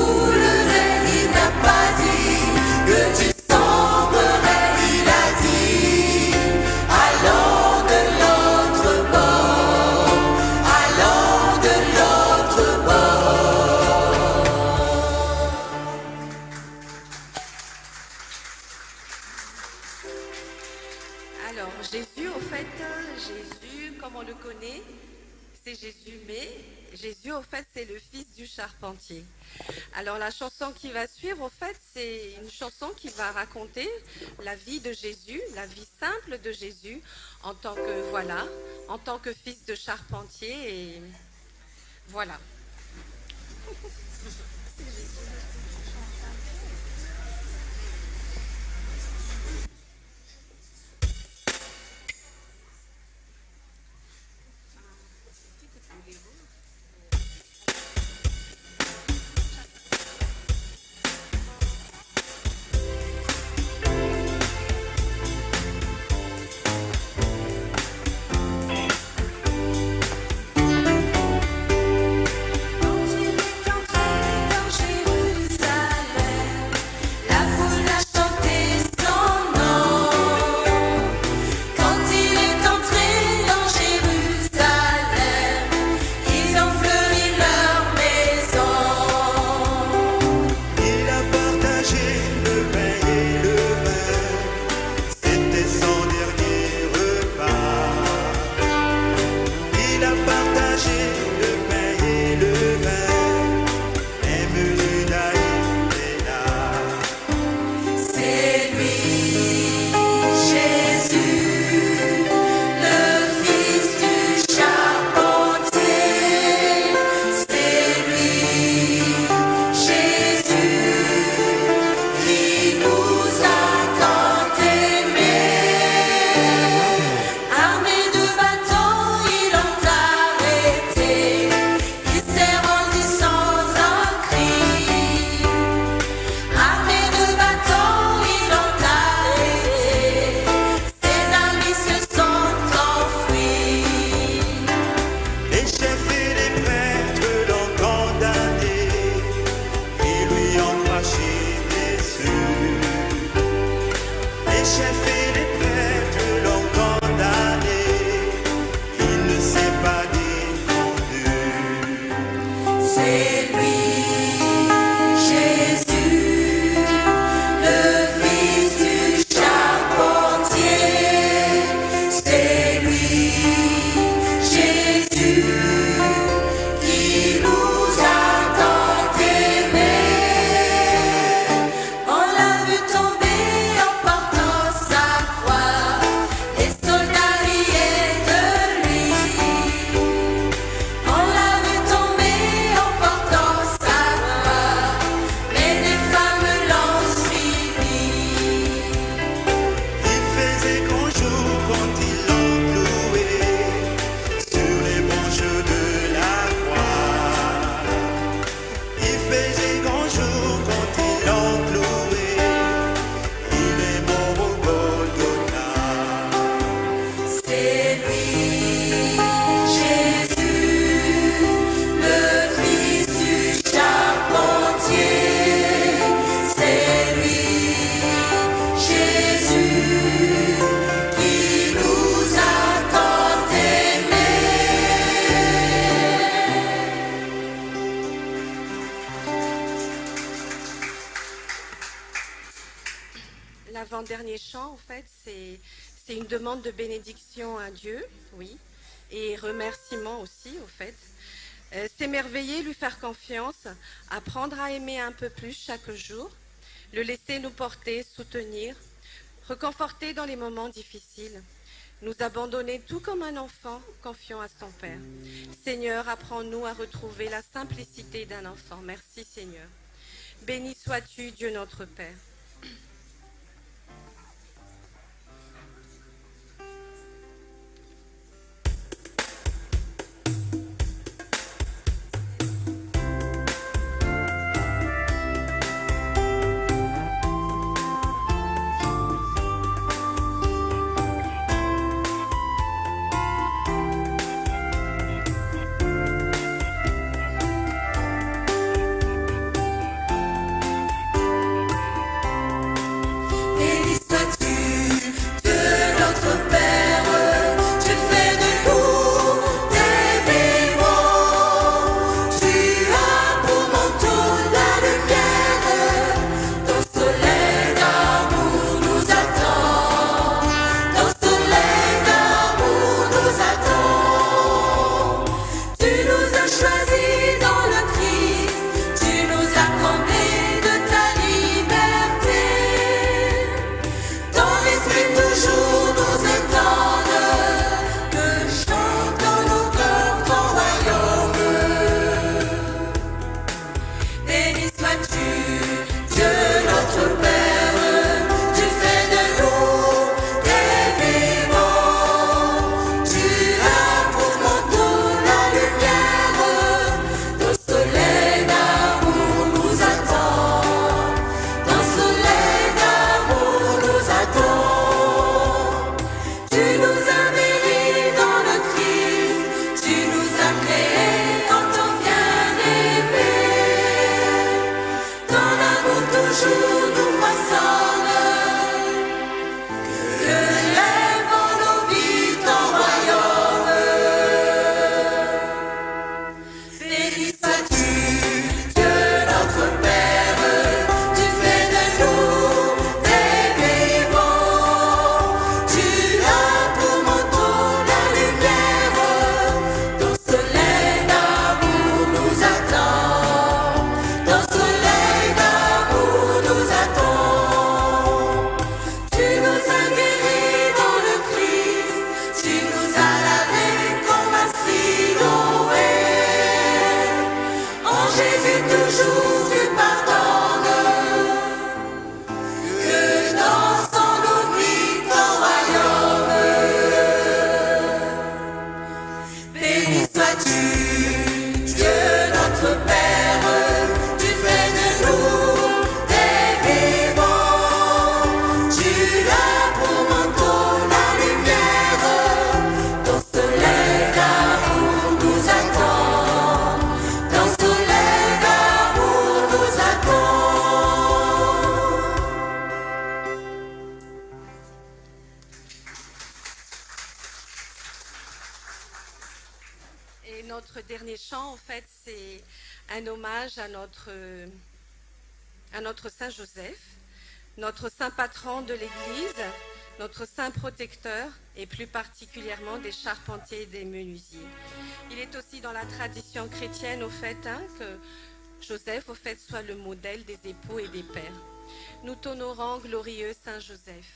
Speaker 7: coulerais, il n'a pas dit que tu sombrerais, il a dit allons de l'autre bord, allons de l'autre bord.
Speaker 3: Alors, Jésus, au fait, Jésus, comme on le connaît, c'est Jésus, mais Jésus, au fait, c'est le fils du charpentier. Alors, la chanson qui va suivre, au fait, c'est une chanson qui va raconter la vie de Jésus, la vie simple de Jésus, en tant que, voilà, en tant que fils de charpentier, et voilà. L'avant-dernier chant, en fait, c'est une demande de bénédiction à Dieu, oui, et remerciement aussi, au fait. S'émerveiller, lui faire confiance, apprendre à aimer un peu plus chaque jour, le laisser nous porter, soutenir, reconforter dans les moments difficiles, nous abandonner tout comme un enfant confiant à son Père. Seigneur, apprends-nous à retrouver la simplicité d'un enfant. Merci Seigneur. Béni sois-tu, Dieu notre Père. notre dernier chant, en fait, c'est un hommage à notre Saint Joseph, notre saint patron de l'Église, notre saint protecteur et plus particulièrement des charpentiers et des menuisiers. Il est aussi dans la tradition chrétienne, au fait, que Joseph, au fait, soit le modèle des époux et des pères. Nous t'honorons, glorieux Saint Joseph.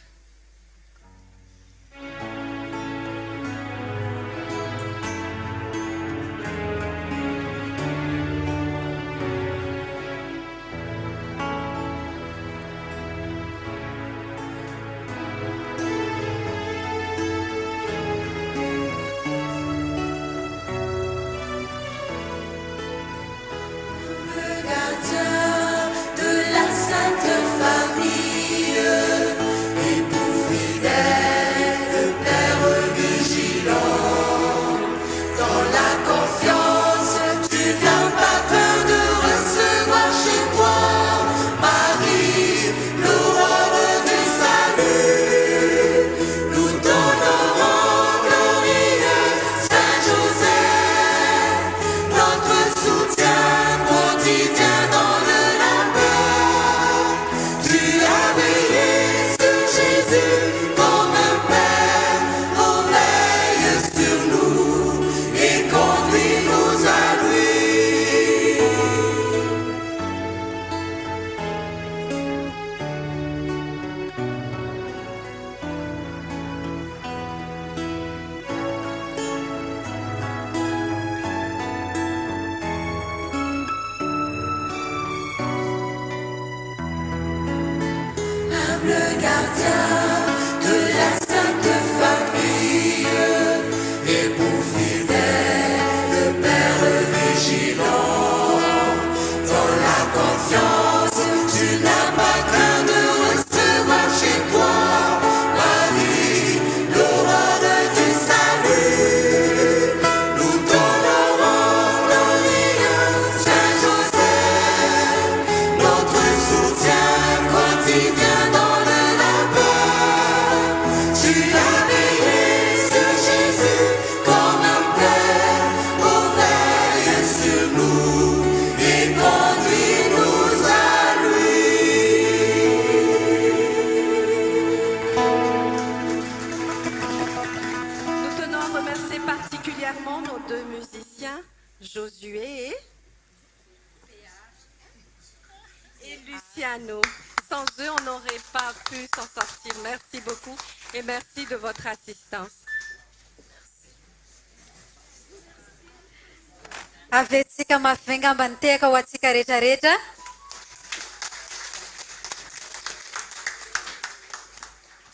Speaker 9: Avetsika mahavenga teka ho atsika rehetrarehetra.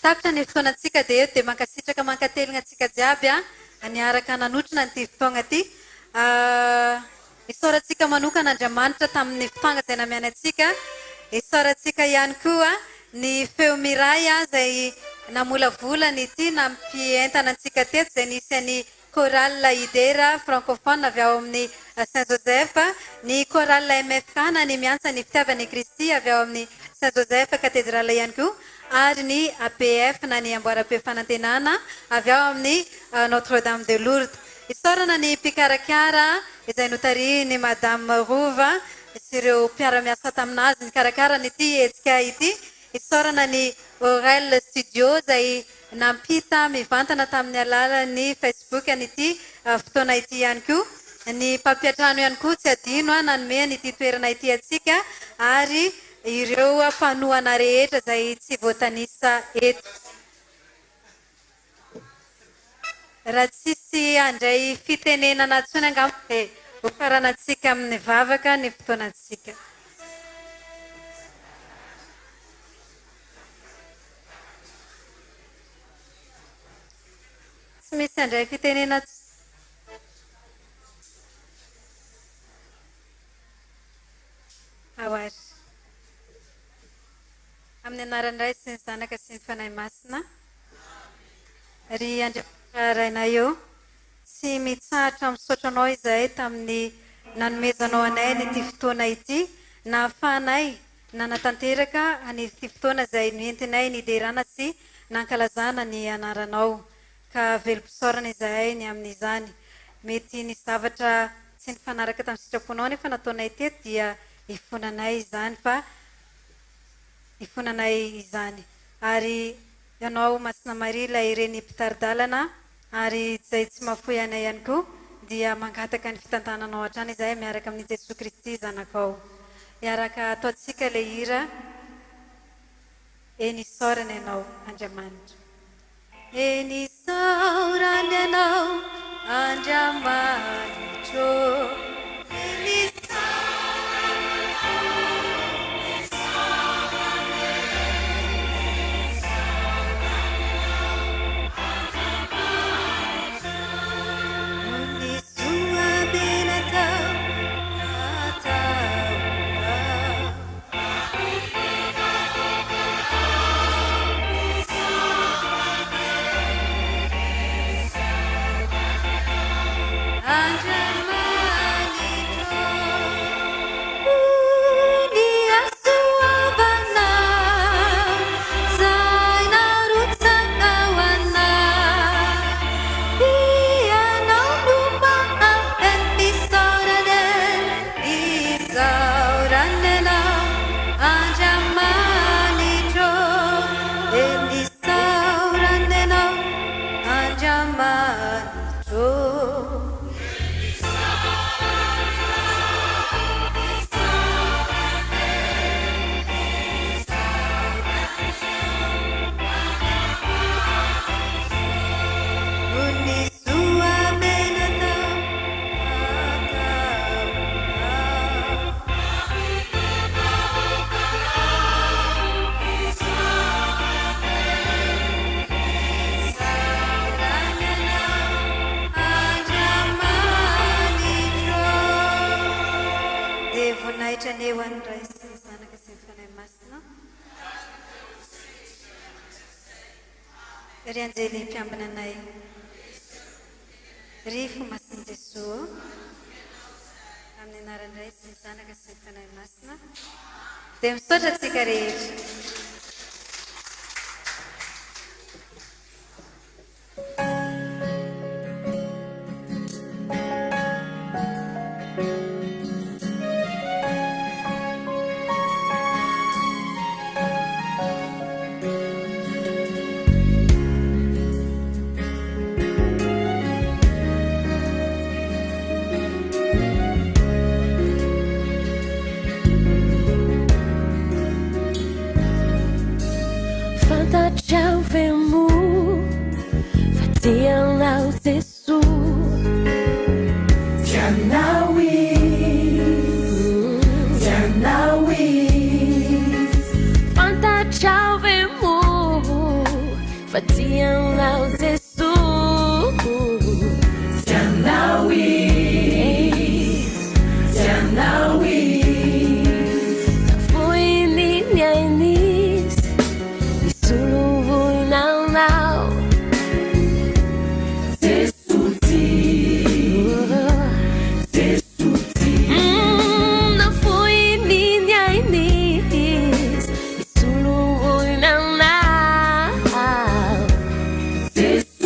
Speaker 9: Tapitra ny fotoanantsika dia mankasitraka mankatelina antsika jiaby niaraka nanotrona nyity fotoagna ty. Isaorantsika manokana Andriamanitra tamin'ny fifangajaina miany antsika. Isaorantsika ihany koa ny feo miray izay namolavolany ity nampientana antsika teto izay nisy any chorale idera francophone avy ao amin'ny Saint Joseph, ny chorale MFK na ny miantsa ny fitiavany Kristy avy ao amin'ny Saint Joseph cathédrale ihany koa, ary ny APF na ny amboara-peo fanantenana avy ao amin'ny Notre Dame de Lourdes. Isaorana ny mpikarakara izay notarihin'ny Madame Rova sy ireo mpiara-miasa taminazy ny karakara nyity hetsika ity. Isaorana ny Orel Studio izay nampita mivantana tamin'ny alalan'ny Facebook an'ity fotoana ity ihany koa. Ny mpampiatrano ihany koa tsy adino nanome an'ity toerana ity atsika, ary ireo mpanohana rehetra izay tsy voatanisa eto. Raha tsisy andray fitenenana ntsony angamba dia hofaranantsika amin'ny vavaka ny fotoanantsika. Tsy misy andray fitenena awary. Amin'ny anaran'iray sy ny zanaka sy ny fanahy masina. Ry Andriamanitra rainay eo, tsy mitsahatra misaotra anao izahay tamin'ny nanomezanao anay nyity fotoana ity, na ahafahanay nanatanteraka anyty fotoana izay noentinay niderana sy nankalazana ny anaranao, ka velom-pisaorana izahay ny amin'izany. mety nisy zavatra tsy nifanaraka tamin'ny sitraponao nefa nataonay teto dia ifonanay izany fa ifonanay izany ary ianao Masina Maria ilay ireny mpitaridalana ary izay tsy mahafoy anay ihany koa dia mangataka ny fitantananao hatrany izahay miaraka amin'ny Jesosy Kristy zanakao. Miaraka ataontsika ilay hira eny isaorana ianao Andriamanitra. Eny isaorana ianao Andriamanitra, eny ry anjely mpiambina anay ry fo masin'i Jesosy amin'ny anaran'iray sy ny zanaka sy ny fanahy masina dia misaotra antsika rehetra.
Speaker 11: This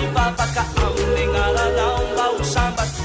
Speaker 11: ivavaka amin'ny agnaranao mba ho sambatsy